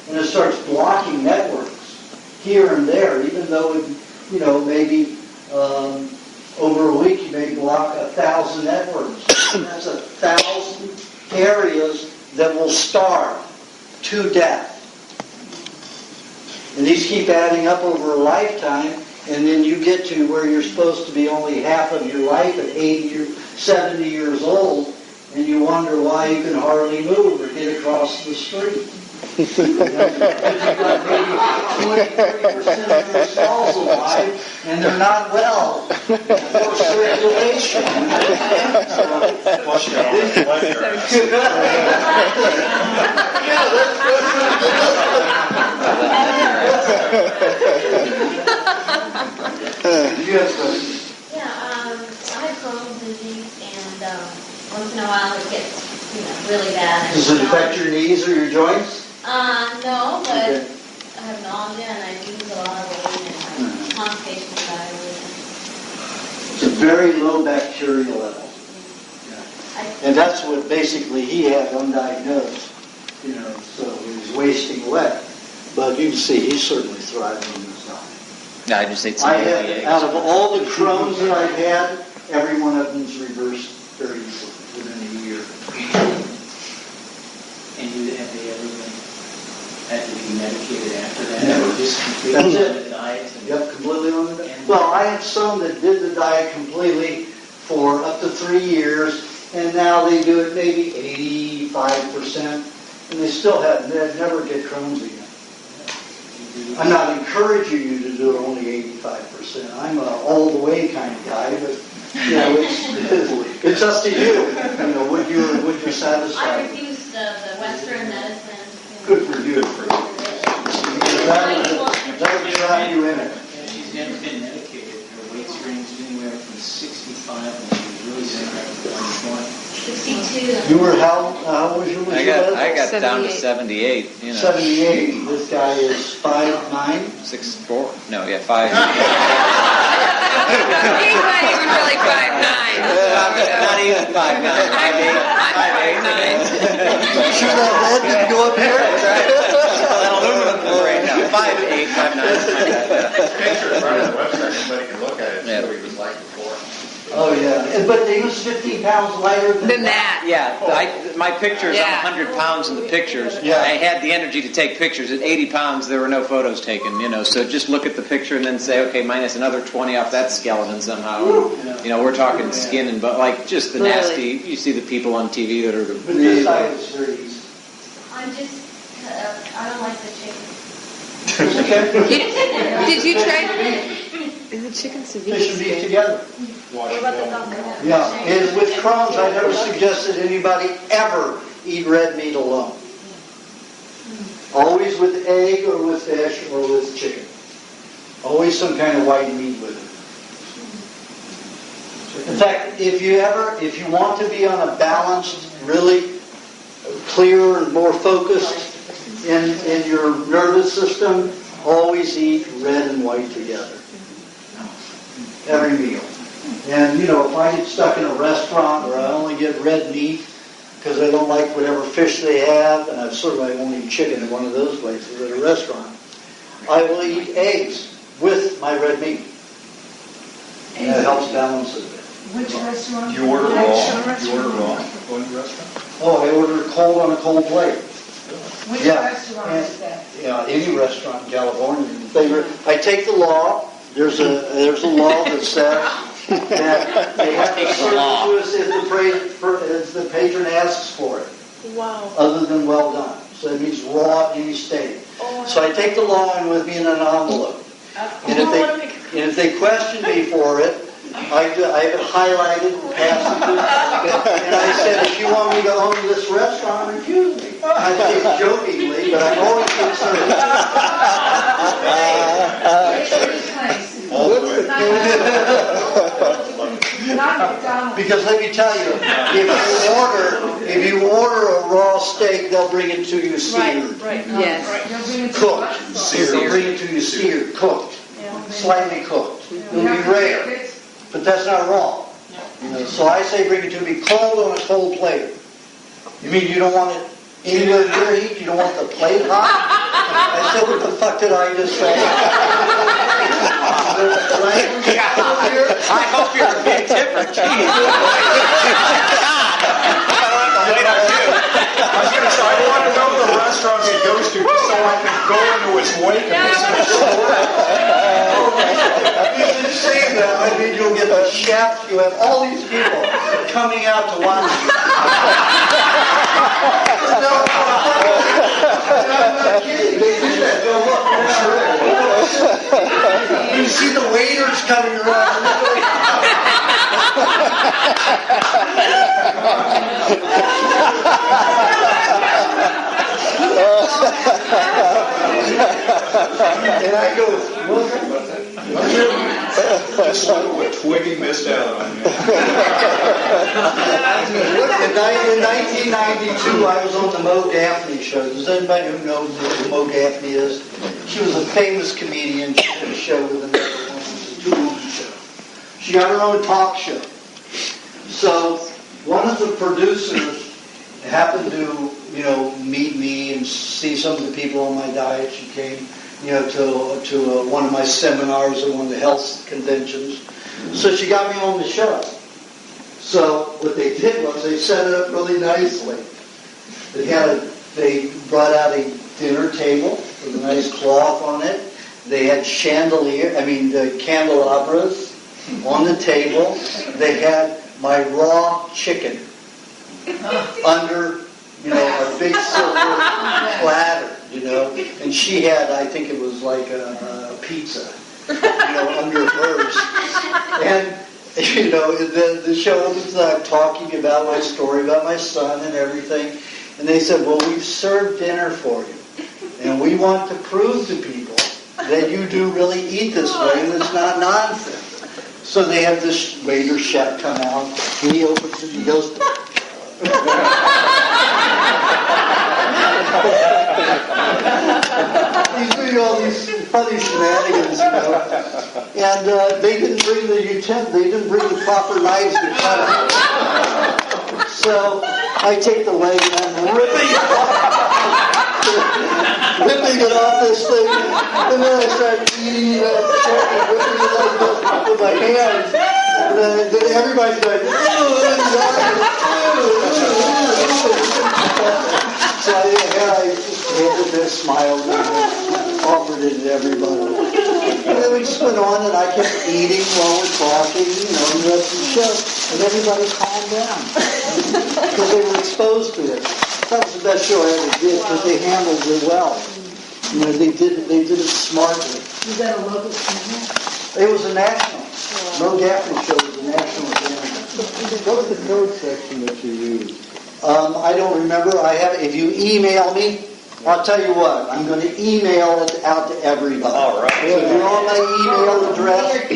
Speaker 1: and it starts blocking networks here and there. Even though maybe over a week you may block 1,000 networks. That's 1,000 areas that will starve to death. And these keep adding up over a lifetime, and then you get to where you're supposed to be only half of your life at 80 or 70 years old, and you wonder why you can hardly move or get across the street. Because you've got maybe 23% of your cells alive, and they're not well for circulation. Yes,
Speaker 16: yeah, I have Crohn's disease, and once in a while it gets, really bad.
Speaker 1: Does it affect your knees or your joints?
Speaker 16: No, but
Speaker 1: Okay.
Speaker 16: I have nausea and I lose a lot of weight and my constipation and diarrhea.
Speaker 1: It's a very low bacterial level. And that's what basically he had undiagnosed, so he was wasting away. But you can see he's certainly thriving in this diet.
Speaker 11: No, I just ate some eggs.
Speaker 1: Out of all the Crohn's that I've had, every one of them's reversed very easily within a year.
Speaker 13: And have they ever had to be medicated after that?
Speaker 1: Never.
Speaker 13: Or just completely
Speaker 1: That's
Speaker 13: on
Speaker 1: it.
Speaker 13: the diet?
Speaker 1: Yep, completely on the diet. Well, I have some that did the diet completely for up to 3 years, and now they do it maybe 85%, and they never get Crohn's again. I'm not encouraging you to do it only 85%. I'm an all-the-way kind of guy, but it's up to you. Would you satisfy?
Speaker 16: I refuse the Western medicine.
Speaker 1: Good for you. That would drive you in it.
Speaker 13: She's never been medicated. Her weight's ranged anywhere from 65 when she was really sick at 120.
Speaker 16: 62.
Speaker 1: You were how was your weight?
Speaker 11: I got down to 78.
Speaker 1: 78. This guy is 5'9".
Speaker 11: 6'4". No, yeah, 5.
Speaker 18: He's not even really 5'9".
Speaker 11: Not even 5'9". 5'8".
Speaker 1: You sure that head didn't go up here?
Speaker 11: Aluminum right now. 5'8", 5'9".
Speaker 9: Picture is right on the website. Anybody can look at it and see what he was like before.
Speaker 1: Oh, yeah. But he was 15 pounds lighter than
Speaker 18: that.
Speaker 11: Yeah, my pictures,
Speaker 18: Yeah.
Speaker 11: I'm 100 pounds in the pictures.
Speaker 1: Yeah.
Speaker 11: I had the energy to take pictures. At 80 pounds, there were no photos taken, so just look at the picture and then say, okay, minus another 20 off that skeleton somehow. We're talking skin and just the nasty. You see the people on TV that are...
Speaker 1: But this diet is very easy.
Speaker 16: I'm just, I don't like the chicken.
Speaker 18: Did you try? Is the chicken severe?
Speaker 1: They should be together.
Speaker 16: What about the gumbo?
Speaker 1: Yeah, and with Crohn's, I never suggested anybody ever eat red meat alone. Always with egg or with fish or with chicken. Always some kind of white meat with it. In fact, if you want to be on a balanced, really clear and more focused in your nervous system, always eat red and white together. Every meal. And, if I get stuck in a restaurant where I only get red meat, because I don't like whatever fish they have, and I certainly won't eat chicken in one of those places at a restaurant. I will eat eggs with my red meat. And that helps balance it.
Speaker 12: Which restaurant?
Speaker 20: Do you order raw? Do you order raw going to the restaurant?
Speaker 1: Oh, I order cold on a cold plate.
Speaker 12: Which
Speaker 1: Yeah.
Speaker 12: restaurant is that?
Speaker 1: Yeah, any restaurant in California. I take the law. There's a law that says that they have to serve it to us if the patron asks for it.
Speaker 17: Wow.
Speaker 1: Other than well done. So that means raw in any state. So I take the law in with me in an envelope. And if they question me for it, I have it highlighted and passed it to them. And I said, if you want me to own this restaurant, refuse me. I say it jokingly, but I'm always concerned. Because let me tell you, if you order a raw steak, they'll bring it to you seared.
Speaker 12: Right.
Speaker 17: Yes.
Speaker 1: Cooked. They'll bring it to you seared, cooked, slightly cooked. It'll be rare, but that's not raw. So I say bring it to me cold on a cold plate. You mean you don't want it anywhere near heat? You don't want the plate hot? I said, what the fuck did I just say?
Speaker 11: I hope you're a big tipper.
Speaker 20: I was going to say, I want to know the restaurants he goes to just so I can go into his wake and listen to stories.
Speaker 1: You should say that. I mean, you'll get the chefs. You have all these people coming out to watch you. No, I'm not kidding. They do that. They'll look. You see the waiters coming around. And I go,
Speaker 20: Just what Twiggy missed out on.
Speaker 1: In 1992, I was on the Mo Gaffney show. Does anybody who knows who Mo Gaffney is? She was a famous comedian. She had a show with another one. It was a two-movie show. She got her own talk show. So one of the producers happened to, meet me and see some of the people on my diet. She came, to one of my seminars at one of the health conventions. So she got me on the show. So what they did was they set it up really nicely. They brought out a dinner table with a nice cloth on it. They had candelabras on the table. They had my raw chicken under, a big silver platter, and she had, I think it was like a pizza, under hers. And, the show was talking about my story about my son and everything. And they said, well, we've served dinner for you. And we want to prove to people that you do really eat this way and it's not nonsense. So they have this waiter chef come out, and he opens it, he goes, he's doing all these funny shenanigans, And they didn't bring the utensils, they didn't bring the proper knives to cut it. So I take the leg and I'm ripping it off this thing, and then I start eating chicken, ripping it like this with my hands. And then everybody's going, So I just handed this, smiled, and offered it to everybody. And then we just went on, and I kept eating while we're talking, the rest of the show. And everybody calmed down because they were exposed to it. That was the best show I ever did because they handled it well. They did it smartly.
Speaker 12: Was that a local channel?
Speaker 1: It was a national. Mo Gaffney show was a national channel.
Speaker 6: What was the code section that you used?
Speaker 1: I don't remember. If you email me, I'll tell you what. I'm going to email it out to everybody.
Speaker 20: All right.
Speaker 1: So if you want my email address,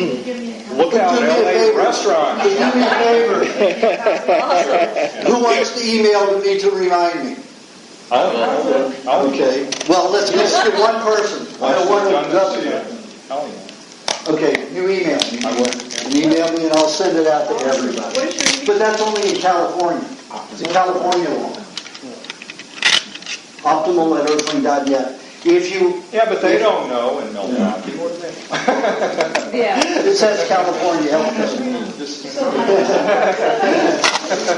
Speaker 20: Look out, LA restaurant.
Speaker 1: do me a favor. Who wants to email to me to remind me? Okay. Well, let's get one person. I don't want to. Okay, you email me.
Speaker 20: I will.
Speaker 1: and email me and I'll send it out to everybody. But that's only in California. It's a California law. Optimal@earthling.net. If you...
Speaker 20: Yeah, but they don't know in Milwaukee.
Speaker 2: Yeah.
Speaker 1: It says California Health Code.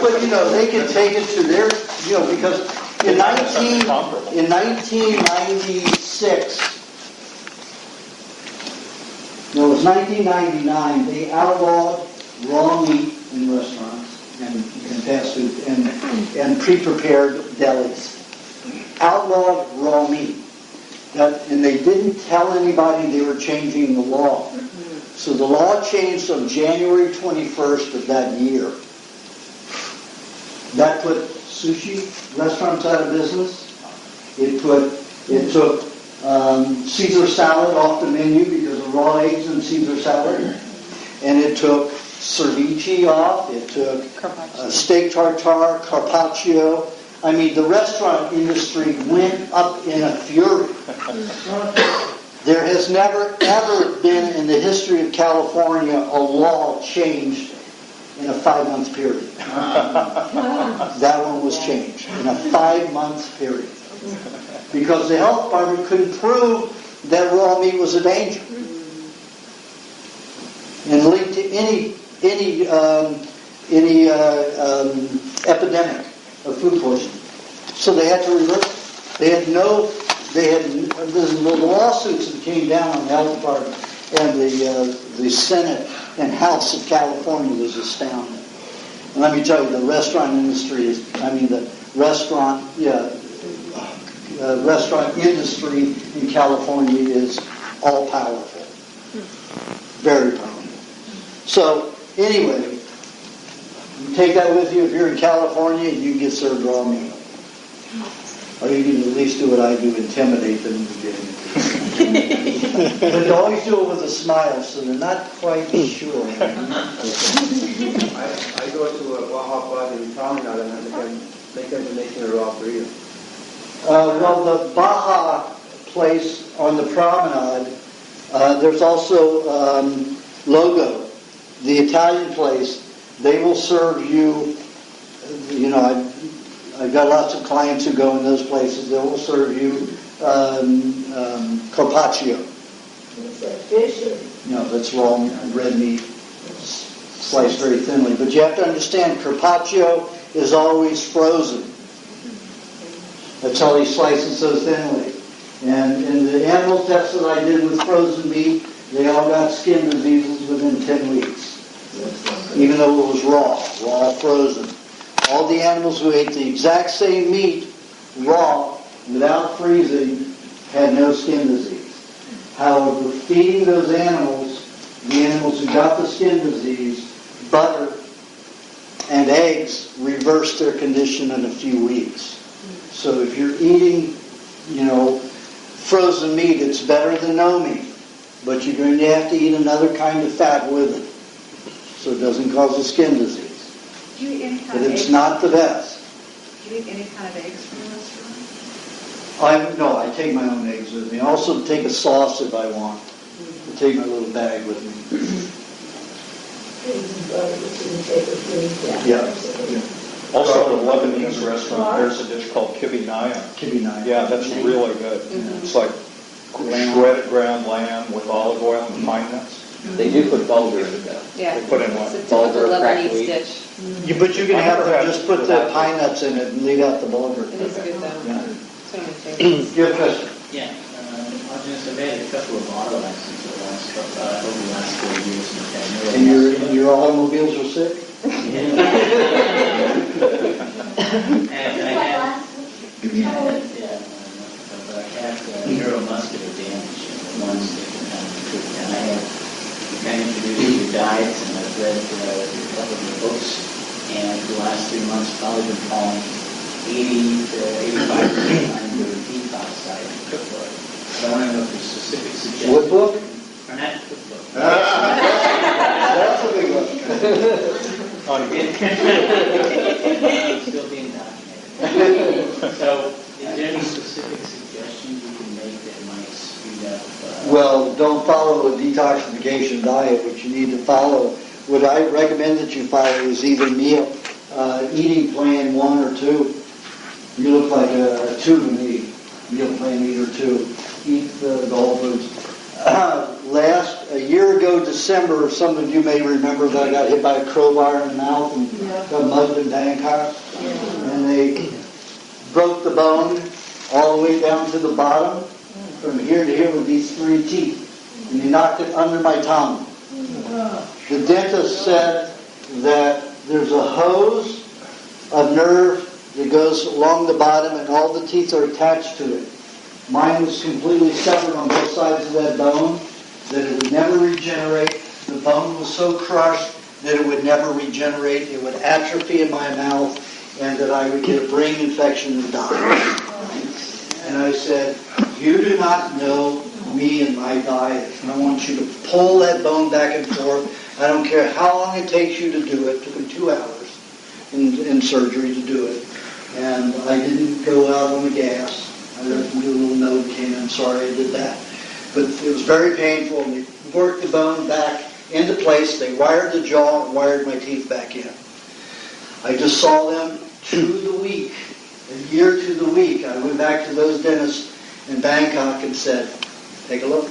Speaker 1: But, they can take it to their, because in 1996, no, it was 1999, they outlawed raw meat in restaurants and fast food and pre-prepared delis. Outlawed raw meat. And they didn't tell anybody they were changing the law. So the law changed on January 21st of that year. That put sushi restaurants out of business. It took Caesar salad off the menu because of raw eggs in Caesar salad. And it took ceviche off. It took steak tartare, carpaccio. I mean, the restaurant industry went up in a fury. There has never, ever been in the history of California a law changed in a 5-month period. That one was changed in a 5-month period. Because the health department couldn't prove that raw meat was a danger. And linked to any epidemic of food poisoning. So they had to reverse it. The lawsuits that came down on the health department and the Senate and House of California was astounding. And let me tell you, the restaurant industry the restaurant industry in California is all powerful. Very powerful. So, anyway, you take that with you if you're in California and you get served raw meat. Or you can at least do what I do, intimidate them in the beginning. But you always do it with a smile, so they're not quite sure.
Speaker 14: I go to a Baja Bar in Promenade and they can make a raw burrito.
Speaker 1: Well, the Baja place on the Promenade, there's also Logo, the Italian place. They will serve you, I've got lots of clients who go in those places. They will serve you carpaccio.
Speaker 12: Is that fish or?
Speaker 1: No, that's raw red meat, sliced very thinly. But you have to understand, carpaccio is always frozen. That's how he slices so thinly. And in the animal tests that I did with frozen meat, they all got skin diseases within 10 weeks. Even though it was raw frozen. All the animals who ate the exact same meat, raw, without freezing, had no skin disease. However, feeding those animals, the animals who got the skin disease, butter and eggs reversed their condition in a few weeks. So if you're eating, frozen meat, it's better than no meat. But you're going to have to eat another kind of fat with it, so it doesn't cause a skin disease.
Speaker 10: Do you eat any kind
Speaker 1: But
Speaker 10: of
Speaker 1: it's
Speaker 10: eggs?
Speaker 1: not the best.
Speaker 10: Do you eat any kind of eggs from the restaurant?
Speaker 1: No, I take my own eggs with me. I also take a sauce if I want. I take my little bag with me. Yeah.
Speaker 20: Also, at a Lebanese restaurant, there's a dish called kibinaya.
Speaker 1: Kibinaya.
Speaker 20: Yeah, that's really good. It's like shredded ground lamb with olive oil and pine nuts.
Speaker 11: They do put bulgur in it, though.
Speaker 18: Yeah.
Speaker 20: They put in what?
Speaker 18: It's a typical
Speaker 11: Bulgur, cracked
Speaker 18: Lebanese
Speaker 11: wheat.
Speaker 18: dish.
Speaker 1: But you're going to have to just put the pine nuts in it and leave out the bulgur.
Speaker 18: It is good though.
Speaker 1: Yeah.
Speaker 18: It's one of my favorites.
Speaker 1: Good question.
Speaker 13: Yeah, Aajonus, I've had a couple of auto accidents over the last 4 years.
Speaker 1: And your automobiles are sick?
Speaker 13: And I had neuromuscular damage in one stick and I have kind of introduced new diets and I've read a couple of your books and for the last 3 months probably been falling 80 to 85% on your detox diet and cookbook. So I want to know if there's specific suggestions.
Speaker 1: What book?
Speaker 13: Or not cookbook.
Speaker 1: That's a big one.
Speaker 13: Still being documented. So, is there any specific suggestions you can make that might speed
Speaker 1: Well, don't follow a detoxification diet. What you need to follow, what I recommend that you follow is either eating plan 1 or 2. You look like a 2 to me. Meal plan either 2. Eat the whole foods. A year ago, December, some of you may remember that I got hit by a crowbar in the mouth and got mugged in Bangkok. And they broke the bone all the way down to the bottom, from here to here with these 3 teeth. And they knocked it under my tongue. The dentist said that there's a hose of nerve that goes along the bottom and all the teeth are attached to it. Mine was completely severed on both sides of that bone, that it would never regenerate. The bone was so crushed that it would never regenerate. It would atrophy in my mouth, and that I would get a brain infection and die. And I said, you do not know me and my diet, and I want you to pull that bone back and forth. I don't care how long it takes you to do it. It took them 2 hours in surgery to do it. And I didn't go out on the gas. I left me a little note, came in, sorry I did that. But it was very painful. And they worked the bone back into place. They wired the jaw and wired my teeth back in. I just saw them to the week, a year to the week. I went back to those dentists in Bangkok and said, take a look.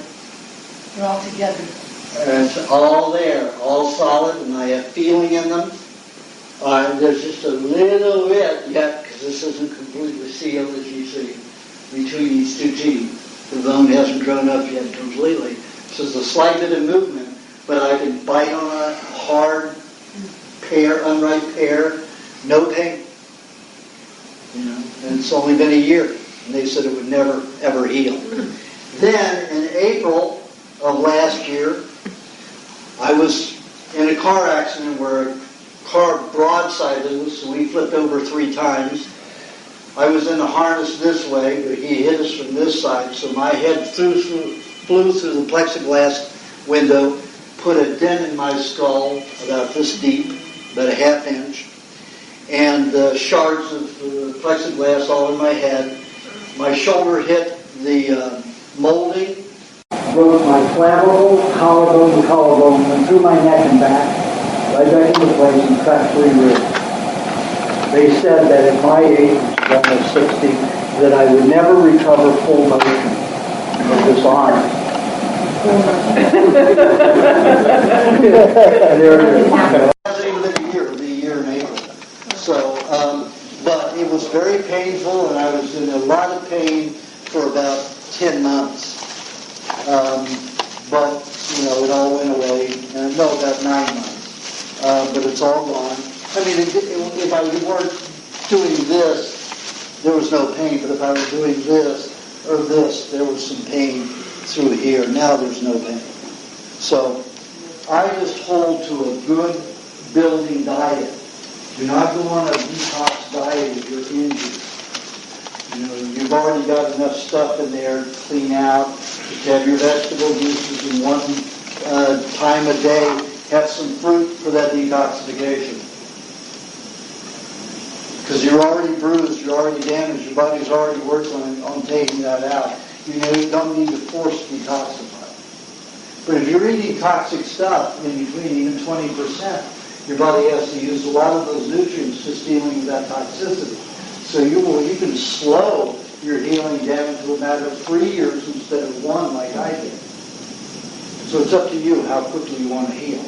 Speaker 12: They're all together.
Speaker 1: And it's all there, all solid, and I have feeling in them. There's just a little bit yet, because this isn't completely sealed, as you see, between these 2 teeth. The bone hasn't grown up yet completely. So there's a slight bit of movement, but I can bite on a hard pear, unripe pear, no pain. And it's only been a year, and they said it would never, ever heal. Then, in April of last year, I was in a car accident where a car broadsided us, so we flipped over 3 times. I was in a harness this way, but he hit us from this side, so my head flew through the plexiglass window, put a dent in my skull about this deep, about a 1/2 inch, and shards of plexiglass all in my head. My shoulder hit the molding, broke my clavicle, collarbone, went through my neck and back, right back into place, and cracked 3 ribs. They said that at my age, almost 60, that I would never recover full motion of this arm. There it is. It hasn't even been a year. It'll be a year in April. So, but it was very painful, and I was in a lot of pain for about 10 months. But, it all went away. No, about 9 months. But it's all gone. I mean, if I weren't doing this, there was no pain. But if I was doing this or this, there was some pain through here. Now there's no pain. So I just hold to a good building diet. Do not go on a detox diet if you're injured. You've already got enough stuff in there to clean out. Just have your vegetable juices in 1 time a day. Have some fruit for that detoxification. Because you're already bruised, you're already damaged, your body's already working on taking that out. You don't need to force detoxify. But if you're eating toxic stuff, in between even 20%, your body has to use a lot of those nutrients just dealing with that toxicity. So you can slow your healing down to a matter of 3 years instead of 1 like I did. So it's up to you how quickly you want to heal.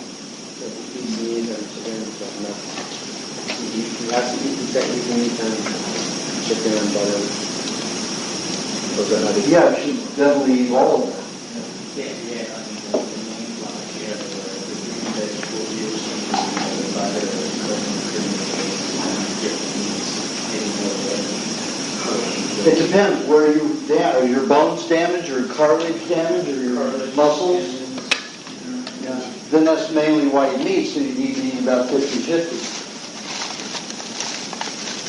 Speaker 14: You have to eat the technique anytime. Chicken and butter. Those are not easy.
Speaker 1: Yeah, you should definitely eat all of that.
Speaker 13: Yeah, the main one, the vegetable use, the butter,
Speaker 1: It depends where are your bones damaged, or cartilage damaged, or your muscles. Yeah. Then that's mainly white meat, so you need to eat about 50-50.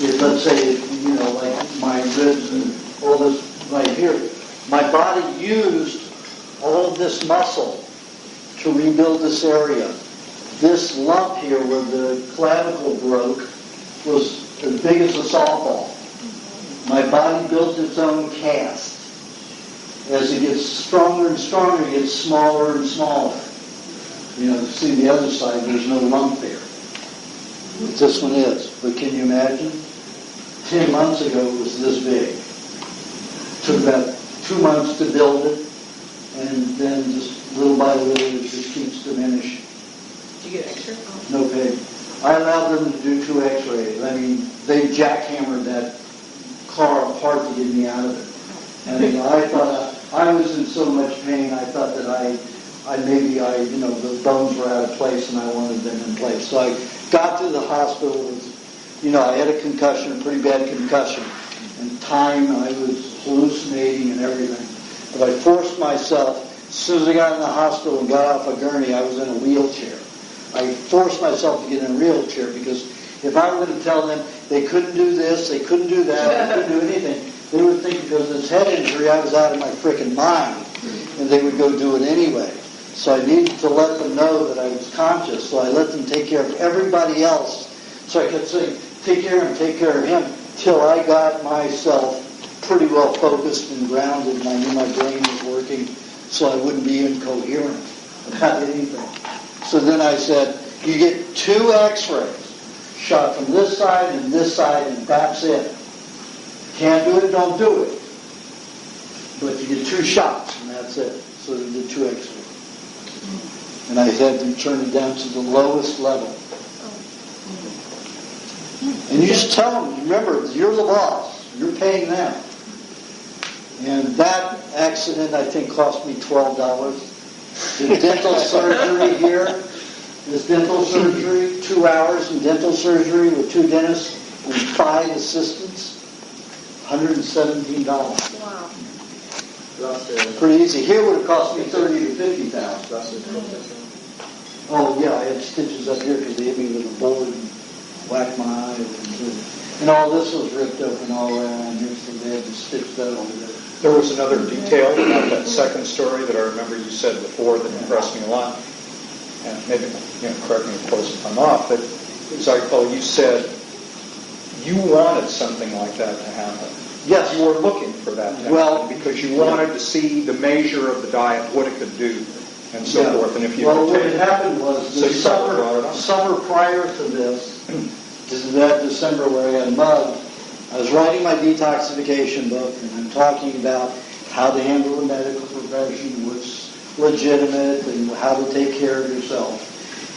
Speaker 1: If, let's say, like my ribs and all this right here, my body used all of this muscle to rebuild this area. This lump here where the clavicle broke was as big as a softball. My body built its own cast. As it gets stronger and stronger, it gets smaller and smaller. See the other side, there's no lump there. But this one is. But can you imagine? 10 months ago it was this big. Took about 2 months to build it, and then just little by little it just keeps diminishing.
Speaker 19: Did you get extra?
Speaker 1: No pay. I allowed them to do 2 x-rays. I mean, they jackhammered that car apart to get me out of it. And I thought I was in so much pain, I thought that the bones were out of place and I wanted them in place. So I got to the hospital with, I had a concussion, a pretty bad concussion. And I was hallucinating and everything. But I forced myself, as soon as I got in the hospital and got off a gurney, I was in a wheelchair. I forced myself to get in a wheelchair because if I were going to tell them they couldn't do this, they couldn't do that, they couldn't do anything, they would think because of this head injury I was out of my frickin' mind, and they would go do it anyway. So I needed to let them know that I was conscious, so I let them take care of everybody else. So I kept saying, take care of him, till I got myself pretty well focused and grounded, and I knew my brain was working, so I wouldn't be incoherent about anything. So then I said, you get 2 x-rays, shot from this side, and that's it. Can't do it, don't do it. But you get 2 shots, and that's it. So they did 2 x-rays. And I had them turn it down to the lowest level. And you just tell them, remember, you're the boss. You're paying them. And that accident, I think, cost me $12. The dental surgery here, this dental surgery, 2 hours in dental surgery with 2 dentists and 5 assistants, $117.
Speaker 19: Wow.
Speaker 1: Pretty easy. Here would have cost me $30,000 to $50,000. Oh yeah, I had stitches up here because they hit me with a board and whacked my eye. And all this was ripped open all around here, so they had to stitch that over there.
Speaker 20: There was another detail about that second story that I remember you said before that impressed me a lot. And maybe, correct me of course if I'm off, but as I recall, you said you wanted something like that to happen.
Speaker 1: Yes.
Speaker 20: You were looking for that to happen because you wanted to see the measure of the diet, what it could do, and so forth. And if you
Speaker 1: what had happened was the summer prior to this is that December where I got mugged. I was writing my detoxification book, and I'm talking about how to handle the medical profession, what's legitimate, and how to take care of yourself.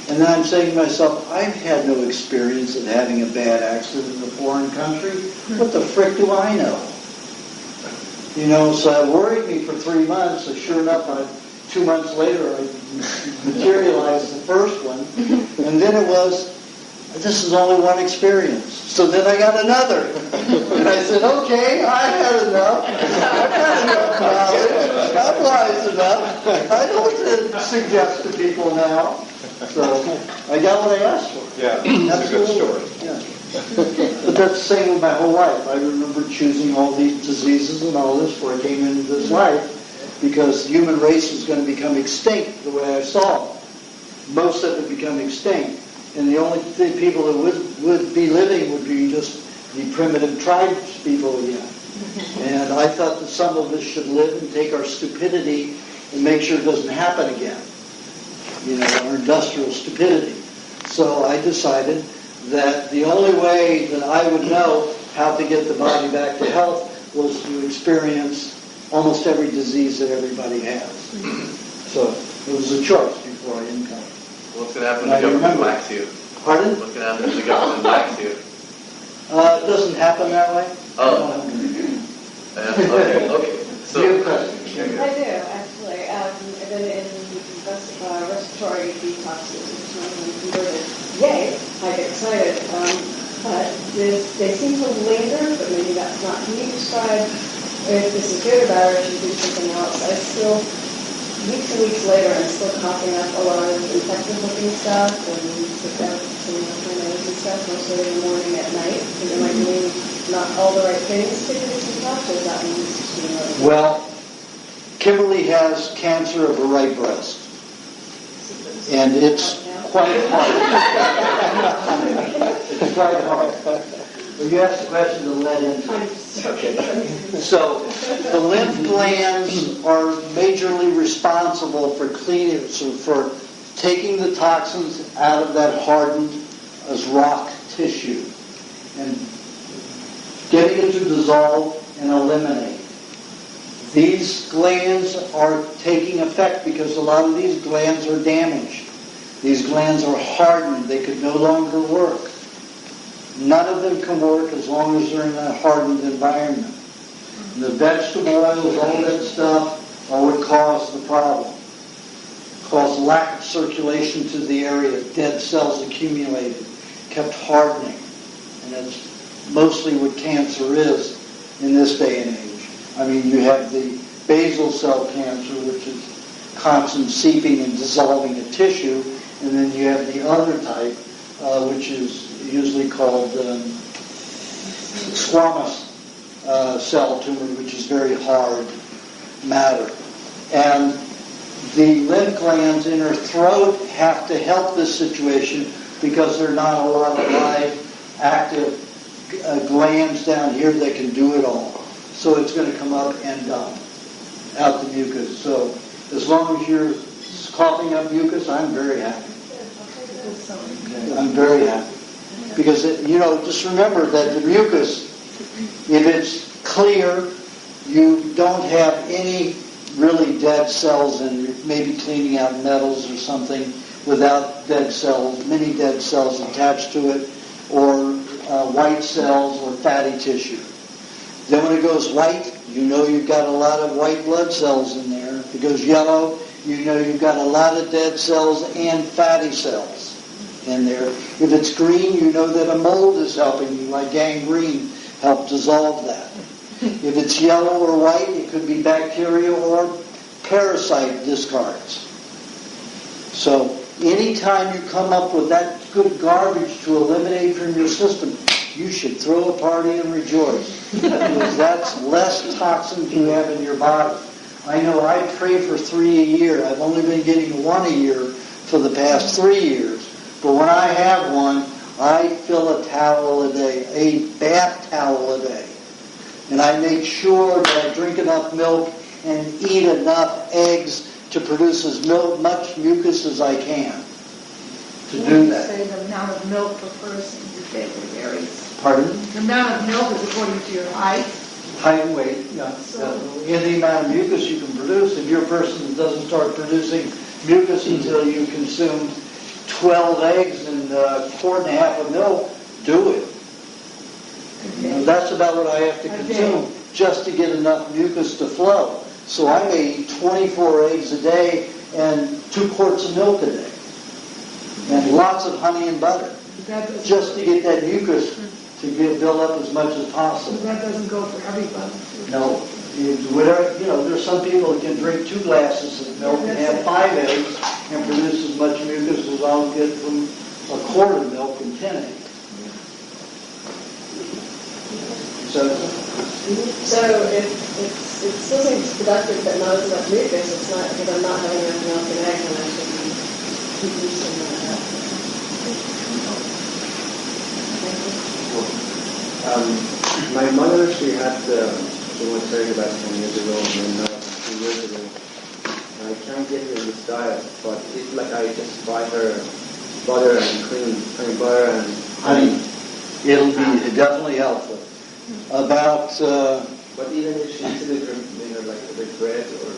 Speaker 1: And then I'm saying to myself, I've had no experience of having a bad accident in a foreign country. What the frick do I know? So it worried me for 3 months. So sure enough, 2 months later, I materialized the first one. And then it was, this is only one experience. So then I got another. And I said, okay, I've had enough. I've had enough knowledge. I'm wise enough. I know what to suggest to people now. So I got what I asked for.
Speaker 20: Yeah, that's a good story.
Speaker 1: Yeah. But that's the same with my whole life. I remember choosing all these diseases and all this before I came into this life because the human race was going to become extinct the way I saw it. Most of it become extinct. And the only people that would be living would be just the primitive tribes people again. And I thought that some of us should live and take our stupidity and make sure it doesn't happen again. Our industrial stupidity. So I decided that the only way that I would know how to get the body back to health was to experience almost every disease that everybody has. So it was a choice before I encountered.
Speaker 15: What's going to happen if the government whacks you?
Speaker 1: Pardon?
Speaker 15: What's going to happen if the government whacks you?
Speaker 1: It doesn't happen that way.
Speaker 15: Oh. Okay. So,
Speaker 1: you have a question?
Speaker 2: I do, actually. I've been in respiratory detoxes and converted. Yay! I get excited. But they seem to linger, but maybe that's not. Can you describe if this is good or bad or should do something else? I still, weeks and weeks later, I'm still coughing up a lot of infected-looking stuff and sit down to my nose and stuff, mostly in the morning at night. And am I doing not all the right things to get this detox, or is that means
Speaker 1: Well, Kimberly has cancer of her right breast. And it's quite hard. It's quite hard. Well, you asked the question to let into it. Okay. So the lymph glands are majorly responsible for cleaning, so for taking the toxins out of that hardened as rock tissue and getting it to dissolve and eliminate. These glands are taking effect because a lot of these glands are damaged. These glands are hardened. They could no longer work. None of them can work as long as they're in a hardened environment. And the vegetable oils, all that stuff, are what caused the problem. Caused lack of circulation to the area. Dead cells accumulated, kept hardening. And that's mostly what cancer is in this day and age. I mean, you have the basal cell cancer, which is constant seeping and dissolving a tissue, and then you have the other type, which is usually called squamous cell tumor, which is very hard matter. And the lymph glands in her throat have to help this situation because there are not a lot of live, active glands down here that can do it all. So it's going to come up and dump out the mucus. So as long as you're coughing up mucus, I'm very happy. Okay, I'm very happy. Because, just remember that the mucus, if it's clear, you don't have any really dead cells and you're maybe cleaning out metals or something without dead cells, many dead cells attached to it, or white cells or fatty tissue. Then when it goes white, you know you've got a lot of white blood cells in there. If it goes yellow, you know you've got a lot of dead cells and fatty cells in there. If it's green, you know that a mold is helping you, like gangrene help dissolve that. If it's yellow or white, it could be bacteria or parasite discards. So anytime you come up with that good garbage to eliminate from your system, you should throw a party and rejoice. Because that's less toxins you have in your body. I know I pray for 3 a year. I've only been getting 1 a year for the past 3 years. But when I have one, I fill a towel a day, a bath towel a day. And I make sure that I drink enough milk and eat enough eggs to produce as much mucus as I can to do that.
Speaker 12: Say the amount of milk per person it varies.
Speaker 1: Pardon?
Speaker 12: The amount of milk is according to your height.
Speaker 1: Height and weight, yeah. In the amount of mucus you can produce. If you're a person that doesn't start producing mucus until you consume 12 eggs and a quart and a half of milk, do it. That's about what I have to consume just to get enough mucus to flow. So I may eat 24 eggs a day and 2 quarts of milk a day. And lots of honey and butter. Just to get that mucus to build up as much as possible.
Speaker 12: That doesn't go for everybody.
Speaker 1: No. There's some people that can drink 2 glasses of milk and have 5 eggs and produce as much mucus as I'll get from a quart of milk and 10 eggs. So
Speaker 2: if it's still saying it's productive but not as much mucus, it's not because I'm not having enough milk and eggs and I should keep using that.
Speaker 5: My mother, she had chemotherapy about 10 years ago, and now 2 years ago. I can't get her this diet, but it's like I just buy her butter and cream, butter and
Speaker 1: honey. It'll be definitely helpful.
Speaker 5: But even if she eats it with bread or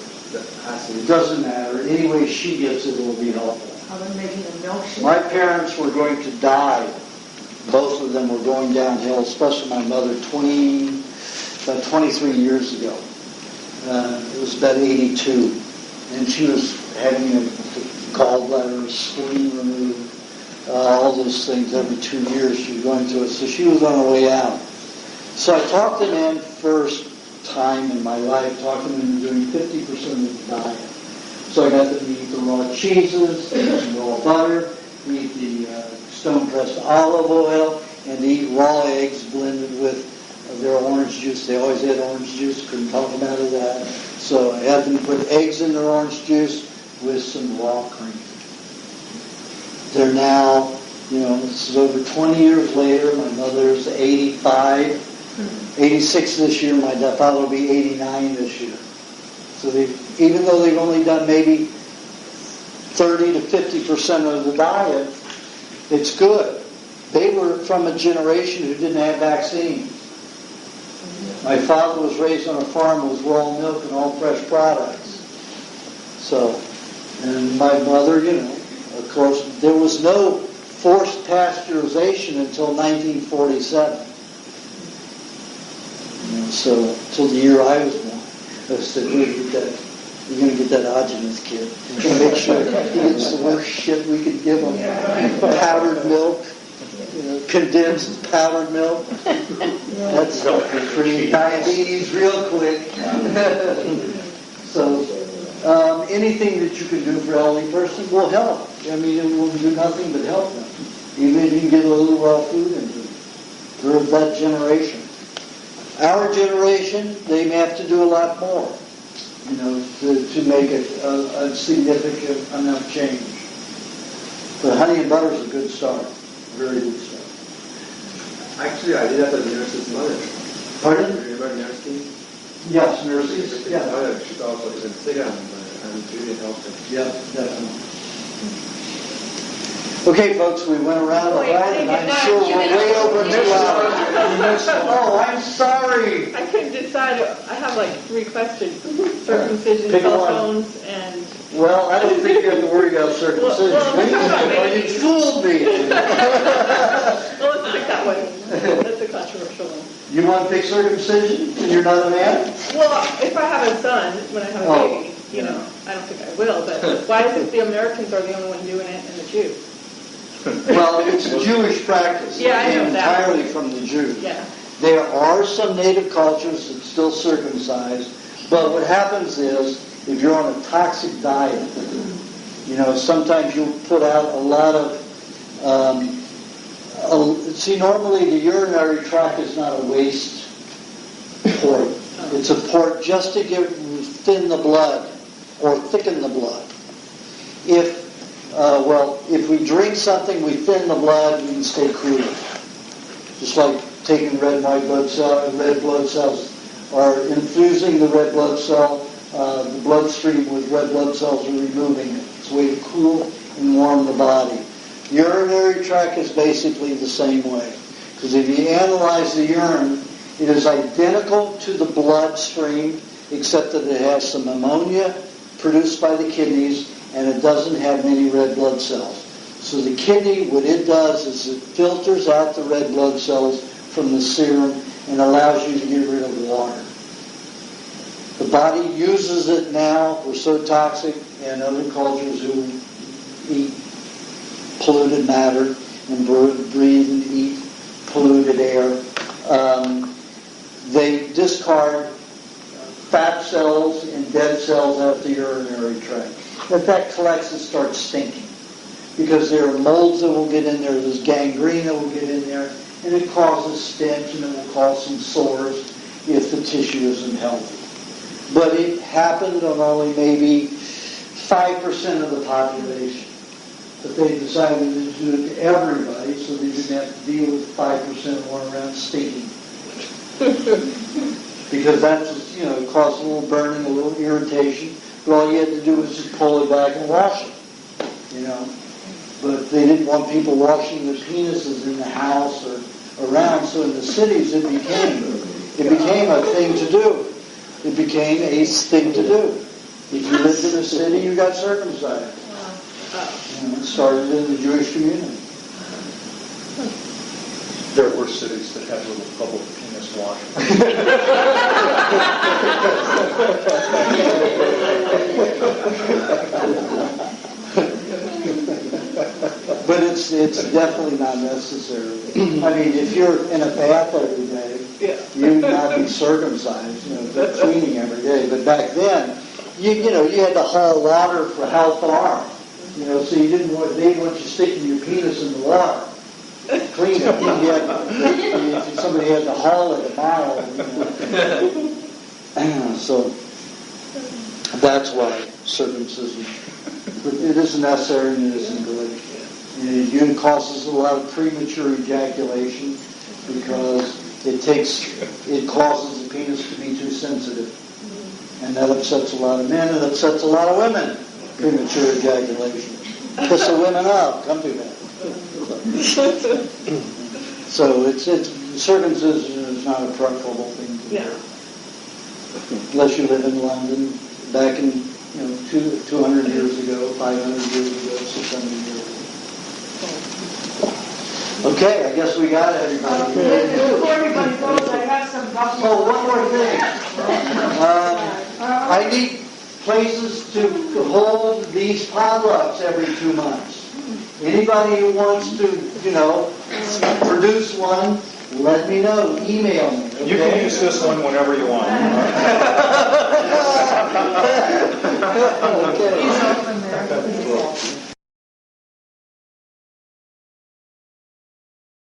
Speaker 5: acid.
Speaker 1: It doesn't matter. Any way she gets it will be helpful.
Speaker 12: How about making a milkshake?
Speaker 1: My parents were going to die. Both of them were going downhill, especially my mother, about 23 years ago. It was about 82. And she was having a gallbladder, spleen removed, all those things every 2 years she was going through it. So she was on her way out. So I talked them in first time in my life, talking them into doing 50% of the diet. So I got them to eat the raw cheeses, the raw butter, eat the stone-pressed olive oil, and eat raw eggs blended with their orange juice. They always had orange juice, couldn't talk them out of that. So I had them put eggs in their orange juice with some raw cream. They're now This is over 20 years later. My mother's 85, 86 this year. My father will be 89 this year. So even though they've only done maybe 30 to 50% of the diet, it's good. They were from a generation who didn't have vaccines. My father was raised on a farm with raw milk and all fresh products. So, and my mother, of course, there was no forced pasteurization until 1947. So, till the year I was born. I said, you're going to get that Aajonus kid. We're going to make sure he gets the worst shit we could give him. Powdered milk, condensed powdered milk. That's creating diabetes real quick. So, anything that you can do for an elderly person will help. I mean, it will do nothing but help them. Even if you can get a little raw food into them. They're of that generation. Our generation, they may have to do a lot more, to make it a significant enough change. But honey and butter is a good start. Very good start.
Speaker 5: Actually, I did that as a nurse's mother.
Speaker 1: Pardon?
Speaker 5: Remember nursing?
Speaker 1: Yes, nurses. Yeah.
Speaker 5: She's also in Instagram and really helped.
Speaker 1: Yeah, definitely. Okay, folks, we went around the horn, and I'm sure we're way over 2 hours. Oh, I'm sorry.
Speaker 19: I couldn't decide. I have like 3 questions. Circumcision, cell phones, and...
Speaker 1: Well, I don't think you have to worry about circumcision. You fooled me.
Speaker 19: Well, let's pick that one. That's a controversial one.
Speaker 1: You want to pick circumcision and you're not a man?
Speaker 19: Well, if I have a son, when I have a baby, I don't think I will, but why is it the Americans are the only one doing it and the Jews?
Speaker 1: Well, it's a Jewish practice.
Speaker 19: Yeah, I know that.
Speaker 1: Entirely from the Jews.
Speaker 19: Yeah.
Speaker 1: There are some native cultures that still circumcise, but what happens is, if you're on a toxic diet, sometimes you'll put out a lot of, normally the urinary tract is not a waste port. It's a port just to thin the blood, or thicken the blood. If we drink something, we thin the blood, we can stay cooler. Just like taking red blood cells, or infusing the red blood cell, the bloodstream with red blood cells are removing it. It's a way to cool and warm the body. The urinary tract is basically the same way. Because if you analyze the urine, it is identical to the bloodstream, except that it has some ammonia produced by the kidneys, and it doesn't have many red blood cells. So the kidney, what it does is it filters out the red blood cells from the serum and allows you to get rid of water. The body uses it now. We're so toxic, and other cultures who eat polluted matter and breathe and eat polluted air, they discard fat cells and dead cells out the urinary tract. If that collects, it starts stinking. Because there are molds that will get in there, there's gangrene that will get in there, and it causes stench, and it will cause some sores if the tissue isn't healthy. But it happened on only maybe 5% of the population. But they decided to do it to everybody, so they didn't have to deal with 5% going around stinking. Because that's just, it caused a little burning, a little irritation. But all you had to do was just pull it back and wash it, But they didn't want people washing their penises in the house or around. So in the cities, it became a thing to do. It became a thing to do. If you lived in a city, you got circumcised. It started in the Jewish community.
Speaker 20: There were cities that had little public penis washing.
Speaker 1: But it's definitely not necessary. I mean, if you're in a bath every day, you'd not be circumcised, cleaning every day. But back then, you had to haul water for how far? So you they didn't want you sticking your penis in the water. Clean it. Somebody had to haul it a mile. So that's why circumcision. But it isn't necessary and it isn't good. It causes a lot of premature ejaculation because it causes the penis to be too sensitive. And that upsets a lot of men and upsets a lot of women. Premature ejaculation. Piss the women out. Come to that. So circumcision is not a preferable thing to do. Unless you live in London back in 200 years ago, 500 years ago, 600 years ago. Okay, I guess we got everybody.
Speaker 12: Before everybody goes, I have some buffalo.
Speaker 1: Oh, one more thing. I need places to hold these potlucks every 2 months. Anybody who wants to, produce one, let me know. Email me. Okay?
Speaker 20: You can use this one whenever you want.
Speaker 1: Okay.